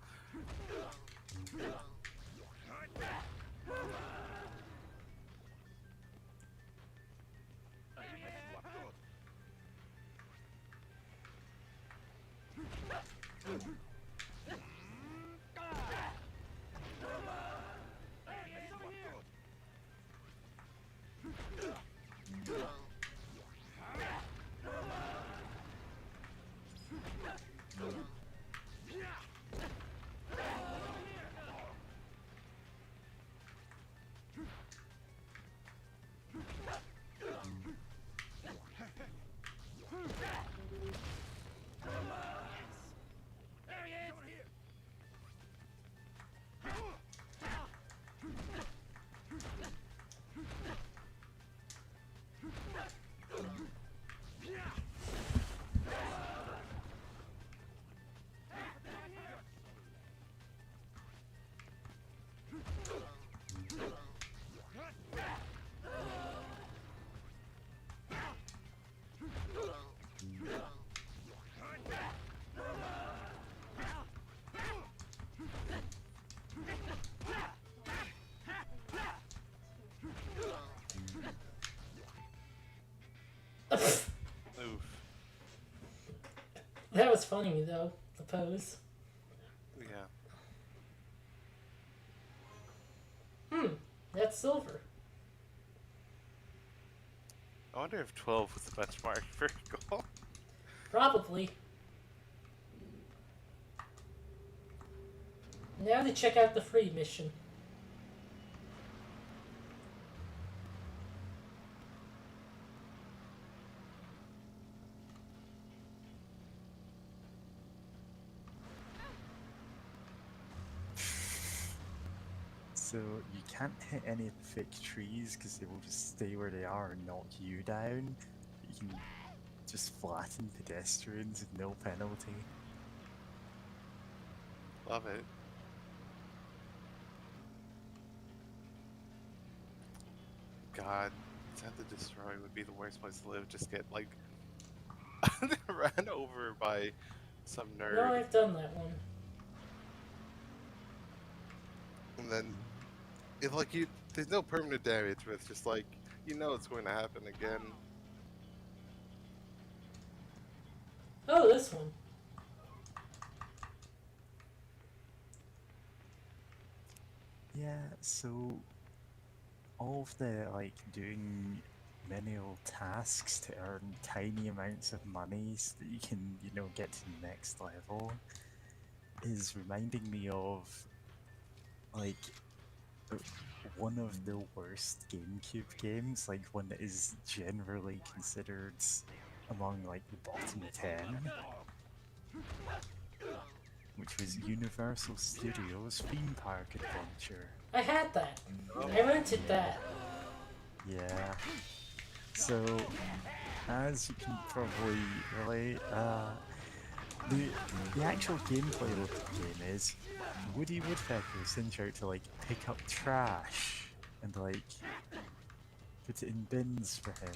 Oof. That was funny though, the pose. Yeah. That's silver. I wonder if 12 was the benchmark for gold. Probably. Now to check out the free mission. So you can't hit any of the fake trees because they will just stay where they are and knock you down. You can just flatten pedestrians with no penalty. Love it. God, Set to Destroy would be the worst place to live. Just get, like, ran over by some nerd. No, I've done that one. And then, if, like, there's no permanent damage, but it's just, like, you know it's going to happen again. Oh, this one. Yeah, so all of the like doing menial tasks to earn tiny amounts of money so that you can, you know, get to the next level is reminding me of like one of the worst GameCube games, like one that is generally considered among like the bottom 10, which was Universal Studios Theme Park Adventure. I had that. I rented that. Yeah. So, as you can probably relate, The the actual gameplay of the game is Woody Woodpecker sends you out to like pick up trash and like put it in bins for him.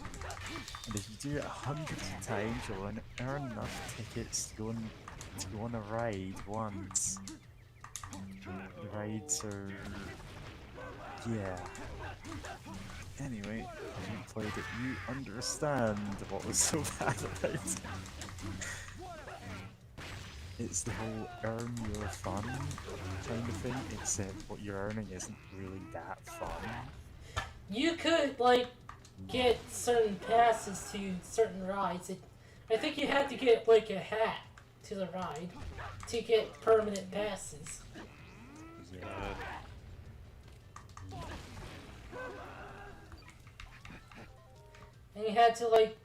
And if you do it hundreds of times, you'll earn enough tickets to go on a ride once. The rides are yeah. Anyway, if you played it, you understand what was so bad about it. It's the whole earn your fun kind of thing, except what you're earning isn't really that fun. You could like get certain passes to certain rides. I think you had to get like a hat to the ride to get permanent passes. Yeah. And you had to like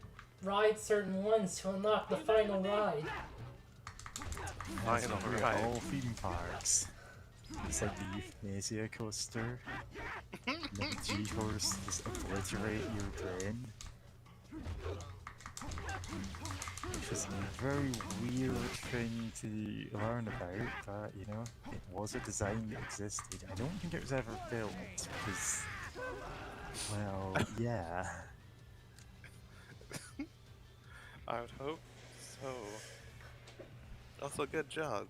ride certain ones to unlock the final ride. That's Final weird, ride. all theme parks. It's like the euthanasia coaster. And then the G-force just obliterate your brain. Which is a very weird thing to learn about, but you know, it was a design that existed. I don't think it was ever built because, well, yeah. I would hope so. Also, good job.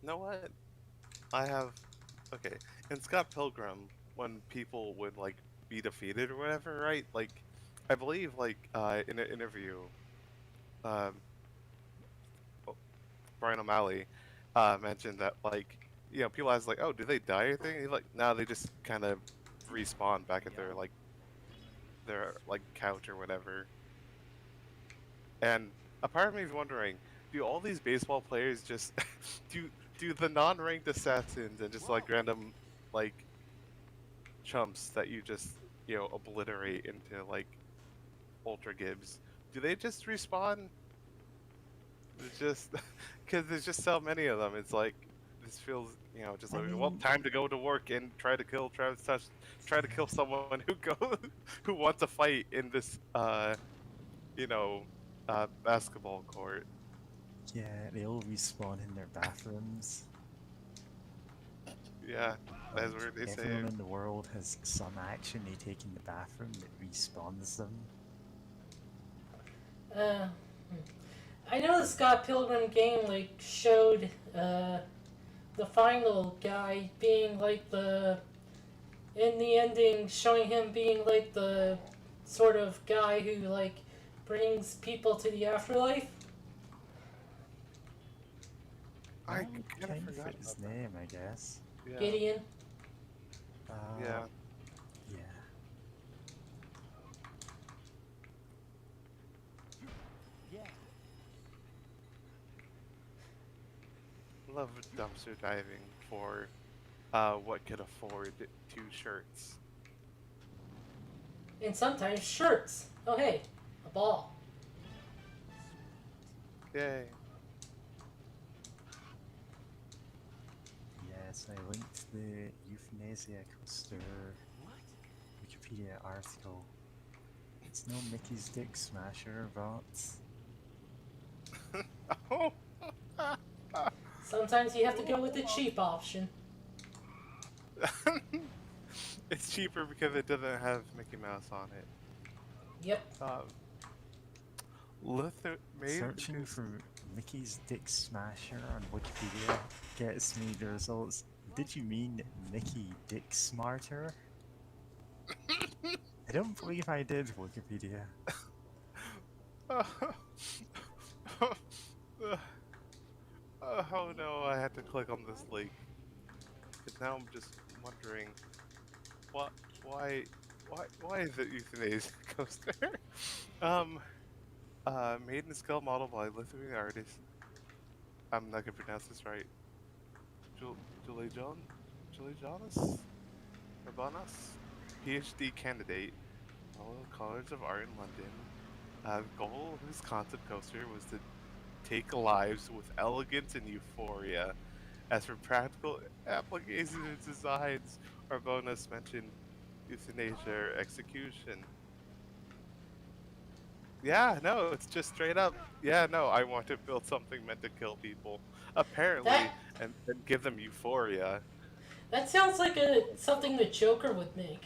You know what? I have. Okay, in Scott Pilgrim, when people would like be defeated or whatever, right? Like, I believe like in an interview, um, Brian O'Malley mentioned that like people ask like, oh, do they die or anything? He's like, no, they just kind of respawn back at their like couch or whatever. And a part of me is wondering, do all these baseball players just do the non-ranked assassins and just like random like chumps that you just obliterate into like Ultra Gibbs? Do they just respawn? It's just because there's just so many of them. It's like this feels just I like well, mean, time to go to work and try to kill Travis Touch, try to kill someone who wants to fight in this basketball court. yeah, they all respawn in their bathrooms. Yeah, that's Like, weird they say. everyone in the world has some action they take in the bathroom that respawns them. Uh, I know the Scott Pilgrim game like showed the final guy being like in the ending, showing him being like the sort of guy who like brings people to the afterlife. I Well, kind kind of of forgot fit his about that. name, I guess. Yeah. Gideon. Yeah. Yeah. Yeah. Love dumpster diving for what could afford 2 shirts. And sometimes shirts. Oh hey, a ball. Yay. Yes, I linked the euthanasia coaster Wikipedia article. It's no Mickey's Dick Smasher, but Oh. Sometimes you have to go with the cheap option. It's cheaper because it doesn't have Mickey Mouse on it. Yep. Maybe searching for Mickey's Dick Smasher on Wikipedia gets me the results. Did you mean Mickey Dick Smarter? I don't believe I did, Wikipedia. Oh no, I had to click on this link. Because now I'm just wondering, why is it euthanasia coaster? Made in scale model by Lithuanian artist. I'm not gonna pronounce this right. Julijanas Urbanas, PhD candidate, Royal College of Art in London. The goal of his concept coaster was to take lives with elegance and euphoria. As for practical applications and designs, our bonus mentioned euthanasia or execution. Yeah, no, it's just straight up. Yeah, no, I want to build something meant to kill people, apparently, That and give them euphoria. that sounds like something the Joker would make.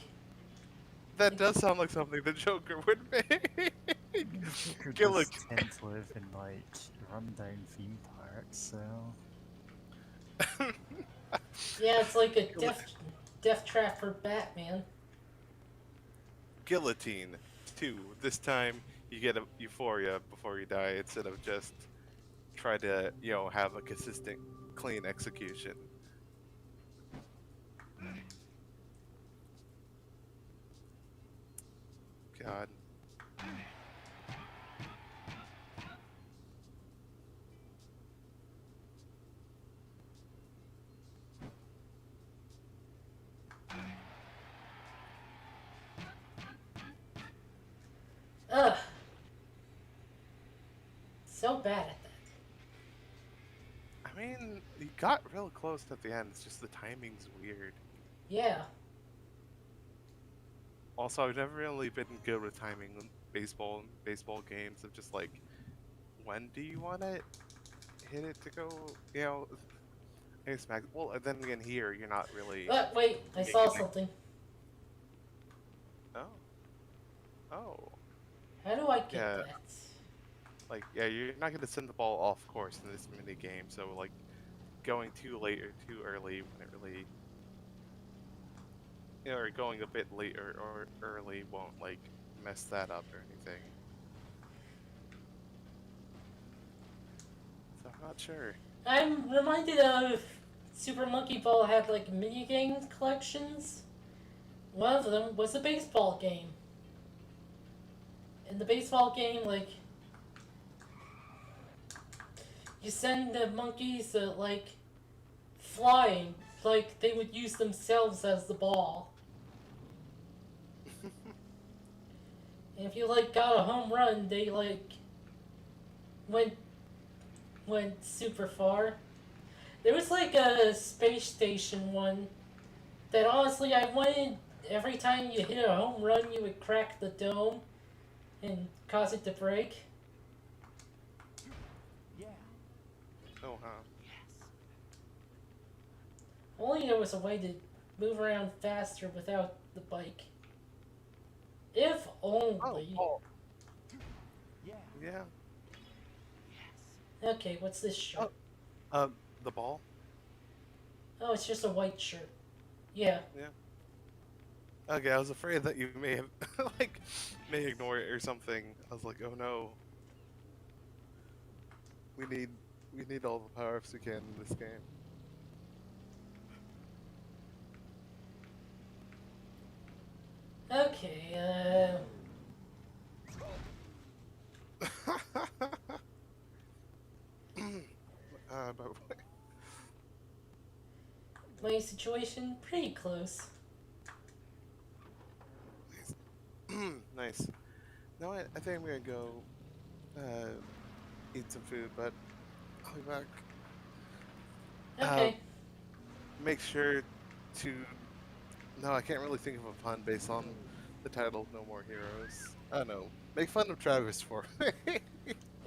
That does sound like something the Joker would make. Joker Gilligan. does tend to live in like rundown theme parks, so Yeah, it's like a death trap for Batman. Guillotine 2. This time you get a euphoria before you die instead of just try to, have a consistent, clean execution. God. Ugh. So bad at that. I mean, you got real close at the end. It's just the timing's weird. Yeah. Also, I've never really been good with timing in baseball games of just like, when do you want to hit it to go, hey, smack. Well, and then again, here you're not really. Wait, I saw something. Oh. Oh. How do I get Yeah. that? Like, yeah, you're not gonna send the ball off course in this mini game. So like, going too late or too early when it really, or going a bit later or early won't like mess that up or anything. So I'm not sure. I'm reminded of Super Monkey Ball had like mini game collections. One of them was a baseball game. In the baseball game, like, you send the monkeys like flying, like they would use themselves as the ball. And if you like got a home run, they like went super far. There was like a space station one that honestly I wanted. Every time you hit a home run, you would crack the dome and cause it to break. Yeah. Oh, huh. Yes. Only there was a way to move around faster without the bike. If only. Oh. Yeah. Yeah. Yes. Okay, what's this shirt? The ball. Oh, it's just a white shirt. Yeah. Okay, I was afraid that you may have may ignore it or something. I was like, oh no. We need all the power ups we can in this game. Okay, But my situation pretty close. nice. No, I think I'm gonna go eat some food, but I'll be back. Okay. Make sure to. No, I can't really think of a pun based on the title No More Heroes. I don't know. Make fun of Travis for me.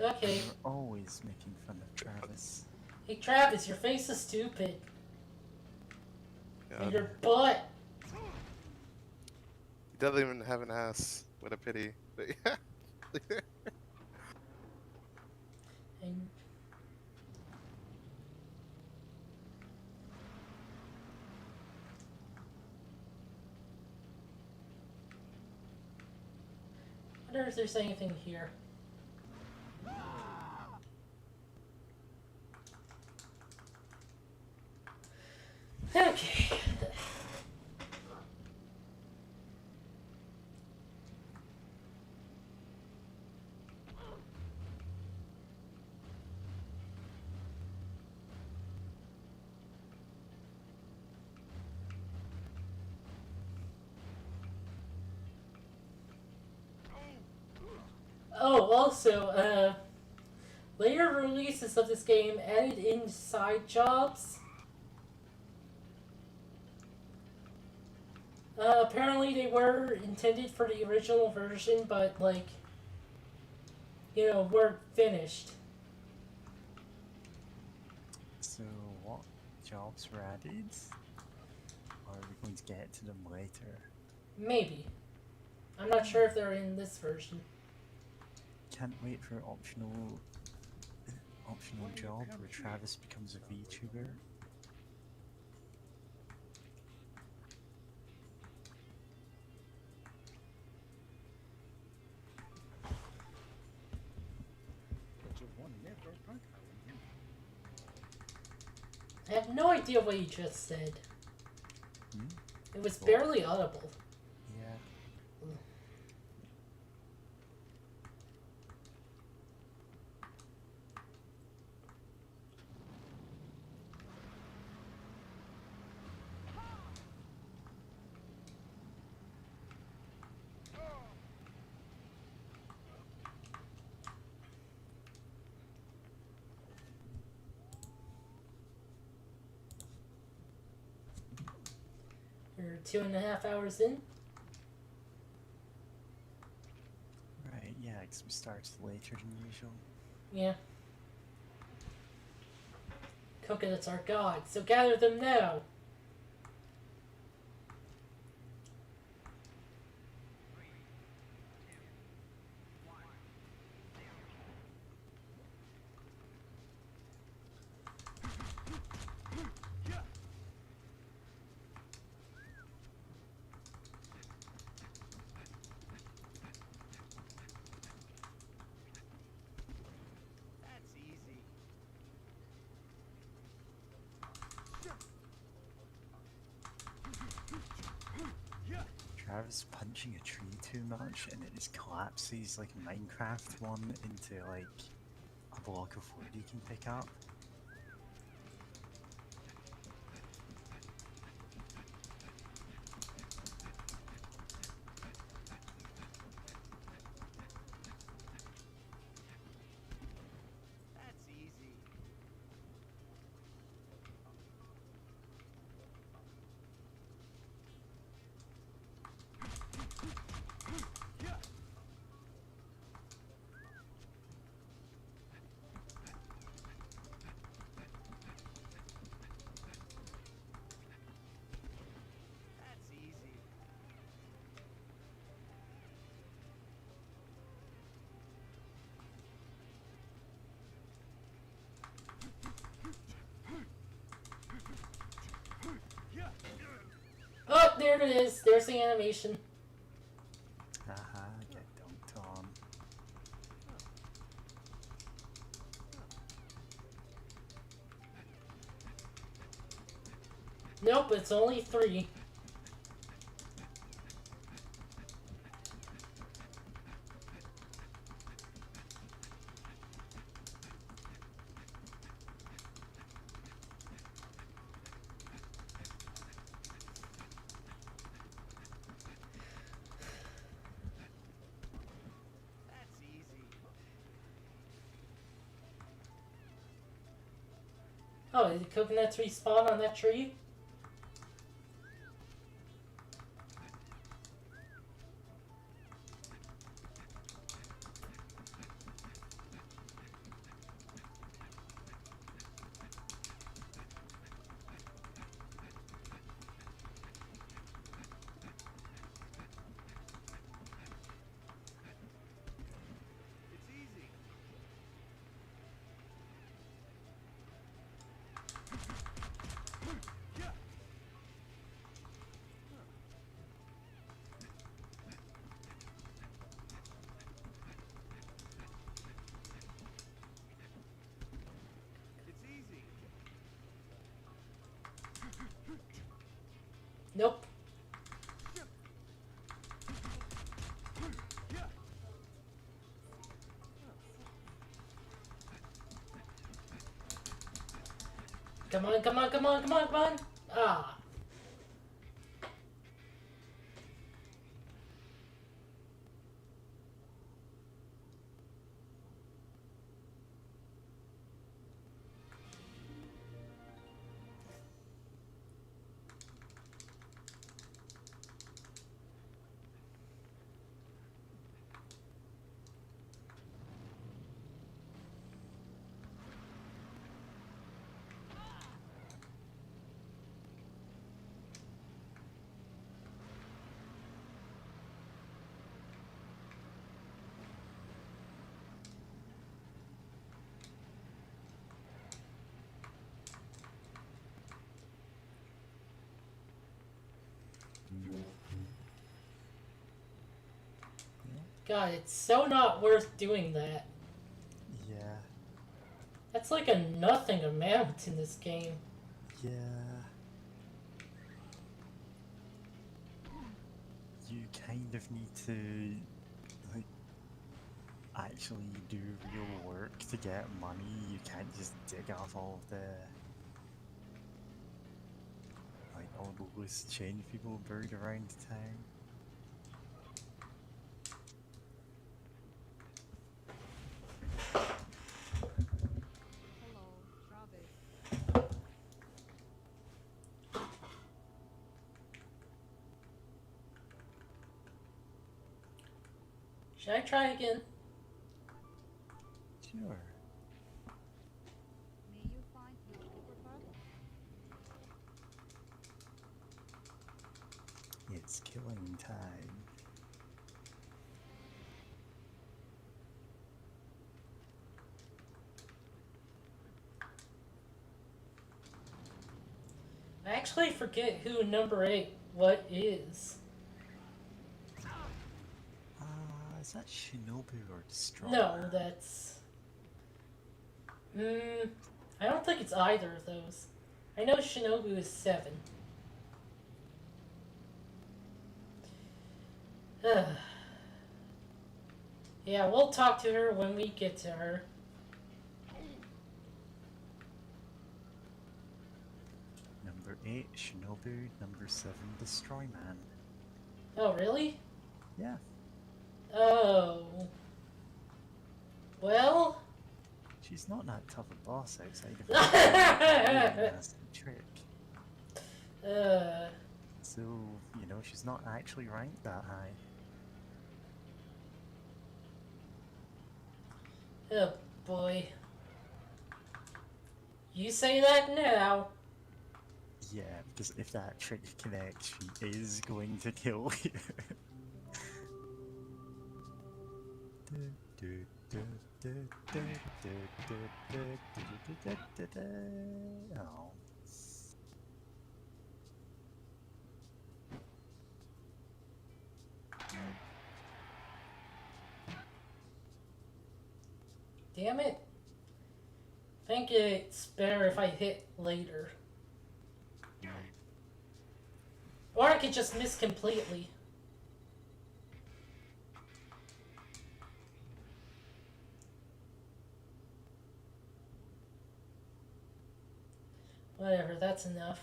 Okay. you're always making fun of Travis. Hey Travis, your face is stupid. And God. your butt. He doesn't even have an ass. What a pity. But yeah. And I wonder if there's anything here. Okay. Oh, also, later releases of this game added in side jobs Apparently they were intended for the original version, but like, weren't finished. So, what jobs were added? Or are we going to get to them later? Maybe. I'm not sure if they're in this version. Can't wait for optional job where Travis becomes a VTuber. I have no idea what you just said. Hmm? It was barely audible. Yeah. We're 2.5 hours in. Right, yeah, because we started later than usual. Yeah. Coconuts are God, so gather them now. That's easy. Travis punching a tree too much and it just collapses like a Minecraft one into like a block of wood you can pick up. That's easy. That's easy. Oh, there it is. There's the animation. Haha, get dunked on. Nope, it's only 3. That's easy. Oh, did the coconuts respawn on that tree? It's easy. It's easy. Nope. Come on, come on, come on, come on, come on! Ah. God, it's so not worth doing that. Yeah, That's like a nothing amount in this game. yeah. You kind of need to, like, actually do real work to get money. You can't just dig off all the, like, all the loose change people buried around town. Hello, Travis. Should I try again? Sure. May you find your paper bottle. It's killing time. I actually forget who number 8 what is. Is that Shinobu or Destroyer? No, that's... I don't think it's either of those. I know Shinobu is 7. Yeah, we'll talk to her when we get to her. Number 8, Shinobu. Number 7, Destroy Man. Oh, really? Yeah. Oh. Well... She's not that tough a boss outside of her nasty trick. So, you know, she's not actually ranked that high. Oh, boy. You say that now. Yeah, because if that trick connects, she is going to kill you. Oh. Damn it. I think it's better if I hit later. Or I could just miss completely. Whatever, that's enough.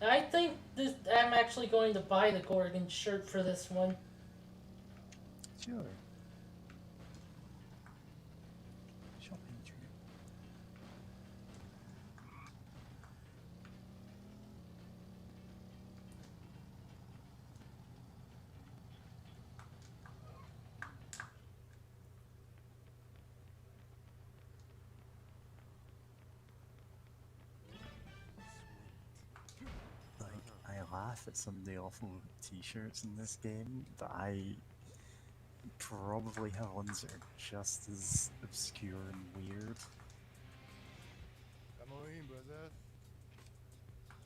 I think I'm actually going to buy the Gorgon shirt for this one. Sure. Shopping trip. Like, I laugh at some of the awful t-shirts in this game, but I probably have ones that are just as obscure and weird. Come on in, brother.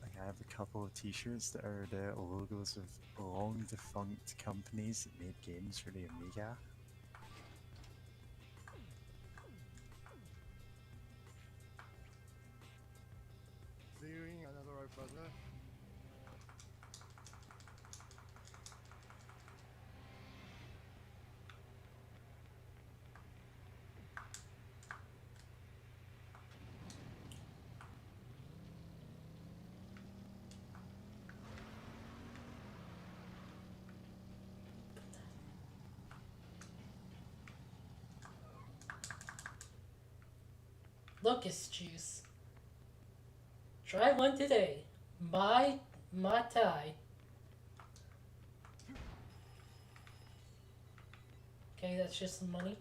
Like, I have a couple of t-shirts that are the logos of long defunct companies that made games for the Amiga. See you in another hour, brother. Locust juice. Try one today. Mai Tai. Okay, that's just the money.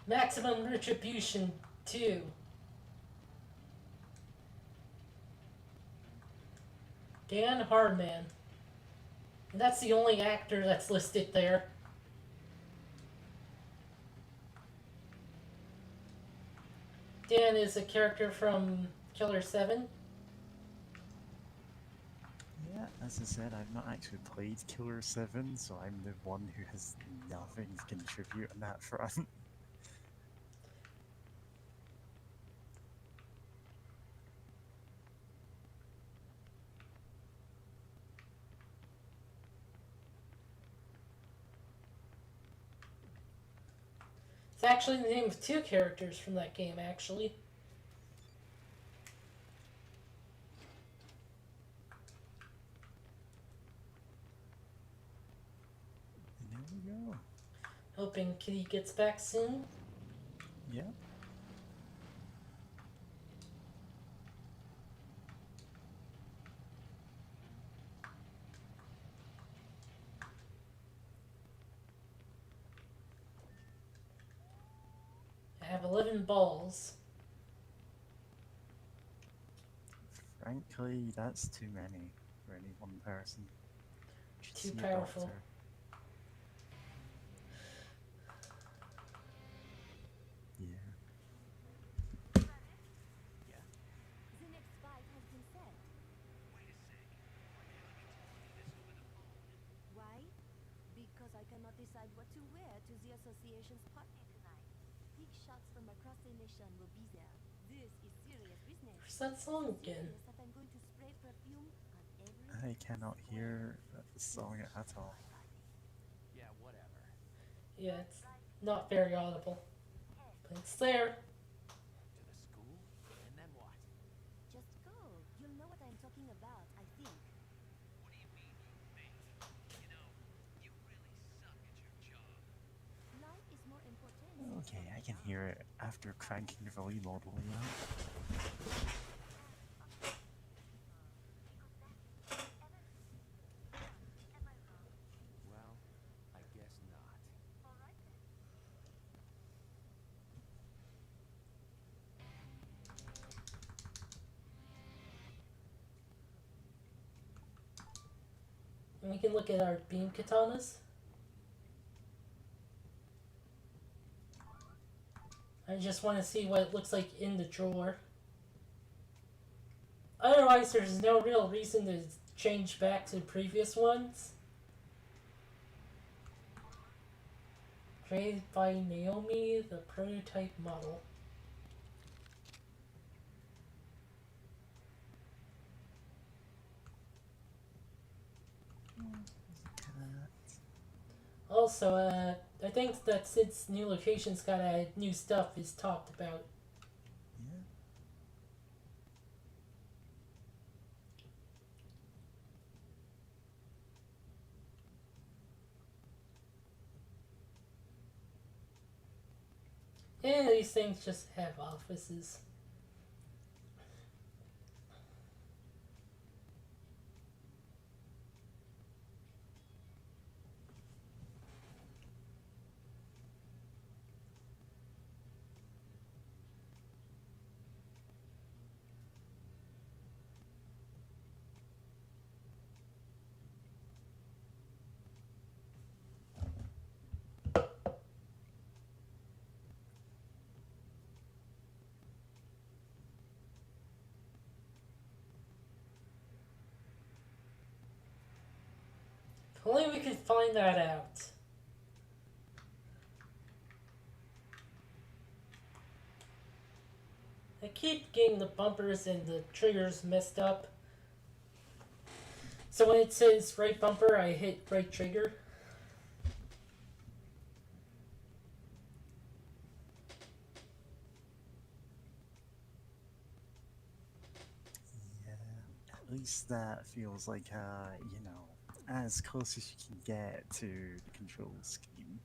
Maximum Retribution 2. Dan Harmon. And that's the only actor that's listed there. Dan is a character from Killer 7. Yeah, as I said, I've not actually played Killer 7, so I'm the one who has nothing to contribute on that front. It's actually the name of two characters from that game, actually. And there we go. Hoping Kitty gets back soon. Yeah. I have 11 balls. Frankly, that's too many for any one person. Should Too see a powerful. doctor. Yeah. The next fight has been set. Why? Because I cannot decide what to wear to the association's party tonight. Big shots from across the nation will be there. This is serious business. Where's that song again? Serious that I'm going to spray perfume on every I cannot hear the song at all. Yeah, whatever. Yeah, it's not very audible. But it's there. To the school? And then what? Just go. You'll know what I'm talking about, I think. What do you mean, you think? You know, you really suck at your job. Life is more important. Okay, I can hear it after cranking the volume all the way up. Well, I guess not. And we can look at our beam katanas. I just want to see what it looks like in the drawer. Otherwise, there's no real reason to change back to the previous ones. Created by Naomi, the prototype model. Also, I think that since new locations got new stuff is talked about. Yeah. And these things just have offices. If only we could find that out. I keep getting the bumpers and the triggers messed up. So when it says right bumper, I hit right trigger. Yeah. At least that feels like, you know, as close as you can get to the control scheme.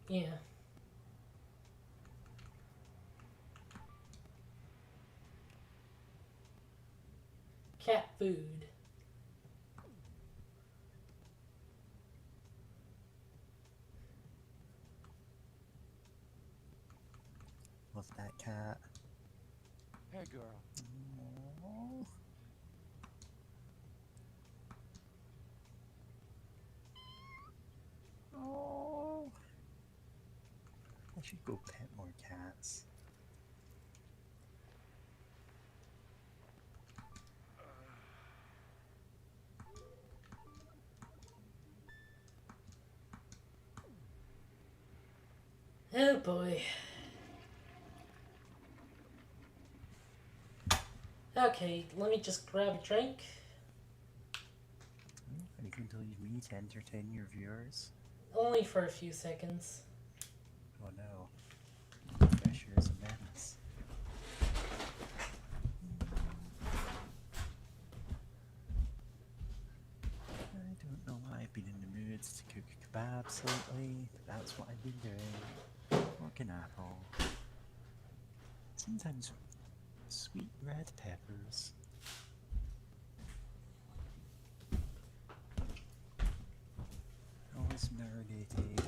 Yeah. Cat food. Love that cat. Hey, girl. Aww. should go pet more cats. Oh boy. Okay, let me just grab a drink. Anything to leave me to entertain your viewers? Only for a few seconds. Oh no. Pressure is a menace. I don't know why I've been in the mood to cook kebabs lately, but that's what I've been doing. Working apple. Sometimes sweet red peppers. Always marinated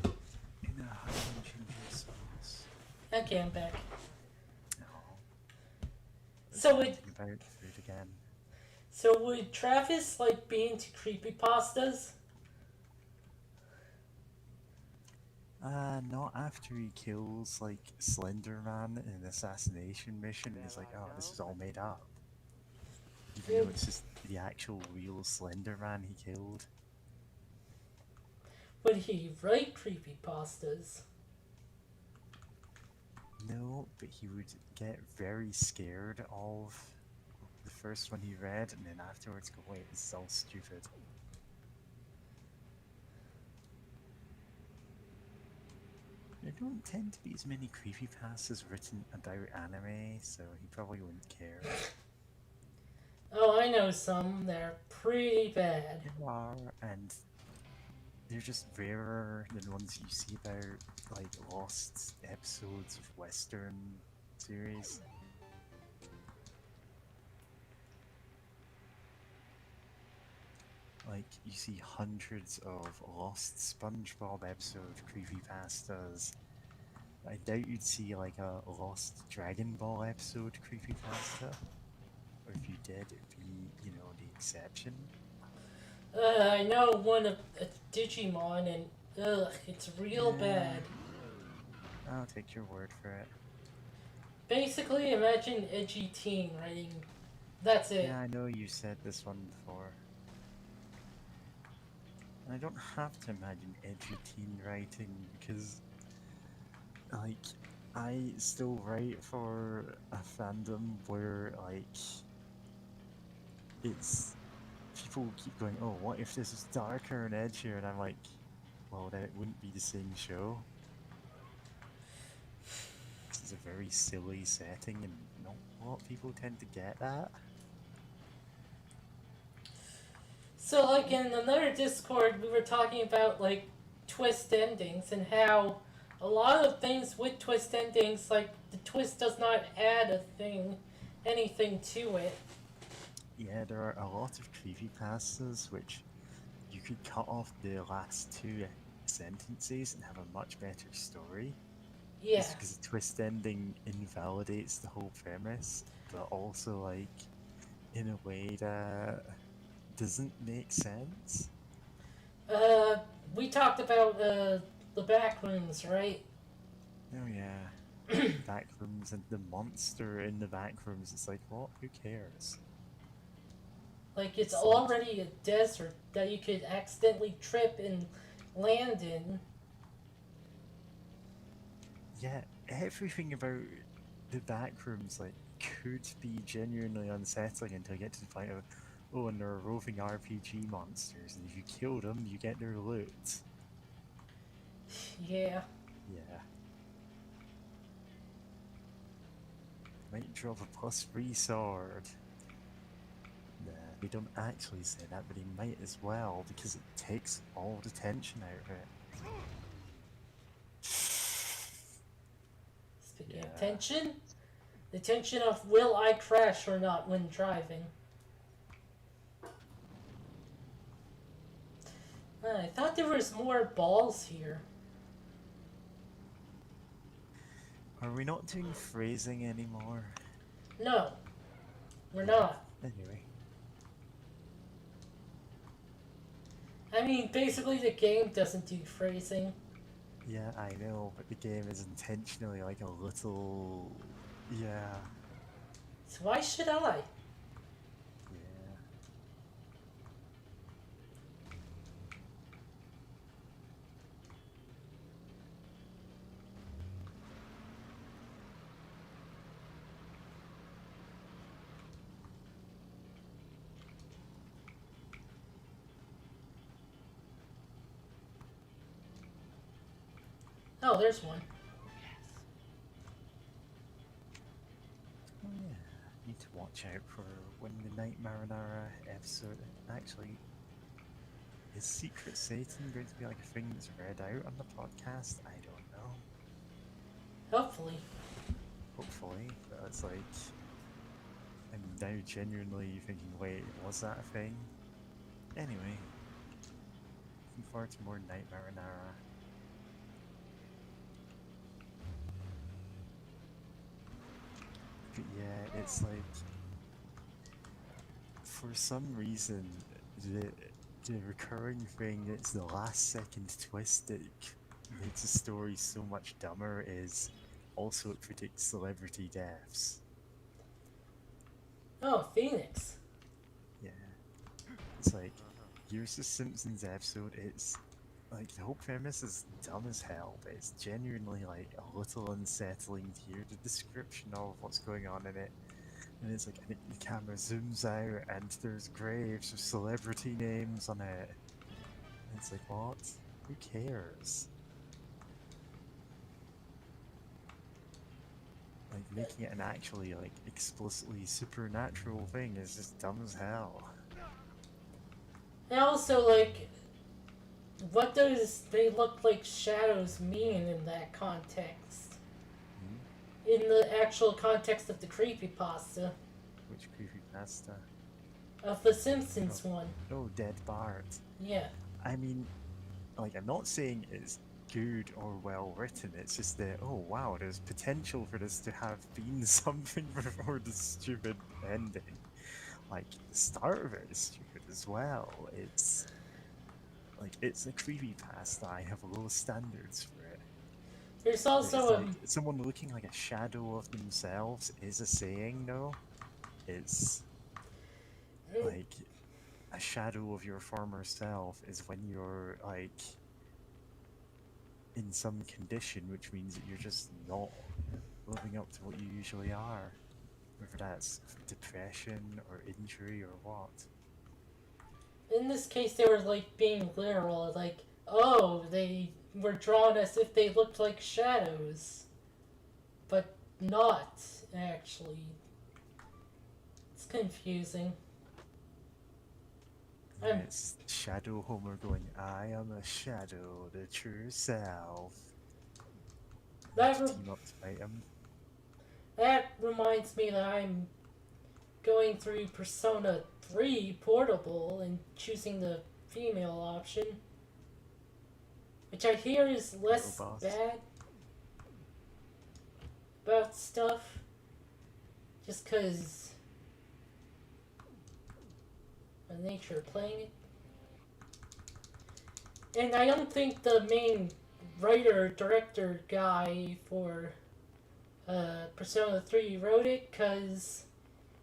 in a honey ginger sauce. Okay, I'm back. Oh. So would Thinking about food again. Travis like be into creepypastas? Not after he kills like Slender Man in an assassination mission. He's like, oh, this is all made up. Even though it's just the actual real Slender Man he killed. Would he write creepypastas? No, but he would get very scared of the first one he read, and then afterwards go, wait, this is all stupid. There don't tend to be as many creepypastas written about anime, so he probably wouldn't care. Oh, I know some. They're pretty bad. There are, and they're just rarer than ones you see about, like, lost episodes of Western series. Like, you see hundreds of lost SpongeBob episode creepypastas. I doubt you'd see, like, a lost Dragon Ball episode creepypasta. Or if you did, it'd be, you know, the exception. I know one of Digimon, and it's real bad. I'll take your word for it. Basically, imagine edgy teen writing. That's it. Yeah, I know you said this one before. And I don't have to imagine edgy teen writing because, like, I still write for a fandom where, like, it's people keep going, oh, what if this is darker and edgier? And I'm like, well, then it wouldn't be the same show. This is a very silly setting, and not a lot of people tend to get that. So, like, in another Discord, we were talking about, like, twist endings and how a lot of things with twist endings, like, the twist does not add anything to it. Yeah, there are a lot of creepypastas which you could cut off the last two sentences and have a much better story. Yeah. Just because the twist ending invalidates the whole premise, but also, like, in a way that doesn't make sense. We talked about, the back rooms, right? Oh yeah. Back rooms and the monster in the back rooms, it's like, what? Who cares? Like, it's already a desert that you could accidentally trip and land in. Yeah, everything about the back rooms, like, could be genuinely unsettling until you get to the point of, oh, and they're roving RPG monsters, and if you kill them, you get their loot. Yeah. Yeah. Might drop a +3 sword. Nah, they don't actually say that, but he might as well, because it takes all the tension out of it. Speaking of Yeah. tension, the tension of will I crash or not when driving. I thought there was more balls here. Are we not doing phrasing anymore? No, we're not. Anyway. I mean, basically the game doesn't do phrasing. Yeah, I know, but the game is intentionally like a little. Yeah, So why should I? yeah. Oh, there's one. Oh yeah. Need to watch out for when the Night Marinara episode. Actually, is Secret Satan going to be like a thing that's read out on the podcast? I don't know. Hopefully. Hopefully, but it's like I'm now genuinely thinking, wait, was that a thing? Anyway, looking forward to more Night Marinara. But yeah, it's like for some reason the the recurring thing that's the last second twist that makes the story so much dumber is also it predicts celebrity deaths. Oh, Phoenix. Yeah. It's like here's the Simpsons episode, it's like the whole premise is dumb as hell, but it's genuinely like a little unsettling to hear the description of what's going on in it. And it's like and the camera zooms out and there's graves with celebrity names on it. And it's like what? Who cares? Like making it an actually like explicitly supernatural thing is just dumb as hell. And also, like, what does they look like shadows mean in that context? Hmm? In the actual context of the creepypasta. Which creepypasta? Of the Simpsons one. Oh, Dead Bart. Yeah. I mean, like, I'm not saying it's good or well written, it's just that, oh wow, there's potential for this to have been something before the stupid ending. Like, the start of it is stupid as well. It's, like, it's a creepypasta, I have low standards for it. There's It's also like, someone looking like a shadow of themselves is a saying, though. It's, like, a shadow of your former self is when you're, like, in some condition, which means that you're just not living up to what you usually are. Whether that's depression or injury or what. in this case, they were like being literal, like, oh, they were drawn as if they looked like shadows, but not actually. It's confusing. And it's Shadow Homer going, I am a shadow, the true self. That Team up to fight him. That reminds me that I'm going through Persona 3 Portable and choosing the female option, which I hear is less Robust. bad about stuff, just because the nature of playing it. And I don't think the main writer-director guy for Persona 3 wrote it, because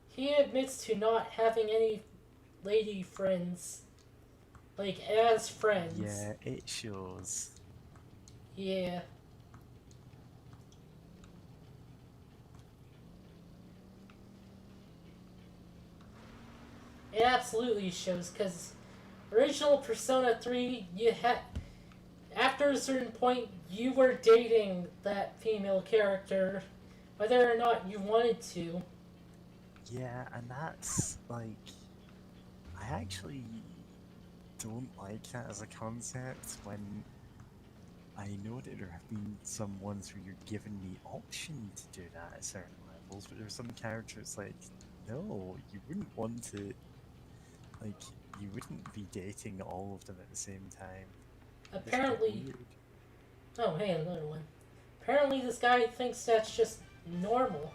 he admits to not having any lady friends, like, as friends. Yeah, it shows. Yeah. It absolutely shows, because original Persona 3, you had, after a certain point, you were dating that female character, whether or not you wanted to. Yeah, and that's like, I actually don't like that as a concept when I know that there have been some ones where you're given the option to do that at certain levels, but there's some characters like, no, you wouldn't want to, like, you wouldn't be dating all of them at the same time. It's a bit Apparently, weird. oh hey, another one. Apparently this guy thinks that's just normal.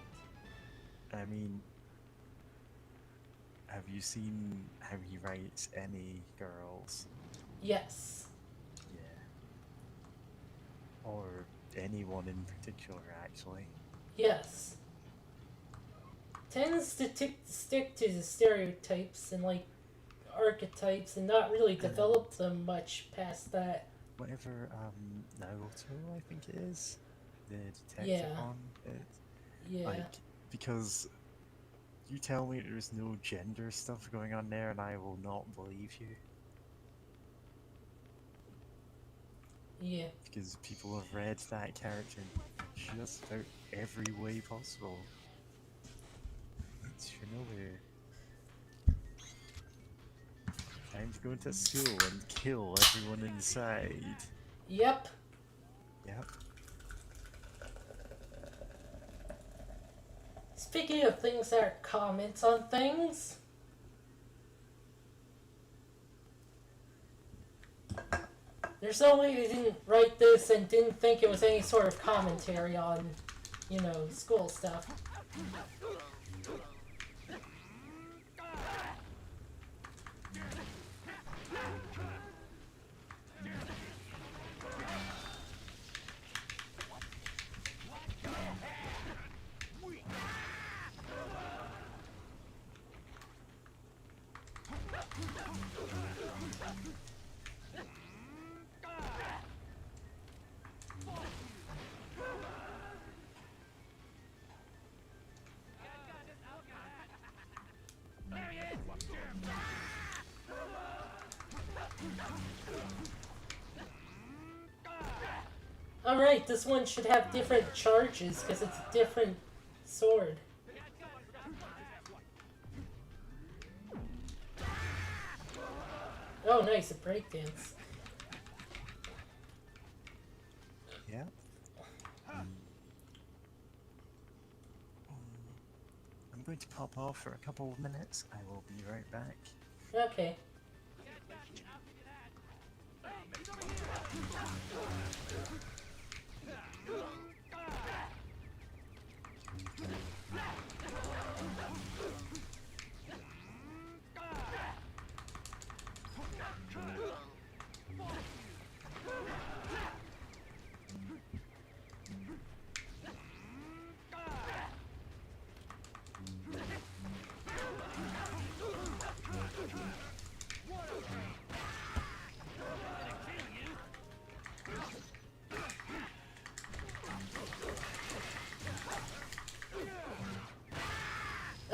I mean, have you seen how he writes any girls? Yes. Yeah. or anyone in particular, actually. Yes. Tends to stick to the stereotypes and like archetypes and not really develop them much past that. Whatever Naruto, I think it is, the detective Yeah. one. Yeah. Like, because you tell me there's no gender stuff going on there, and I will not believe you. Yeah. Because people have read that character in just about every way possible. It's familiar. Time to go into school and kill everyone inside. Yep. Yep. Speaking of things that are comments on things, there's no way they didn't write this and didn't think it was any sort of commentary on, you know, school stuff. Alright, this one should have different charges because it's a different sword. Oh, nice, a breakdance. Yeah. I'm going to pop off for a couple of minutes. I will be right back. Okay.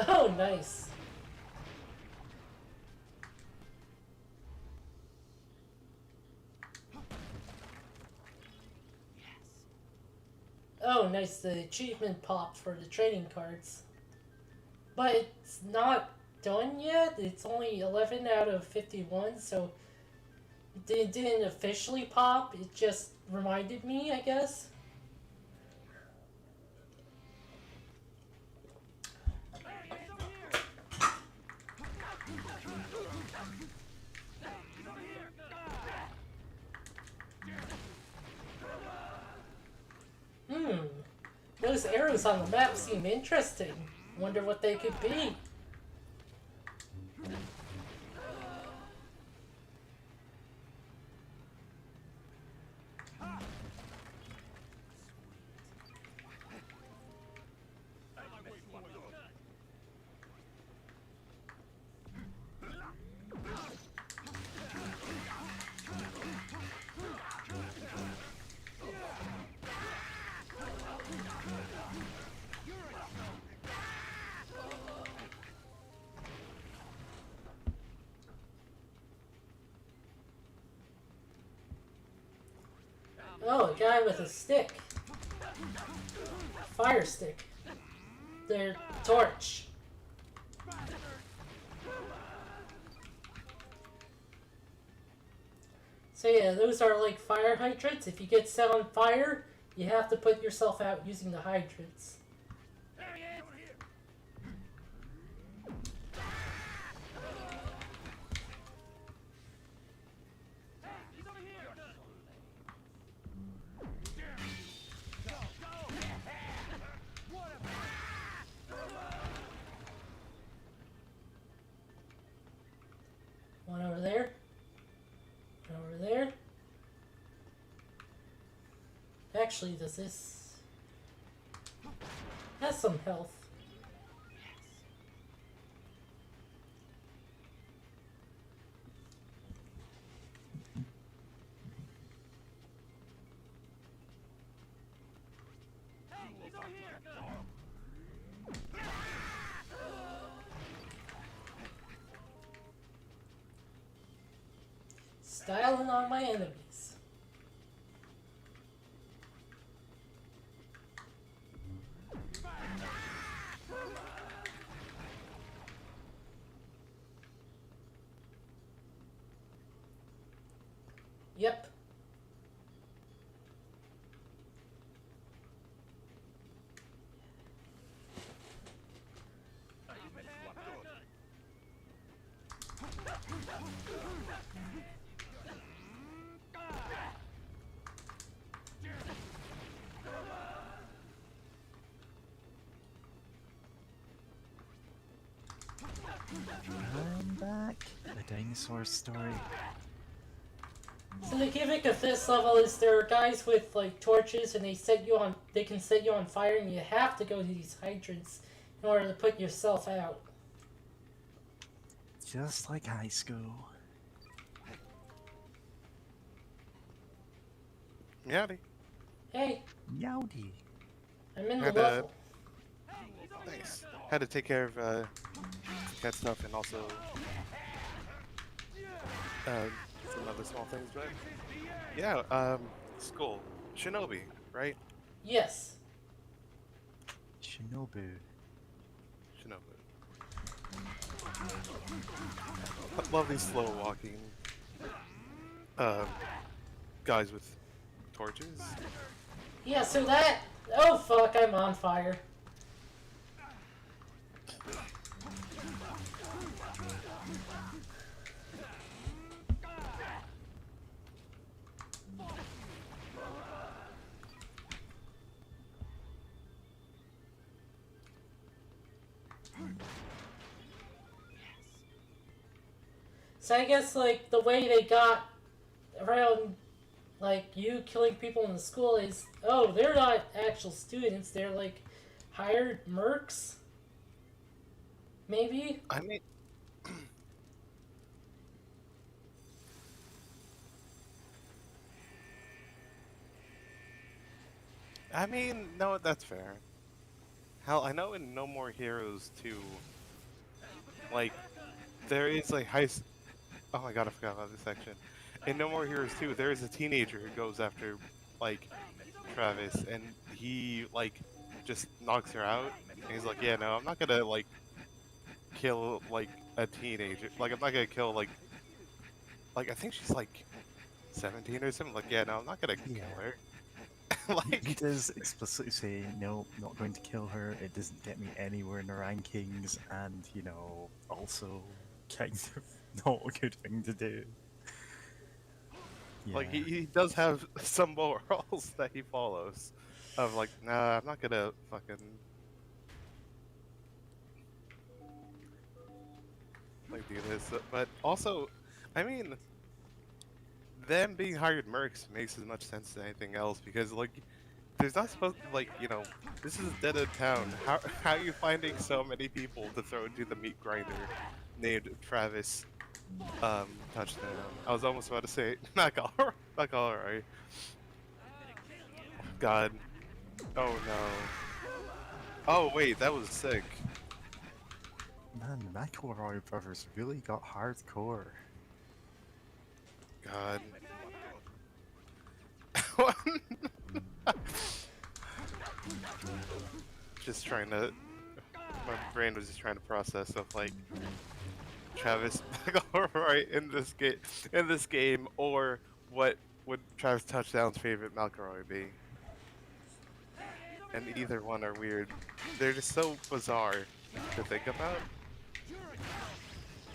Oh, nice. Oh, nice, the achievement popped for the trading cards. But it's not done yet. It's only 11 out of 51, so it didn't officially pop. It just reminded me, I guess. Those arrows on the map seem interesting. Wonder what they could be. Oh, a guy with a stick. Fire stick. Their torch. So yeah, those are like fire hydrants. If you get set on fire, you have to put yourself out using the hydrants. One over there. One over there. Actually, does this has some health? Styling on my enemies. Yep. I'm back. A dinosaur story. So the gimmick of this level is there are guys with like torches and they can set you on fire and you have to go to these hydrants in order to put yourself out. Just like high school. Meowdy. Hey, Yowdy. I'm in the Had, level. Nice. Had to take care of cat stuff and also some other small things, but yeah, school. Shinobi, right? Yes. Shinobu. Shinobi. I love these slow walking guys with torches. Yeah, so that... Oh fuck, I'm on fire. So I guess, like, the way they got around, like, you killing people in the school is, oh, they're not actual students, they're, like, hired mercs? Maybe? I mean, no, that's fair. Hell, I know in No More Heroes 2, like, there is, like, oh my god, I forgot about this section. In No More Heroes 2, there is a teenager who goes after, like, Travis, and he, like, just knocks her out. And he's like, yeah, no, I'm not gonna, like, kill, like, a teenager. Like, I'm not gonna kill, like, I think she's, like, 17 or something. Like, yeah, no, I'm not gonna kill her. He does explicitly say, no, not going to kill her, it doesn't get me anywhere in the rankings, and, you know, also kind of not a good thing to do. Like, he does have some morals that he follows. Of, like, nah, I'm not gonna fucking... like, do this. But also, I mean... them being hired mercs makes as much sense as anything else, because, like, there's not supposed to, like, you know, this is a dead-end town. How are you finding so many people to throw into the meat grinder named Travis Touchdown? I was almost about to say, not alright. God. Oh no. Oh wait, that was sick. Man, the McElroy brothers really got hardcore. God. Just trying to... my brain was just trying to process stuff like Travis McElroy in this game, or what would Travis Touchdown's favorite McElroy be? And either one are weird. They're just so bizarre to think about.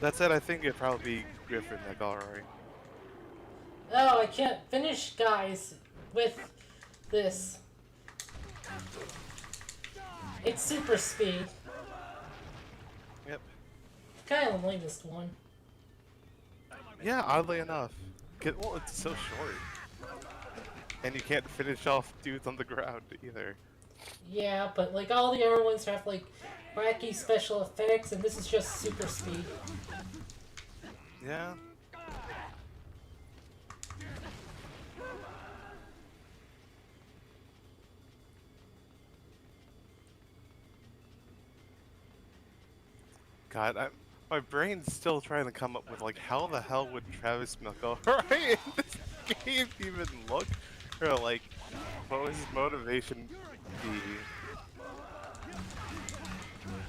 That said, I think it'd probably be Griffin McElroy. Oh, I can't finish guys with this. It's super speed. Yep. Kind of the latest one. Yeah, oddly enough. Well, it's so short. And you can't finish off dudes on the ground either. Yeah, but like all the other ones have like wacky special effects, and this is just super speed. Yeah. God, my brain's still trying to come up with like how the hell would Travis McElroy in this game even look, or like what would his motivation be?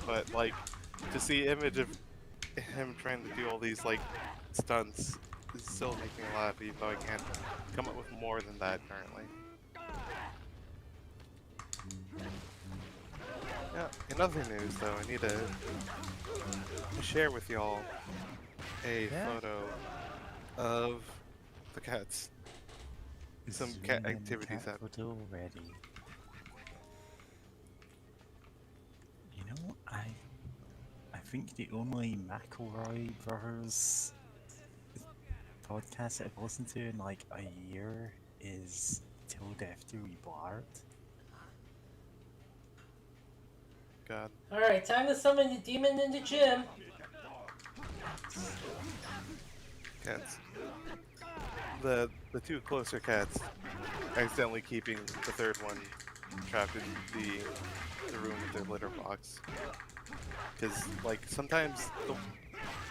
But like to see image of him trying to do all these like stunts is still making me laugh, even though I can't come up with more than that currently. Yeah, in other news though, I need to share with y'all a photo of the cats. Some cat activities cat happening. photo ready. You know, I think the only McElroy Brothers podcast I've listened to in like a year is Till Death Do We Part. God. Alright, time to summon the demon in the gym. Cats. The two closer cats accidentally keeping the third one trapped in the room with their litter box. Because like sometimes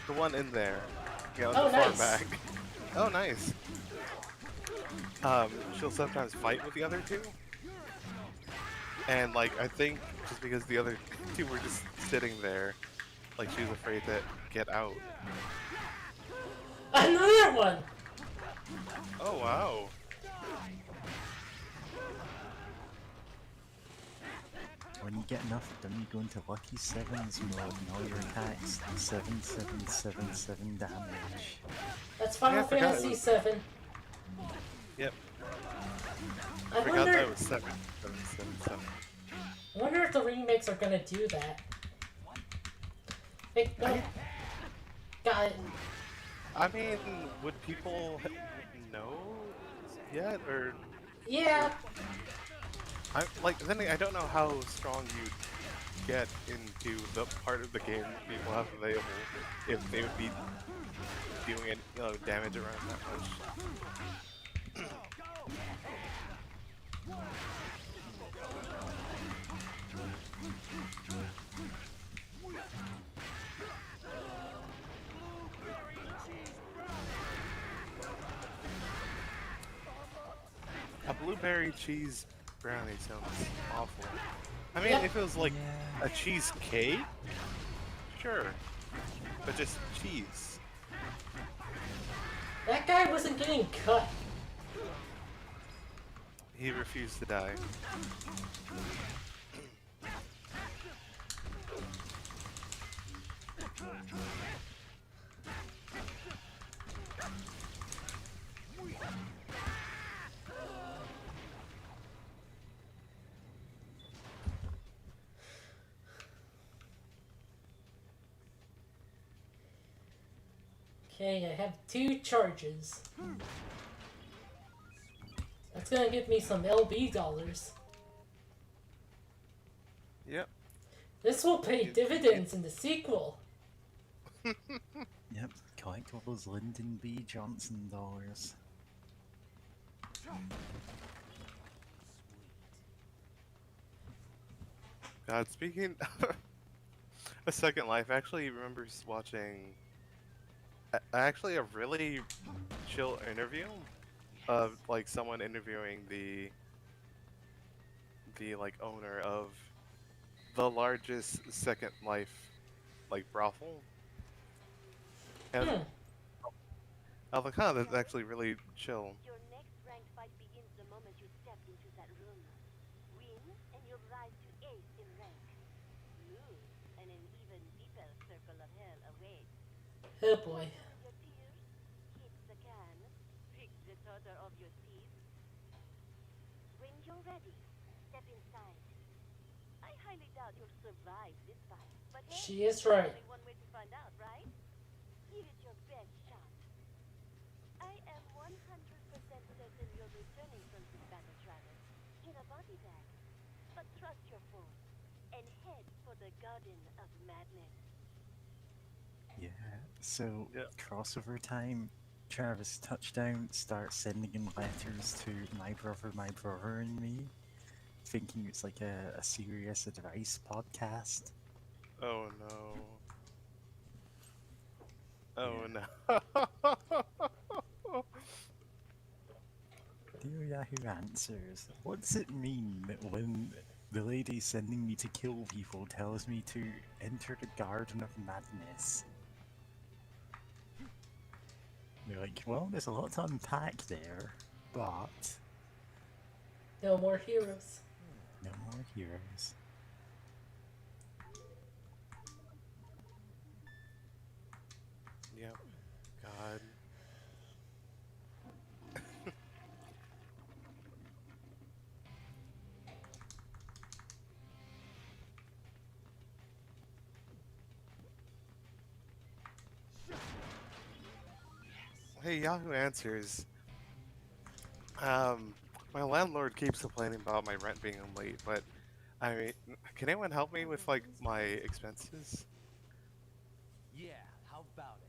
the one in there, you know, in the far back. Oh, nice. She'll sometimes fight with the other two. And like I think just because the other two were just sitting there, like she was afraid to get out. Another one! Oh wow. When you get enough of them, you go into Lucky Sevens mode and all your attacks do 7,777 damage. That's Final Fantasy 7. Yep. I forgot wonder, that was 7. I wonder if the remakes are gonna do that. Hey, no. Got it. I mean, would people know yet, or Yeah. I like then I don't know how strong you'd get into the part of the game people have available if they would be doing any damage around that much. A blueberry cheese brownie sounds awful. I mean, if it was like a cheesecake, sure, but just cheese. That guy wasn't getting cut. He refused to die. Okay, I have 2 charges. That's gonna give me some LB dollars. Yep. This will pay dividends in the sequel. Yep, collect all those Lyndon B. Johnson dollars. God, speaking of Second Life, I actually remember watching actually a really chill interview of like someone interviewing the like owner of the largest Second Life like brothel. And I was like, huh, that's actually really chill. Your next ranked fight begins the moment you step into that room. Win, and you'll rise to ace in rank. Lose, and an even deeper circle of hell awaits. Oh boy. Your tears, hit the can, pick the daughter of your teeth. When you're ready, step inside. I highly doubt you'll survive this fight, but hey, She is right. only one way to find out, right? Give it your best shot. I am 100% certain you're returning from this battle. Garden of Madness. Yeah, so Yeah. crossover time. Travis Touchdown starts sending in letters to my brother, and me, thinking it's like a serious advice podcast. Oh no. Oh Yeah. no. Dear Yahoo Answers, what does it mean when the lady sending me to kill people tells me to enter the Garden of Madness? They're like, well, there's a lot to unpack there, but No more heroes. no more heroes. Yep. God. Hey, Yahoo Answers. My landlord keeps complaining about my rent being late, but I mean, can anyone help me with like my expenses? Yeah, how about it?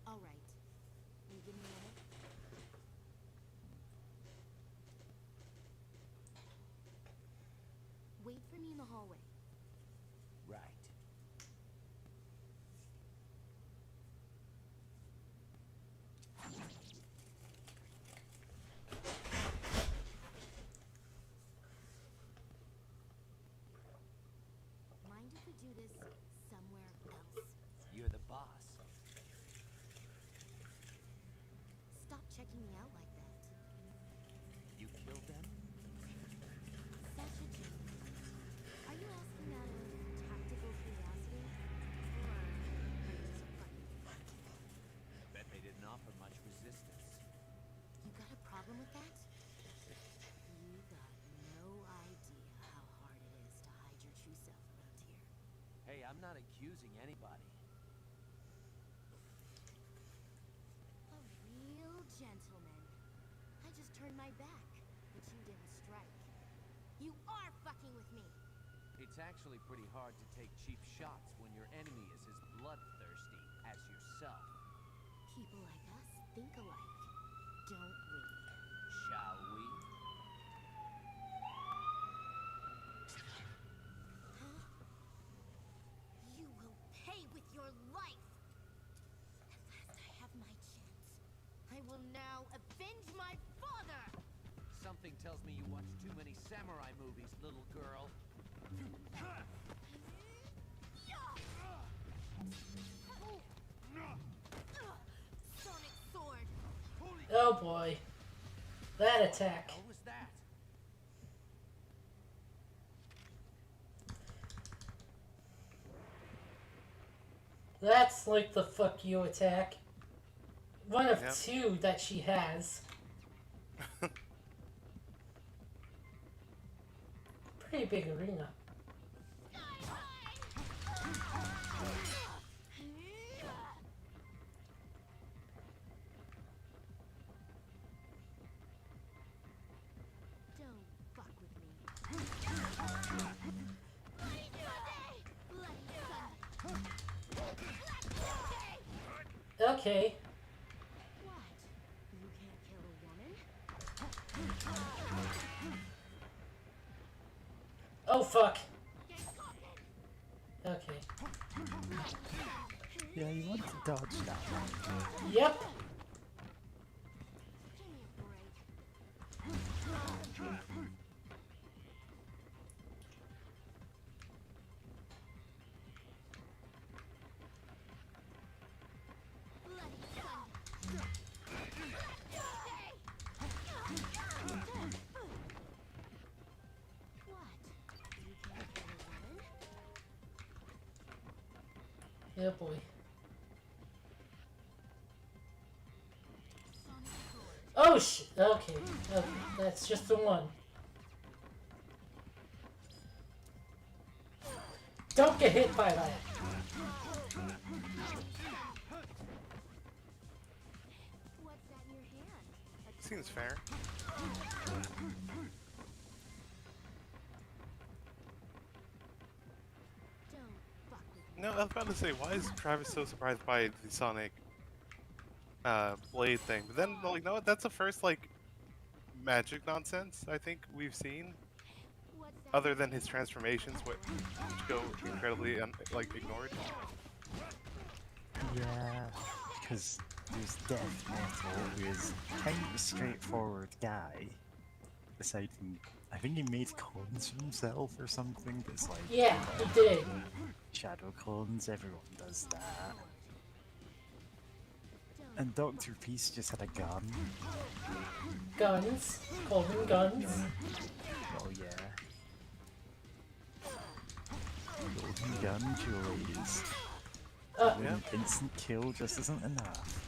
All right. Will you give me a minute? Wait for me in the hallway. Right. Mind if we do this somewhere else? You're the boss. Stop checking me out like that. You killed them? Such a gentleman. Are you asking out of tactical curiosity? Or are you just fucking with me? Bet they didn't offer much resistance. You got a problem with that? You got no idea how hard it is to hide your true self around here. Hey, I'm not accusing anybody. A real gentleman. I just turned my back, but you didn't strike. You are fucking with me. It's actually pretty hard to take cheap shots when your enemy is as bloodthirsty as yourself. People like us think alike, don't we? Shall we? Huh? You will pay with your life! At last I have my chance. I will now avenge my father! Something tells me you watch too many samurai movies, little girl. Sonic sword! Oh boy. That attack. How was that? That's like the fuck you attack. One of Yep. two that she has. Pretty big arena. Don't fuck with me. Okay. What? You can't kill a woman? Oh fuck. Okay. Yeah, you want to dodge that one. Yep. Give me a break. Bloody thunder. What? You can't kill a woman? Yeah boy. Sonic sword. Oh okay. Okay. That's just the one. Don't get hit by that. What's that in your hand? A Seems toy? fair. No, I was about to say, why is Travis so surprised by the Sonic blade thing? But then, like, no, that's the first like magic nonsense I think we've seen, other than his transformations, which go incredibly like ignored. Yeah, because there's Death Metal, who is kind of a straightforward guy. Aside from, I think he made clones of himself or something. That's like Yeah, he did. shadow clones. Everyone does that. And Dr. Peace just had a gun. Guns. Golden guns. Oh yeah. Golden gun, Julius. Yeah. Instant kill just isn't enough.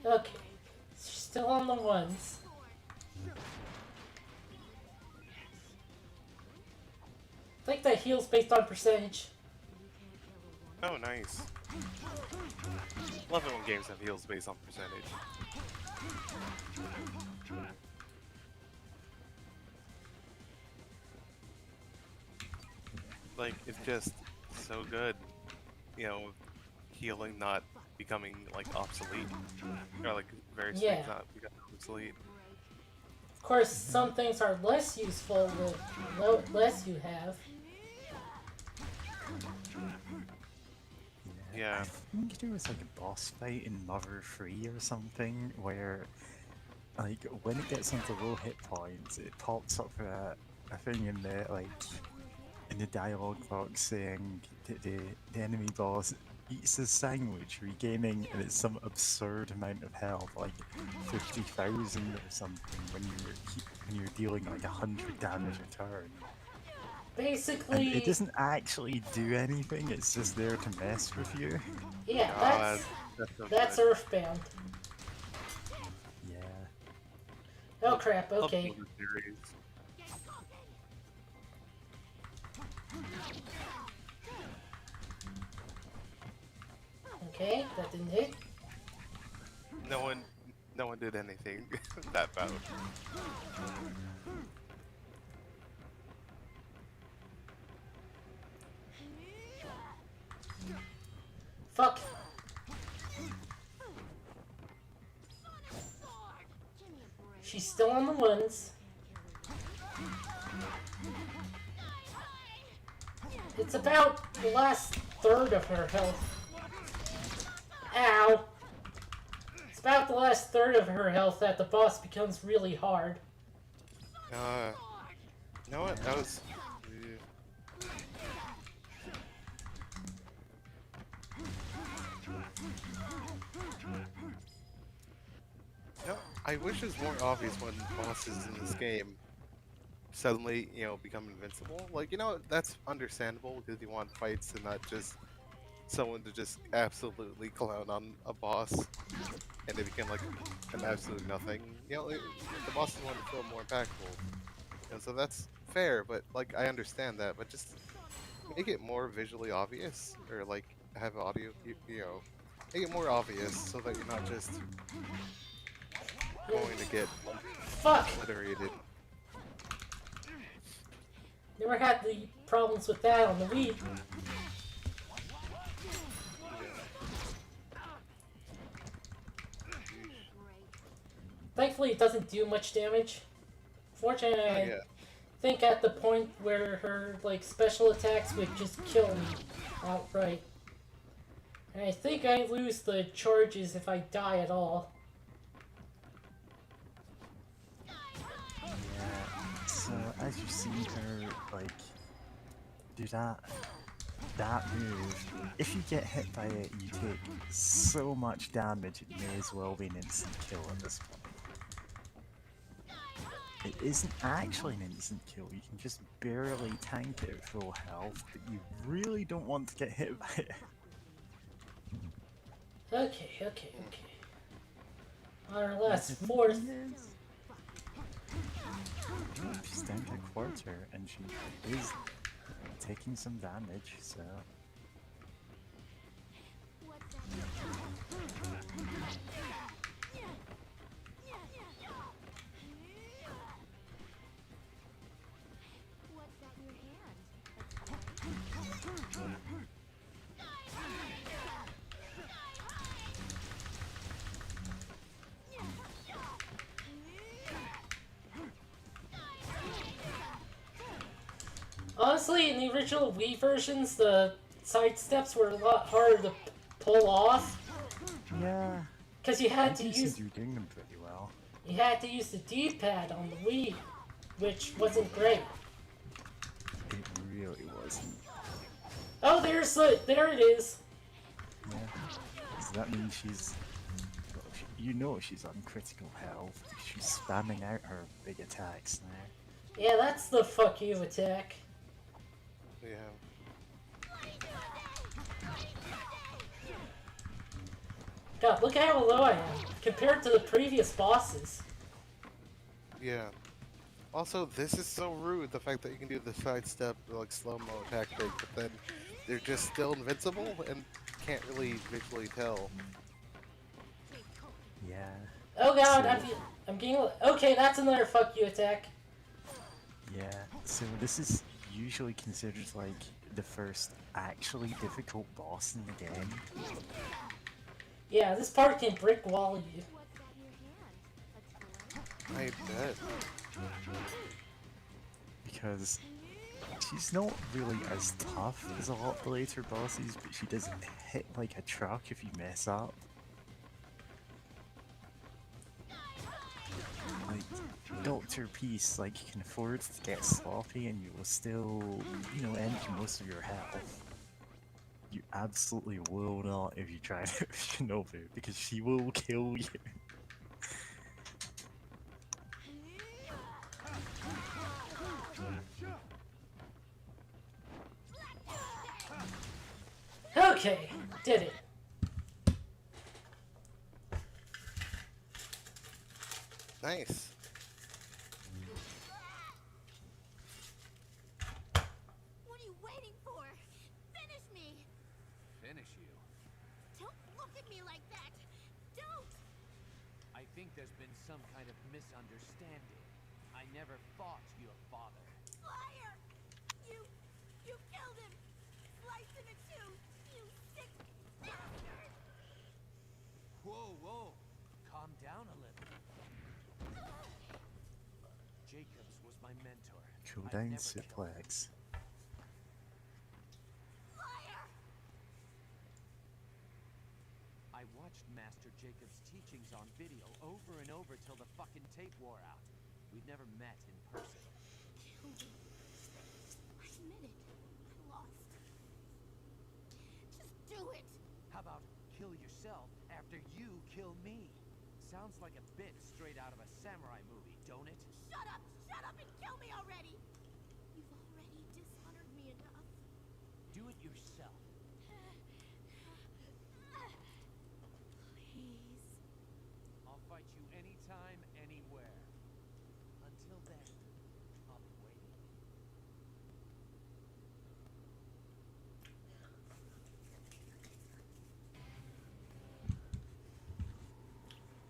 Okay. She's still on the ones. I think that heals based on percentage. Oh, nice. Love it when games have heals based on percentage. Like, it's just so good. You know, healing not becoming, like, obsolete. Or, like, various Yeah. things not becoming obsolete. Of course, some things are less useful the less you have. Yeah. I think there was like a boss fight in Mother 3 or something where, like, when it gets onto low hit points, it pops up a thing in the, like, in the dialogue box saying that the enemy boss eats his sandwich, regaining, and it's some absurd amount of health, like 50,000 or something, when you're dealing like 100 damage a turn. And Basically, it doesn't actually do anything, it's just there to mess with you. yeah, Oh, that's that's so good. Earthbound. Yeah. Oh crap, Love okay. Mother series. Okay, that didn't hit. No one did anything that bad. Fuck. She's still on the ones. It's about the last third of her health. Ow. It's about the last third of her health that the boss becomes really hard. You know what? That was. No, I wish it was more obvious when bosses in this game suddenly, you know, become invincible. Like, you know, that's understandable because you want fights and not just someone to just absolutely clown on a boss and they become like an absolute nothing. You know, the bosses want to feel more impactful. And so that's fair, but like I understand that, but just make it more visually obvious or like have audio, you know, make it more obvious so that you're not just going to get Fuck! obliterated. Never had the problems with that on the Wii. Thankfully, it doesn't do much damage. Fortunately, Oh, I yeah. think at the point where her like special attacks would just kill me outright. And I think I lose the charges if I die at all. Yeah, so as you've seen her, like, do that move, if you get hit by it, you take so much damage, it may as well be an instant kill at this point. It isn't actually an instant kill, you can just barely tank it at full health, but you really don't want to get hit by it. Okay. On our last fourth. She's down to a quarter, and she is taking some damage, so... What's that in your hand? Honestly, in the original Wii versions, the side steps were a lot harder to pull off Yeah, because you I had to do use seem to be doing them pretty well. the D-pad on the Wii, which wasn't great. It really wasn't. Oh, there it is. Yeah. Does that mean she's... well, you know she's on critical health. She's spamming out her big attacks now. Yeah, that's the fuck you attack. Yeah. God, look at how low I am compared to the previous bosses. Yeah. Also, this is so rude, the fact that you can do the sidestep, like, slow-mo attack break, but then they're just still invincible and can't really visually tell. Yeah. Oh god, So- I'm getting... Okay, that's another fuck you attack. Yeah, so this is usually considered like the first actually difficult boss in the game. Yeah, this part can brick wall you. What's that in your hand? A toy? I bet. Because she's not really as tough as a lot of the later bosses, but she does hit like a truck if you mess up. Like, Dr. Peace, like, you can afford to get sloppy and you will still, you know, empty most of your health. You absolutely will not if you try to Shinobu, because she will kill you. Okay, did it. Nice. What are you waiting for? Finish me! Finish you. Don't look at me like that! Don't! I think there's been some kind of misunderstanding. I never fought your father. Liar! You killed him! Sliced him in two! You sick bastard! Whoa. Calm down a little. Jacobs was my mentor. Cool I've down never killed him. suplex. Liar! I watched Master Jacobs' teachings on video over and over till the fucking tape wore out. We've never met in person. I admit it. I lost. Just do it! How about kill yourself after you kill me? Sounds like a bit straight out of a samurai movie, don't it? Shut up! Shut up and kill me already! You've already dishonored me enough. Do it yourself. Please. I'll fight you anytime, anywhere. Until then, I'll be waiting.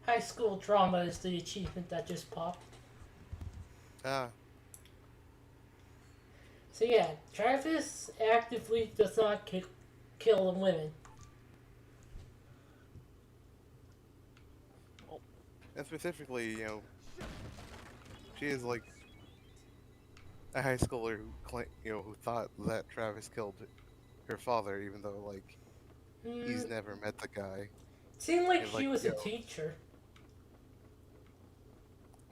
High school drama is the achievement that just popped. Ah, So yeah, Travis actively does not kill women. and specifically, you know, she is like a high schooler who thought that Travis killed her father, even though like he's never met the guy. Seemed like And, she like, was you a know- teacher.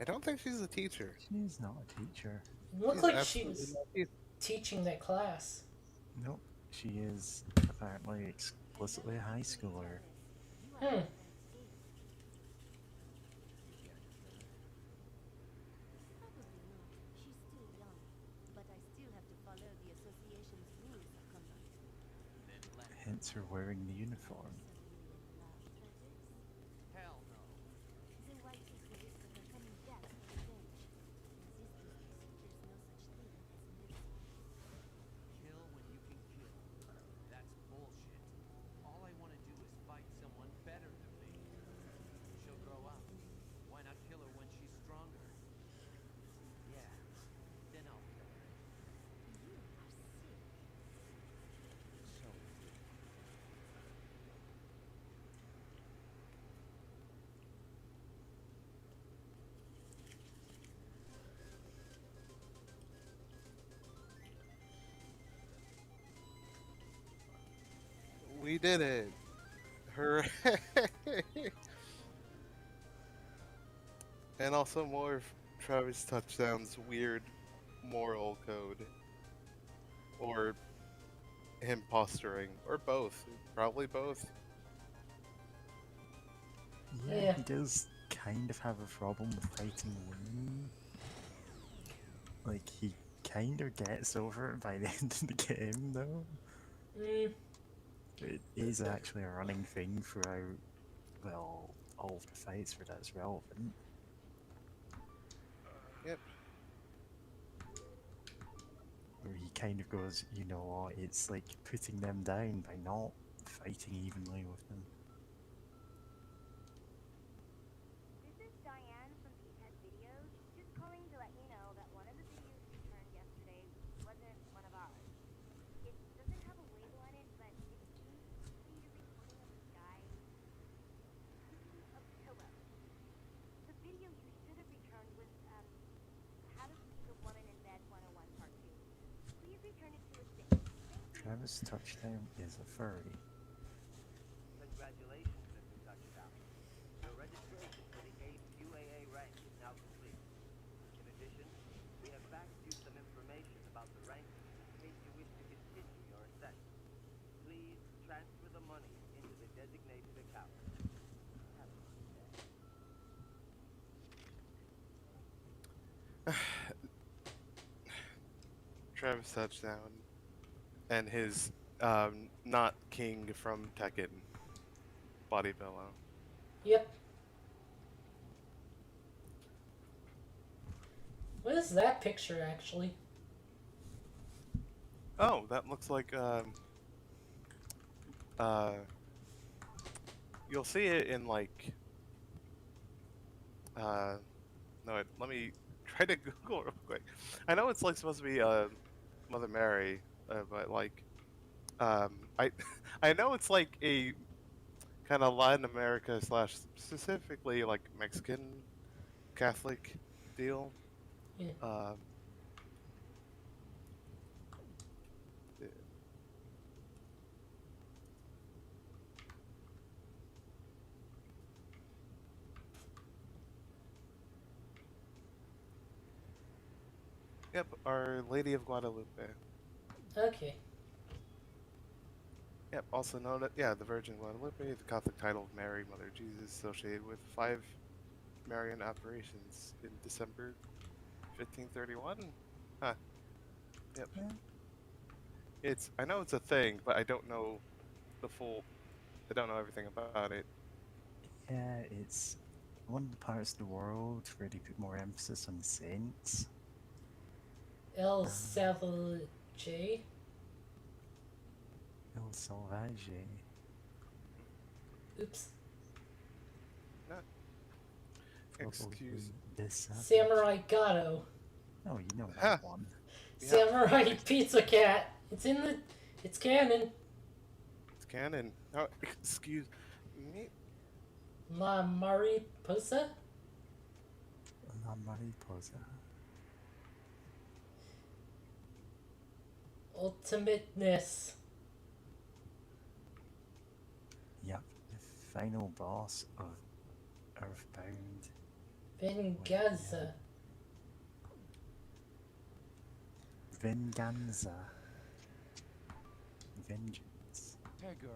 I don't think she's a teacher. She's not a teacher. It looked She's like she absolutely was not a teacher. teaching that class. Nope. She is apparently explicitly a high schooler. Hmm. Probably not. She's still young. But I still have to follow the association's rules of conduct. Then let Hence her wearing the uniform. hell no. Then why take the risk of her coming back for revenge? Is this She did it. Hooray! And also more of Travis Touchdown's weird moral code. Or him posturing. Or both. Probably both. Yeah. He does kind of have a problem with fighting Lee. Like, he kind of gets over it by the end of the game, though. Mm, It is actually a running thing throughout, well, all of the fights where that's relevant. Yep. Where he kind of goes, you know what, it's like putting them down by not fighting evenly with them. This is Diane from P-Tech Videos. Just calling to let you know that one of the videos we turned yesterday wasn't one of ours. It doesn't have a label on it, but it seems to be a recording of this guy using a pillow. The video you should have returned was How to Keep a Woman in Bed 101 Part 2. Please return it to us soon. Thank you. Travis Touchdown is a furry. Congratulations, Mr. Touchdown. Your registration for the 8th UAA rank is now complete. In addition, we have faxed you some information about the rank in case you wish to continue your ascent. Please transfer the money into the designated account. Have a good day. Travis Touchdown. And his not king from Tekken. Body pillow. yep. What is that picture actually? Oh, that looks like you'll see it in like no wait, let me try to Google real quick. I know it's like supposed to be Mother Mary, but like I I know it's like a kind of Latin America slash specifically like Mexican Catholic deal. Yeah. Yeah. Yep, Our Lady of Guadalupe. Okay. Yep, also known as, yeah, the Virgin Guadalupe, the Catholic title of Mary, Mother of Jesus, associated with 5 Marian apparitions in December 1531. Huh. Yep. Yeah. I know it's a thing, but I don't know I don't know everything about it. Yeah, it's one of the parts of the world where they put more emphasis on saints. El Salvage. El Salvage. Oops. Excuse. This Samurai Gato. Oh, you know Huh. that one. Yeah. Samurai Pizza Cat. It's canon. It's canon. Oh, excuse me. La Mariposa? La Mariposa. Ultimateness. Yep, the final boss of Earthbound. Venganza. Venganza. Vengeance. Hey, girl.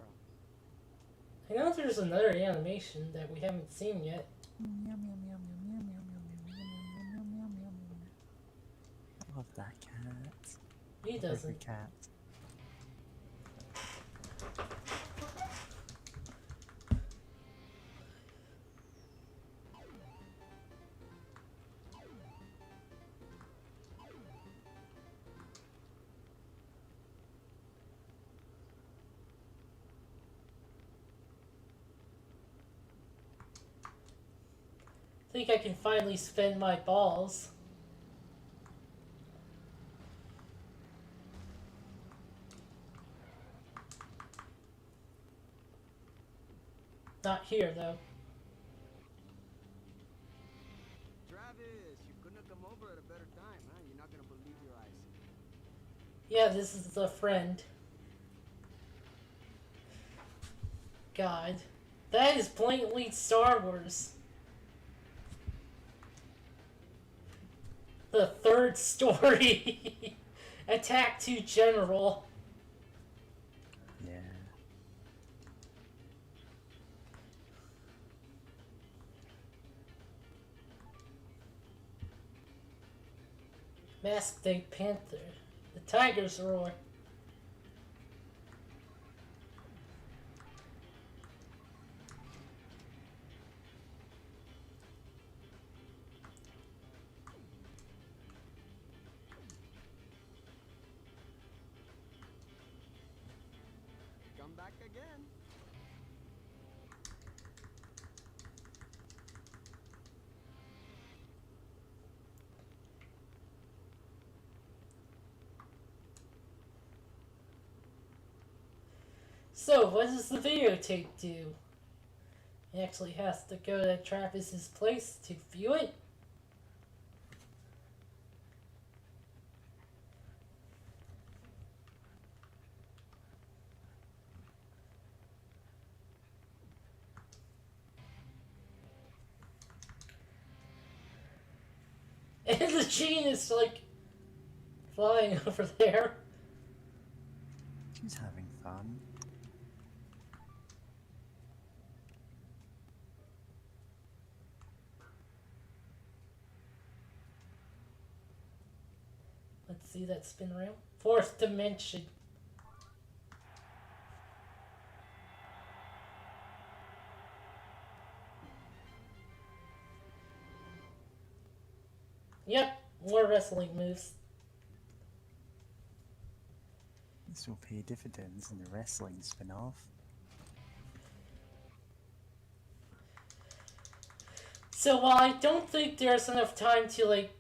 I know there's another animation that we haven't seen yet. I love that cat. He Every doesn't. cat. I think I can finally spend my balls. Not here, though. Travis, you couldn't have come over at a better time, huh? You're not gonna believe your eyes. Yeah, this is a friend. god. That is blatantly Star Wars. The third story. Attack to General. Yeah. Masked Panther. The Tiger's Roar. Come back again. So, what does the videotape do? He actually has to go to Travis's place to view it. And the Gene is like flying over there. She's having fun. Let's see that spin around. Fourth dimension. Yep, more wrestling moves. This will pay dividends in the wrestling spin-off. So while I don't think there's enough time to like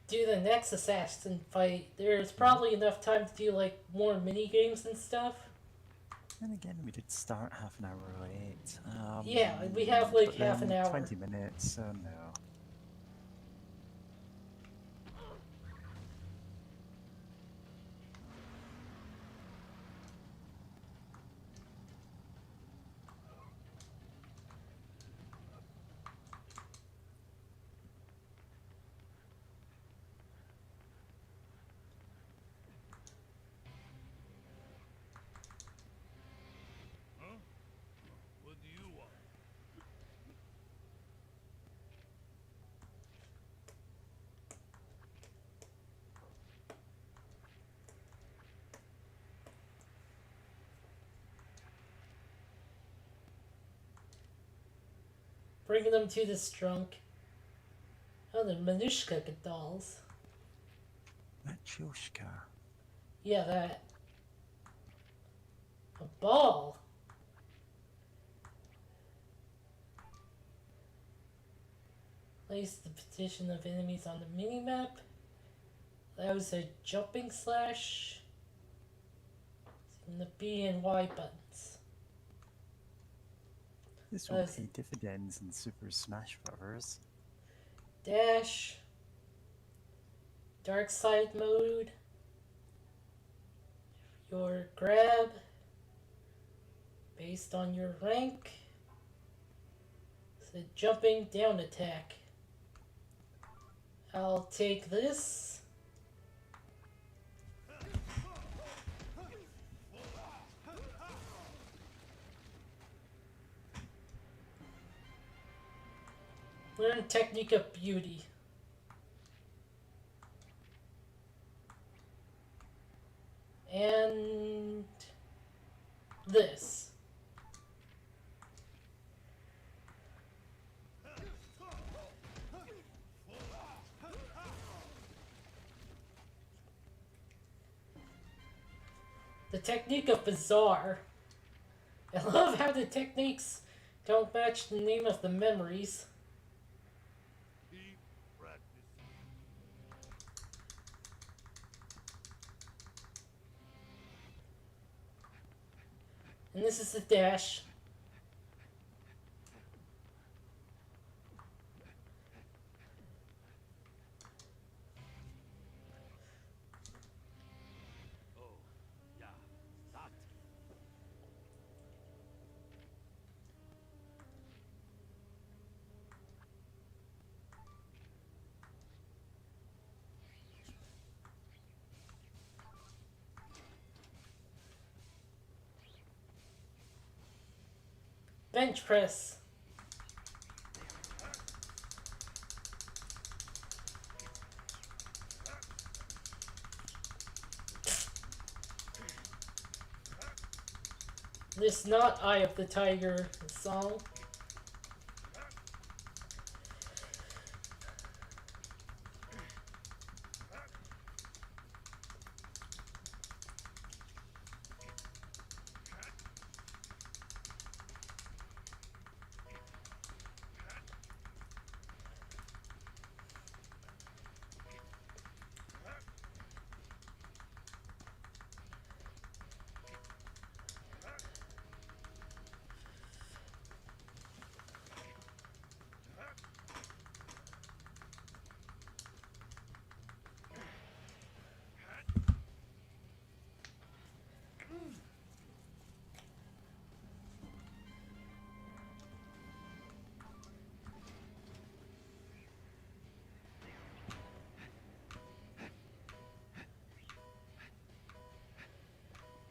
do the next assassin fight, there's probably enough time to do like more mini games and stuff. And again, we did start half an hour late. Yeah, we have like but half then an hour. 20 minutes, so no. Huh? What do you want? Bringing them to this trunk. Oh, the Manushka dolls. Matryoshka. Yeah, that. A ball. Place the position of enemies on the minimap. That was a jumping slash. And the B and Y buttons. This will That's- pay dividends in Super Smash Bros. Dash. Dark side mode. Your grab. Based on your rank. It's a jumping down attack. I'll take this. Learn technique of beauty. And this. The technique of bizarre. I love how the techniques don't match the name of the memories. Keep practicing. And this is the dash. Oh, yeah, that. Bench press. This not Eye of the Tiger song.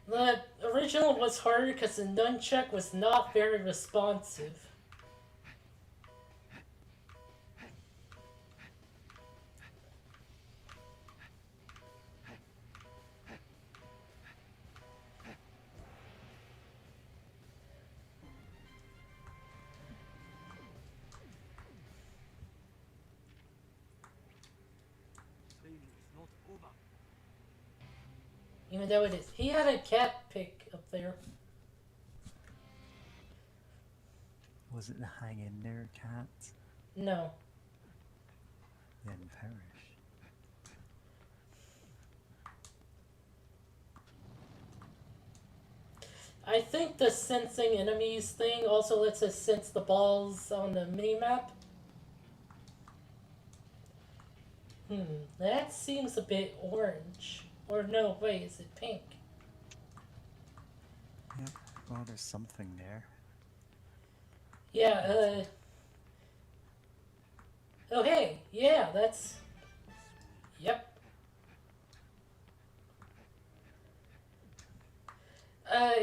The original was harder because the nunchuck was not very responsive. Even though it is. He had a cat pick up there. Was it the hang in there cat? No. Then perish. I think the sensing enemies thing also lets us sense the balls on the minimap. That seems a bit orange. Or no, wait, is it pink? Yep, well there's something there. Yeah, oh hey, yeah, that's... Yep.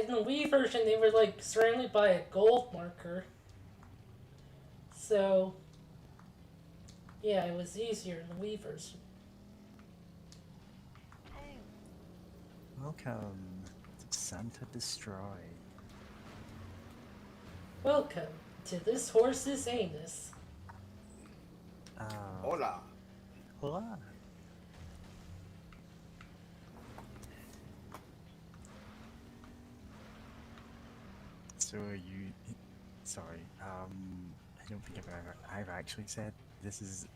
In the Wii version, they were like surrounded by a gold marker. So, yeah, it was easier in the Wii version. Welcome to Santa Destroy. Welcome to this horse's anus. Hola. Hola. So you, sorry, I don't think I've actually said this is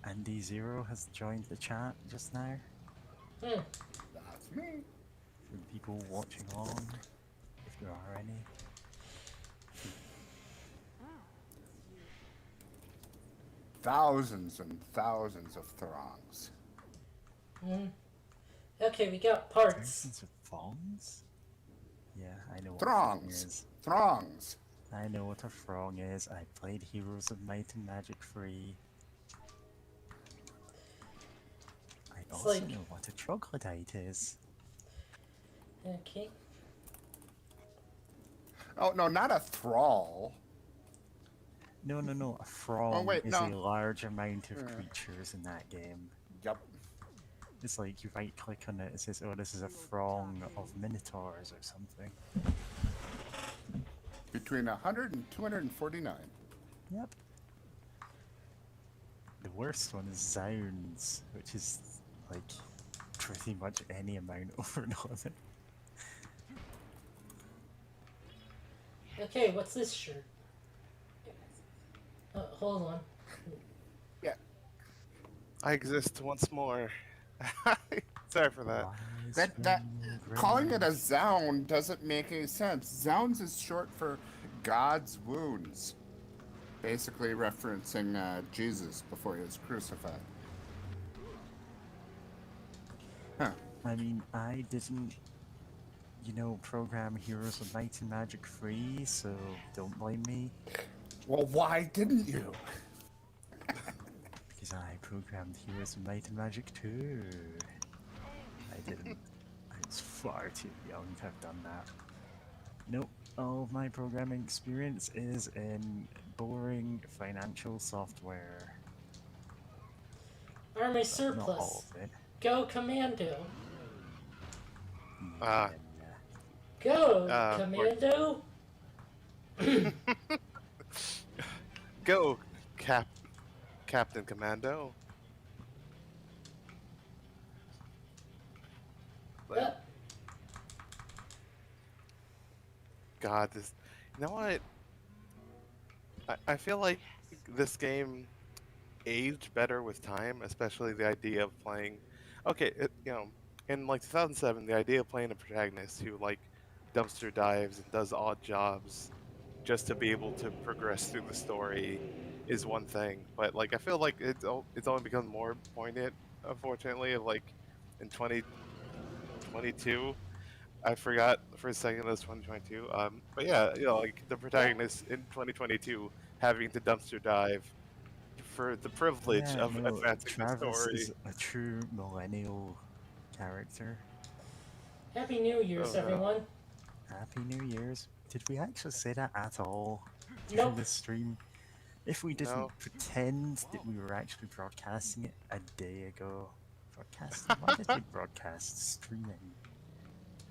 Andy Zero has joined the chat just now. Hmm. That's me. For people watching along, if there are any. Thousands and thousands of throngs. Okay, we got parts. Thousands of thongs? Yeah, I know what Throngs. a thong is. Throngs. I know what a frong is. I played Heroes of Might and Magic 3. I also like- know what a troglodyte is. Okay. Oh, no, not a thrall. No, a frong wait, is no. a large amount of creatures in that game. Yup. It's like you right click on it, it says, oh, this is a frong of minotaurs or something. Between 100 and 249. Yep. The worst one is Zounds, which is like pretty much any amount over and over. Okay, what's this shirt? Hold on. Yeah. I exist once more. Sorry for that. Wise That when you calling it grow. a zound doesn't make any sense. Zounds is short for God's wounds. Basically referencing Jesus before he was crucified. Huh. I mean, I didn't, program Heroes of Might and Magic 3, so don't blame me. Well, why didn't you? Because I programmed Heroes of Might and Magic 2. I didn't. I was far too young to have done that. Nope. All of my programming experience is in boring financial software. Army Well, not surplus. all of it. Go Commando. Ah. Yeah. Go Commando. Go, Captain Commando. But, God, this. You know what? I feel like this game aged better with time, especially the idea of playing. Okay, in like 2007, the idea of playing a protagonist who like dumpster dives and does odd jobs just to be able to progress through the story is one thing. But like, I feel like it's only become more poignant, unfortunately. Of like in 2022. I forgot for a second it was 2022. But yeah, like the protagonist in 2022 having to dumpster dive for the privilege Yeah, of no, advancing the Travis story. is a true millennial character. Happy New Year's, Oh, no. everyone. Happy New Year's. Did we actually say that at all during Nope. this stream? If we didn't No. pretend that we were actually broadcasting it a day ago. Broadcasting? Why did we broadcast streaming?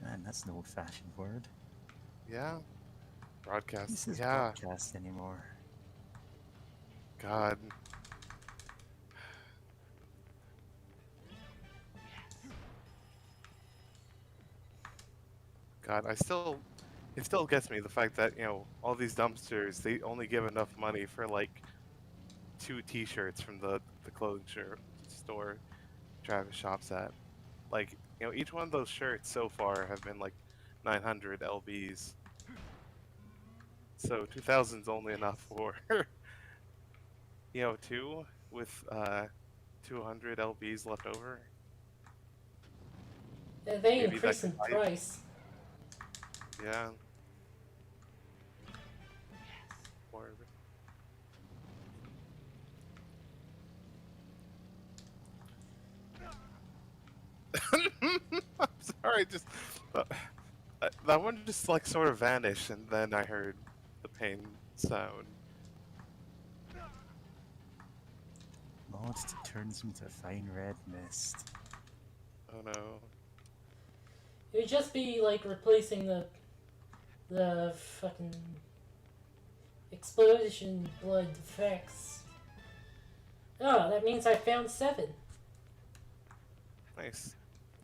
Man, that's an old-fashioned word. Yeah. Who Broadcast. says Yeah. broadcast anymore? God. God, it still gets me the fact that, all these dumpsters, they only give enough money for like 2 t-shirts from the clothing store Travis shops at. Like, each one of those shirts so far have been like 900 LBs. So 2000's only enough for, 2 with 200 LBs left over. They Maybe that increase could in buy- price. Yeah. Or I'm sorry, just that one just like sort of vanished, and then I heard the pain sound. Mods that turns into fine red mist. Oh no. It would just be like replacing the fucking explosion blood effects. Oh, that means I found 7. Nice.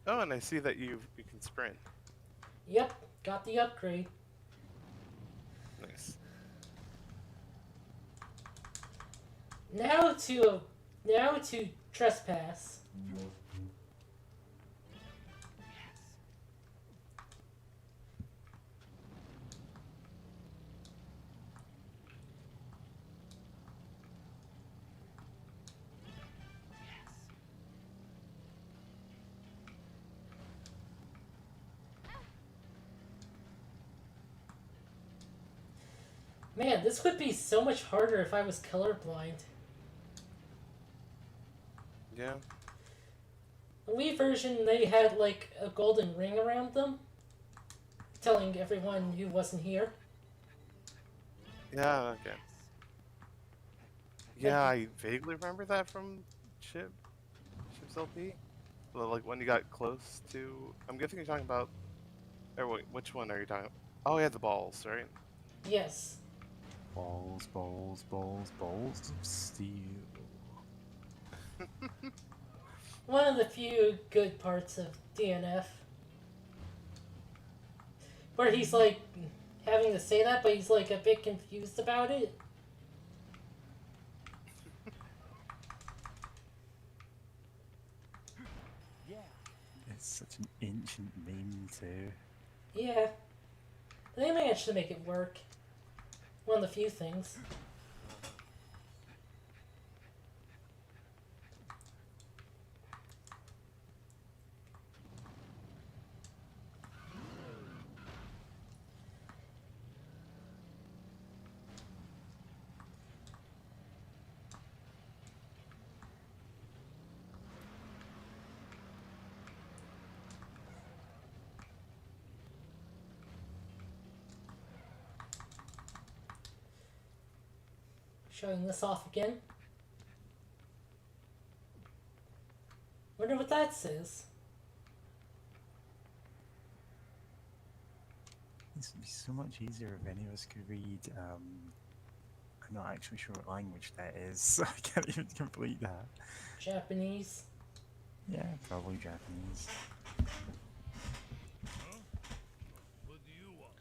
Oh, and I see that you can sprint. Yep, got the upgrade. Nice. Now to trespass. Man, this would be so much harder if I was colorblind. Yeah. The Wii version, they had like a golden ring around them, telling everyone who wasn't here. Yeah. Okay. Yeah, I vaguely remember that from Chip's LP. Well, like when you got close to. I'm guessing you're talking about. Or wait, which one are you talking? Oh yeah, the balls, right? Yes. Balls, balls, balls, balls of steel. One of the few good parts of DNF. Where he's like having to say that, but he's like a bit confused about it. Yeah. It's such an ancient meme too. Yeah. They managed to make it work. One of the few things. Shutting this off again. Wonder what that says. This would be so much easier if any of us could read. I'm not actually sure what language that is, so I can't even complete that. Japanese. Yeah, probably Japanese. What do you want?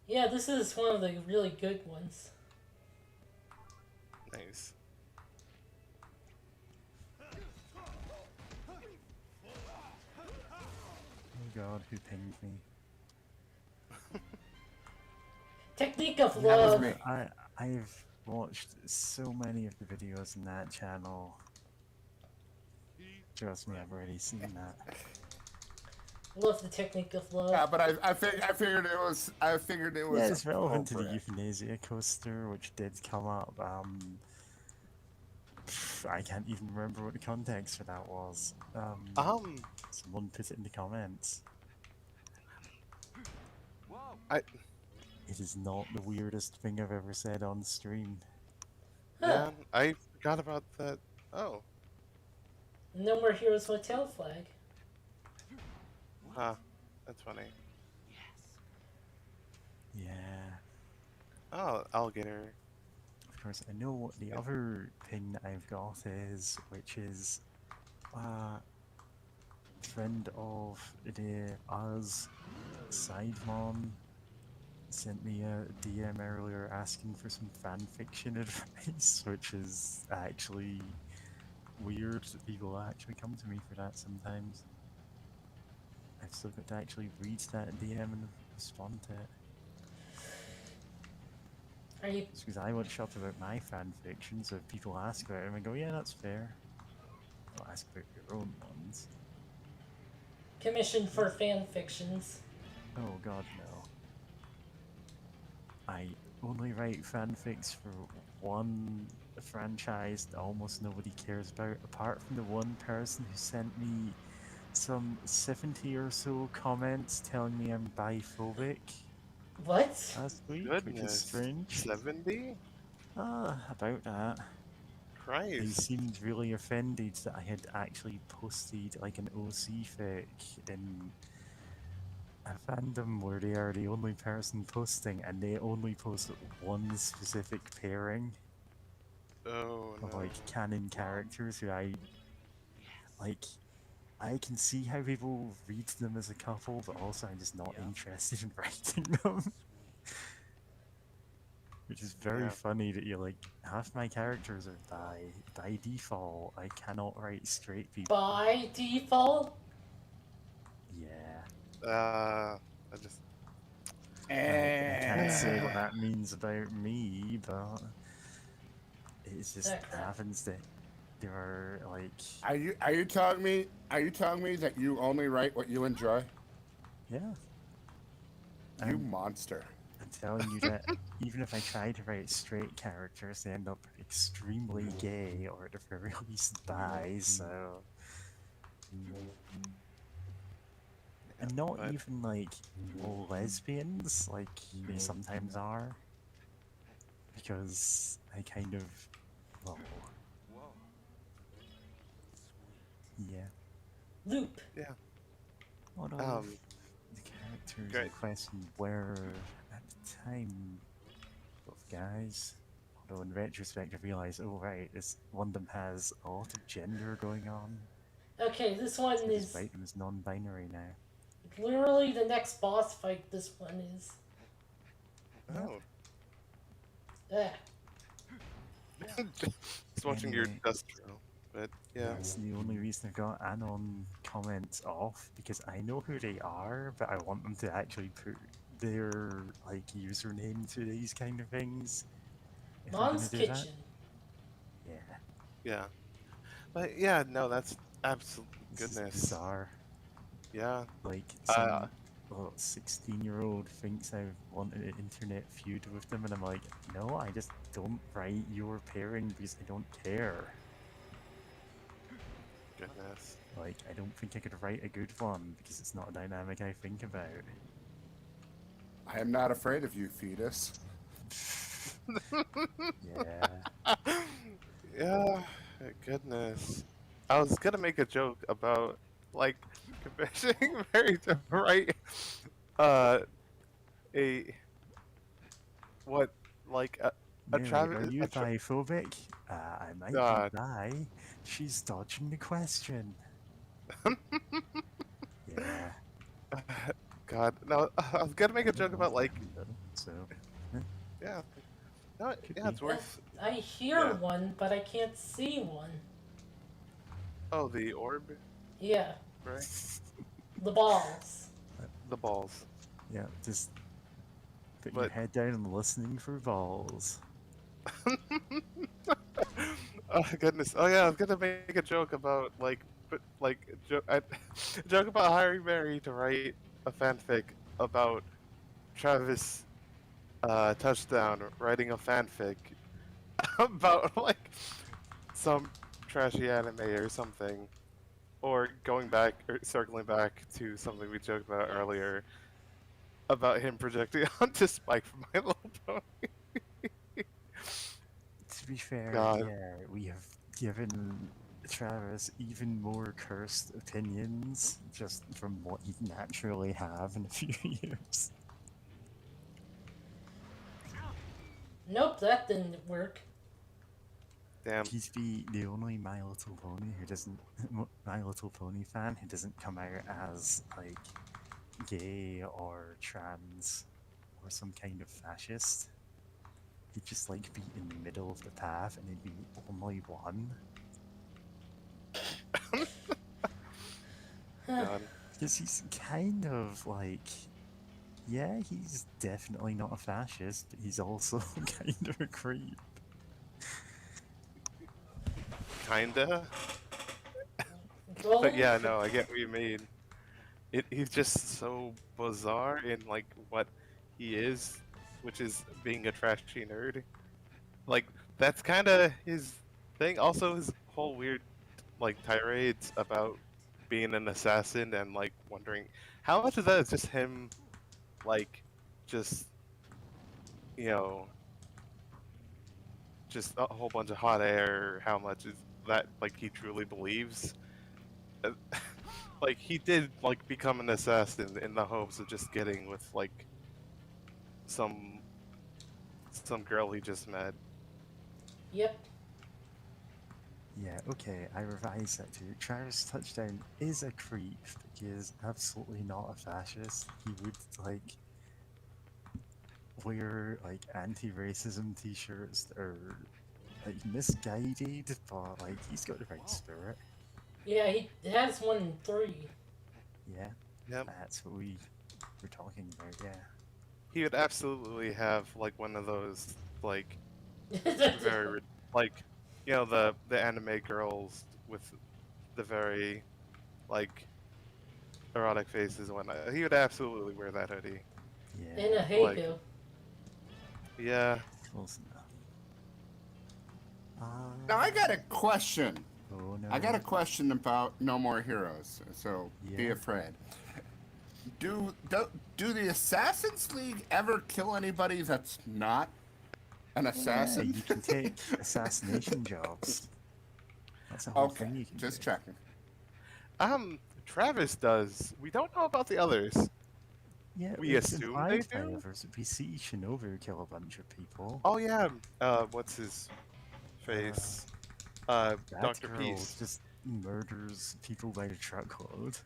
Yeah, this is one of the really good ones. Nice. Oh god, who pinged me? Technique of That was Love. me. I've watched so many of the videos in that channel. Trust me, I've already seen that. Love the Technique of Love. Yeah, but I figured it was. I figured it was. Yeah, it's relevant to the appropriate. euthanasia coaster, which did come up. I can't even remember what the context for that was. Someone put it in the comments. Whoa! It is not the weirdest thing I've ever said on stream. Yeah, I forgot about that. Oh, No More Heroes Hotel flag. huh. That's funny. Yeah. Oh, alligator. Of course, I know what the other thing that I've got is, which is friend of the us, Sidemon, sent me a DM earlier asking for some fanfiction advice, which is actually weird. People actually come to me for that sometimes. I've still got to actually read that DM and respond to it. Are you It's because I won't shut about my fanfiction, so if people ask about it, I go, yeah, that's fair. I'll ask about your own ones. commissioned for fan fictions? Oh god, no. I only write fanfics for one franchise that almost nobody cares about, apart from the one person who sent me some 70 or so comments telling me I'm biphobic What? last week, which is Goodness. strange. 70? About that. They Christ. seemed really offended that I had actually posted like an OC fic in a fandom where they are the only person posting and they only post one specific pairing Oh, of no. like canon characters who I can see how people read them as a couple, but also I'm just not interested in writing them. Which is very Yeah. funny that you're like, half my characters are by default. I cannot write straight people. By default? Yeah. I just. I can't say what that means about me, but it just That crap. happens that there are like, Are you telling me? Are you telling me that you only write what you enjoy? yeah. You I'm monster. telling you that even if I try to write straight characters, they end up extremely gay or at the very least bi, so. And not But- even like all lesbians, like they sometimes are. Because I kind of, well, Whoa! yeah. Loop. One of Um, the characters great. in question were, at the time, both guys. Although in retrospect I realised, oh right, one of them has a lot of gender going on. Okay, this one So I is just write them as non-binary now. literally the next boss fight. This one is. Oh. Ah. Just watching your Anyway. dust trail. But, yeah. That's the only reason I've got Anon comments off, because I know who they are, but I want them to actually put their like username to these kind of things. if they're gonna Mom's do that. Kitchen. Yeah. Yeah. But, yeah, no, that's absolute This is goodness. bizarre. Yeah. Like Uh, some 16-year-old thinks I wanted an internet feud with them, and I'm like, no, I just don't write your pairing because I don't care. goodness. Like, I don't think I could write a good one because it's not a dynamic I think about. I am not afraid of you, fetus. Yeah. Yeah, goodness. I was gonna make a joke about like convincing Mary to write a what like a Mary, Travis are you biphobic? I might God. be bi. She's dodging the question. Yeah. God, no, I was gonna make a I don't joke know about if like, that'd be done, so yeah, no, Could yeah, be. it's worth. I hear Yeah. one, but I can't see one. Oh, the orb, Yeah, right? the balls. The balls. Yeah, just put your But head down and listening for balls. oh goodness. Oh yeah, I was gonna make a joke about like, but like, joke about hiring Mary to write a fanfic about Travis Touchdown writing a fanfic about like some trashy anime or something, or going back or circling back to something we joked about earlier about him projecting onto Spike from My Little Pony. To be fair, God. yeah, we have given Travis even more cursed opinions just from what he'd naturally have in a few years. Nope, that didn't work. Damn. He's the only My Little Pony who doesn't My Little Pony fan who doesn't come out as like gay or trans or some kind of fascist. He'd just like be in the middle of the path and he'd be only one. God. Because he's kind of like, yeah, he's definitely not a fascist, but he's also kind of a creep. Kinda. Well, But yeah, no, I get what you mean. He's just so bizarre in like what he is, which is being a trashy nerd. Like that's kind of his thing. Also, his whole weird like tirades about being an assassin and like wondering how much of that is just him, like, just you know, just a whole bunch of hot air. How much is that like he truly believes? Like he did like become an assassin in the hopes of just getting with like some girl he just met. yep. Yeah, okay, I revised that too. Travis Touchdown is a creep, but he is absolutely not a fascist. He would, like, wear, like, anti-racism t-shirts that are, like, misguided, but, like, he's got the right spirit. Yeah, he has 1 in 3. Yeah, Yep. that's what we were talking about, yeah. He would absolutely have like one of those like very like you know the anime girls with the very like erotic faces and whatnot. He would absolutely wear that hoodie. Yeah, In a haiku. Yeah. close enough. Now I got a question. Oh no. I got a question about No More Heroes, so be Yeah. afraid. Do the Assassin's League ever kill anybody that's not an Yeah, assassin? you can take assassination jobs. That's a whole Okay, thing you can just do. checking. Travis does. We don't know about the others. Yeah, We it's assume they implied, do? however, so we see Shinobu kill a bunch of people. Oh yeah. What's his face? That Dr. girl Peace. just murders people by the truckload.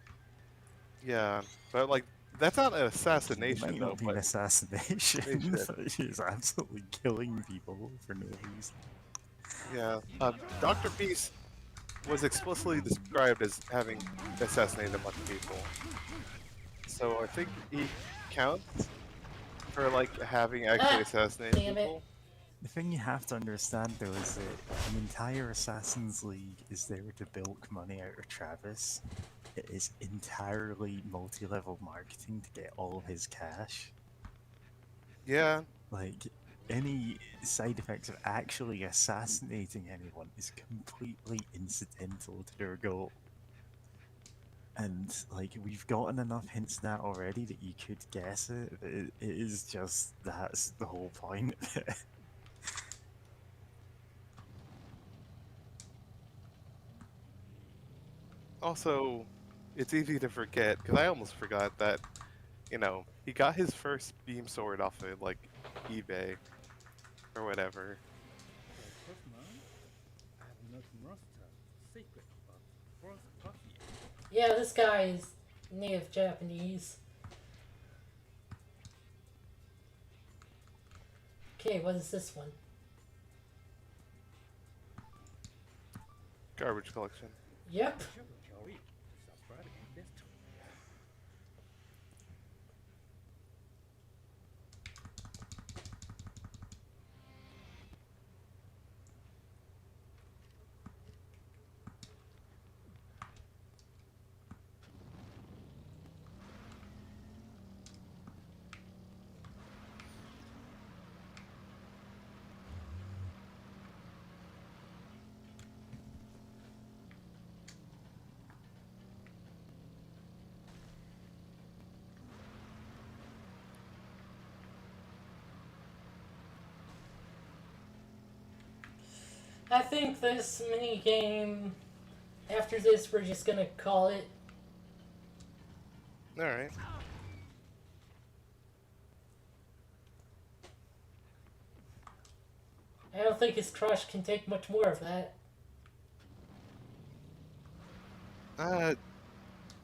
Yeah, but like that's not an It assassination might though. not be an But assassination, Bullshit. but she's absolutely killing people for no reason. yeah, Dr. Peace was explicitly described as having assassinated a bunch of people. So I think he counts for like having actually assassinated damn it. people. The thing you have to understand though is that the entire Assassin's League is there to bilk money out of Travis. It is entirely multi-level marketing to get all his cash. Yeah, Like, any side effects of actually assassinating anyone is completely incidental to their goal. And like we've gotten enough hints now already that you could guess it. But it is just that's the whole point. Also, it's easy to forget because I almost forgot that, you know, he got his first beam sword off of like eBay or whatever. I have nothing else to secret about Frost Coffee. Yeah, this guy is native Japanese. Okay, what is this one? Garbage collection. Yep. I think this mini game. After this, we're just gonna call it. All right. I don't think his crush can take much more of that.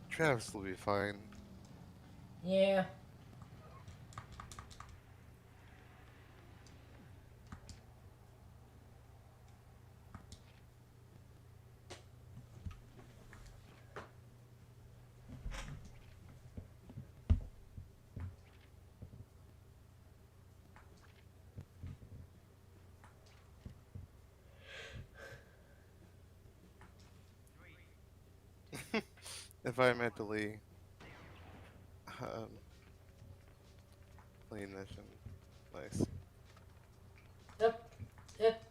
Travis will be fine. Yeah. Environmentally clean mission. Nice. Yep. Yep.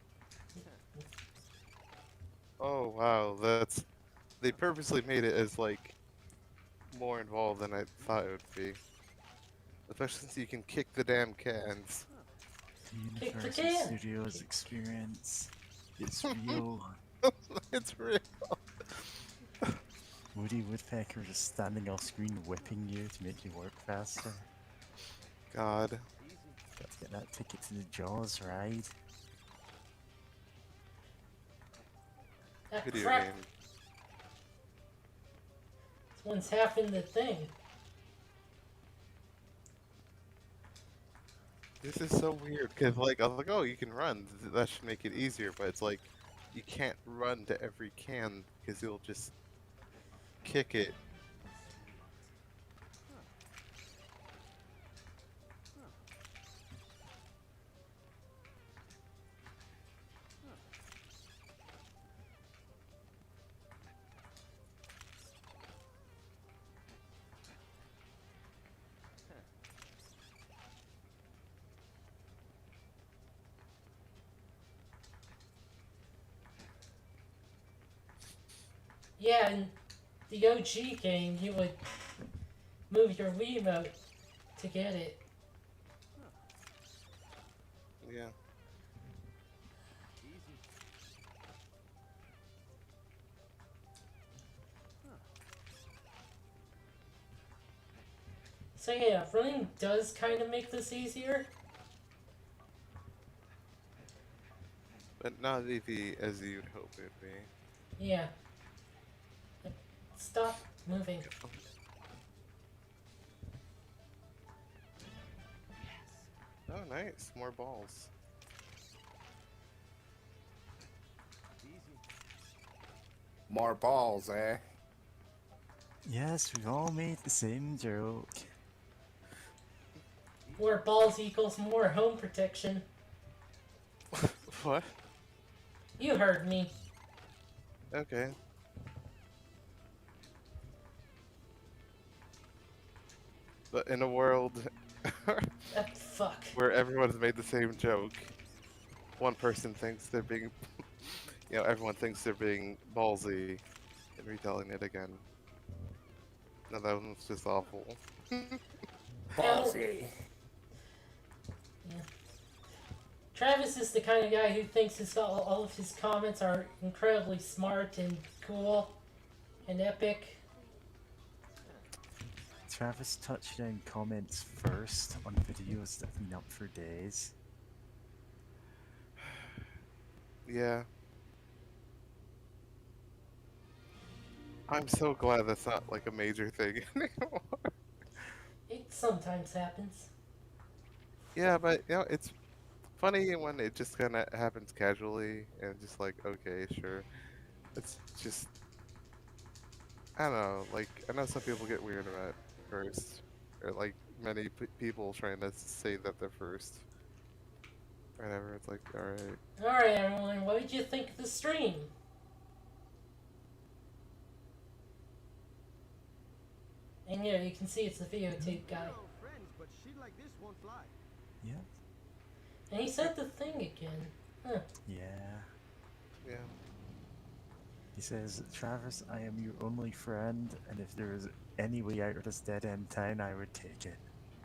Oh wow, that's they purposely made it as like more involved than I thought it would be. Especially since you can kick the damn cans. Kick the Universal can. Studios experience. It's real. It's real. Woody Woodpecker just standing off screen whipping you to make you work faster. God. Got to get that ticket to the Jaws ride. Ah, Video crap. game. This one's half in the thing. This is so weird because like I was like, oh, you can run. That should make it easier, but it's like you can't run to every can because you'll just kick it. Yeah, in the OG game, you would move your Wiimote to get it. Yeah. So yeah, running does kind of make this easier. But not easy as you'd hope it'd be. Yeah. Stop moving. Oh, nice. More balls. More balls, eh? Yes, we've all made the same joke. More balls equals more home protection. What? You heard me. Okay. But in a world Fuck. where everyone's made the same joke, one person thinks they're being, everyone thinks they're being ballsy and retelling it again. No, that one was just awful. Ballsy. Travis is the kind of guy who thinks all of his comments are incredibly smart and cool and epic. Travis Touchdown comments first on videos that have been up for days. Yeah. I'm so glad that's not like a major thing anymore. It sometimes happens. Yeah, but you know, it's funny when it just kind of happens casually and just like, okay, sure. It's just, I don't know, like, I know some people get weird about it first, or like many people trying to say that they're first. Whatever, it's like, alright. Alright, everyone, what did you think of the stream? And yeah, you can see it's the videotape guy. friends, but shit like this won't fly. Yeah. And he said the thing again. Huh. Yeah. Yeah. He says, Travis, I am your only friend, and if there is any way out of this dead end town, I would take it.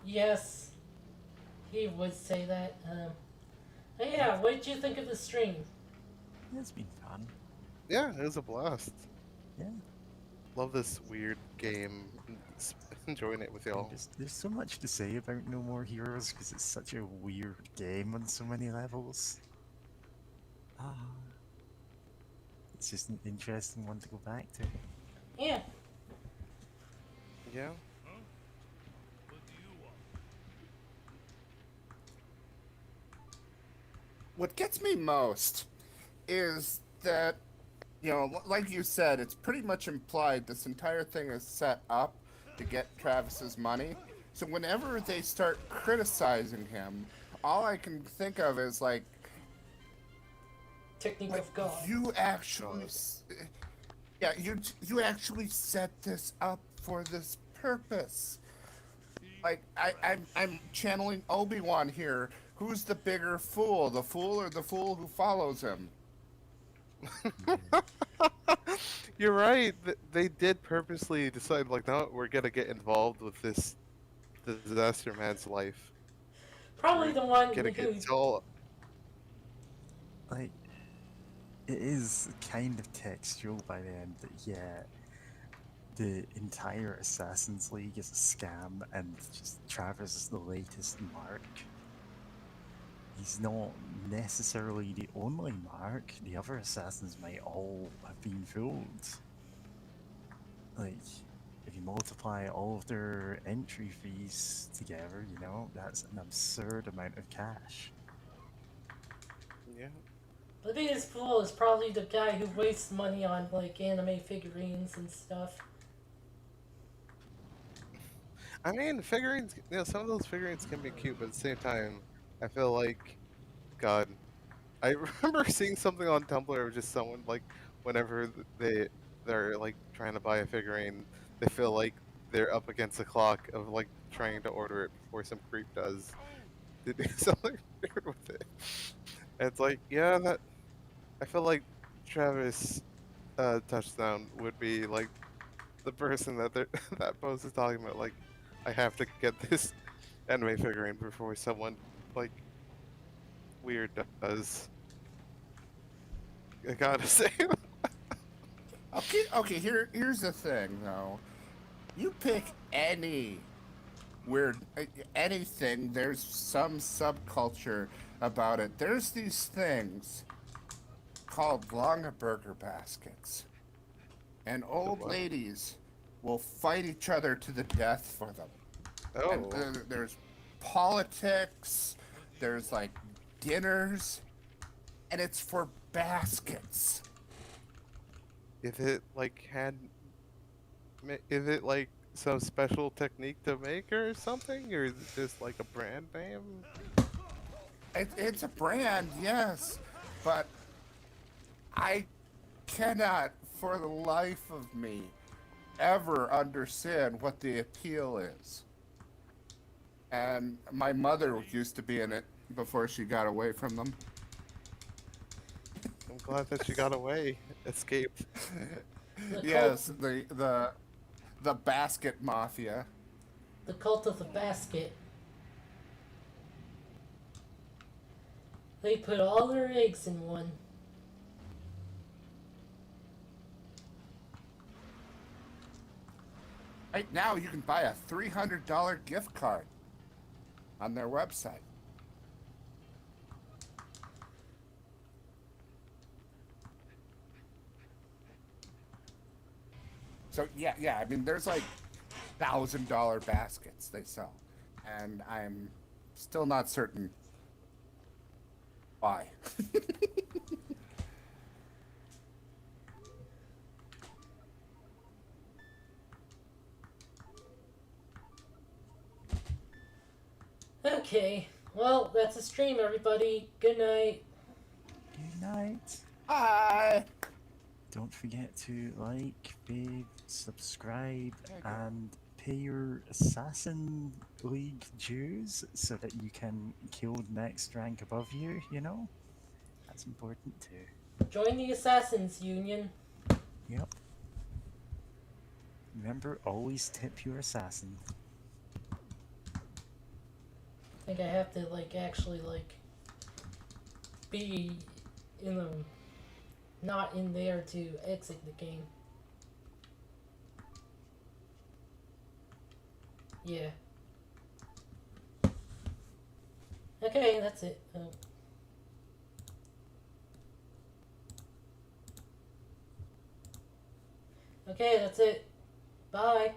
Yes. He would say that. But yeah, what did you think of the stream? It's been fun. Yeah, it was a blast. Yeah. Love this weird game. Enjoying it with y'all. There's so much to say about No More Heroes because it's such a weird game on so many levels. It's just an interesting one to go back to. Yeah. Yeah. What gets me most is that, you know, like you said, it's pretty much implied this entire thing is set up to get Travis's money. So whenever they start criticizing him, all I can think of is like, Technique of God. you actually, yeah, you actually set this up for this purpose. Like I'm channeling Obi-Wan here. Who's the bigger fool, the fool or the fool who follows him? You're right. They did purposely decide, like, no, we're gonna get involved with this disaster man's life. Probably the one Gonna who... get all. Like, it is kind of textual by the end that, yeah, the entire Assassin's League is a scam and just Travis is the latest mark. He's not necessarily the only mark. The other assassins might all have been fooled. Like, if you multiply all of their entry fees together, you know, that's an absurd amount of cash. Yeah. The biggest fool is probably the guy who wastes money on, like, anime figurines and stuff. I mean, figurines. You know, some of those figurines can be cute, but at the same time, I feel like, God, I remember seeing something on Tumblr of just someone like, whenever they're like trying to buy a figurine, they feel like they're up against the clock of like trying to order it before some creep does. They do something weird with it. And it's like, yeah, that I feel like Travis Touchdown would be like the person that that post is talking about. Like, I have to get this anime figurine before someone like weird does. I gotta say. Okay. Here's the thing, though. You pick any weird anything. There's some subculture about it. There's these things called Longaberger baskets, and old ladies will fight each other to the death for them. Oh. And, there's politics. There's like dinners, and it's for baskets. Is it like is it like some special technique to make or something, or is it just like a brand name? It's a brand, yes, but I cannot, for the life of me, ever understand what the appeal is. And my mother used to be in it before she got away from them. I'm glad that she got away, escaped. Yes, the the Basket Mafia. The Cult of the Basket. They put all their eggs in one. Right now, you can buy a $300 gift card on their website. So yeah. I mean, there's like $1,000 baskets they sell, and I'm still not certain why. Okay, well, that's a stream, everybody. Good night. Good night. Hi. Don't forget to like, fav, subscribe, and pay your Assassin League dues so that you can kill the next rank above you, you know? That's important too. Join the Assassins Union. Yep. Remember, always tip your assassin. I think I have to, like, actually, like, be in the... not in there to exit the game. Yeah. Okay, that's it. Okay, that's it. Bye.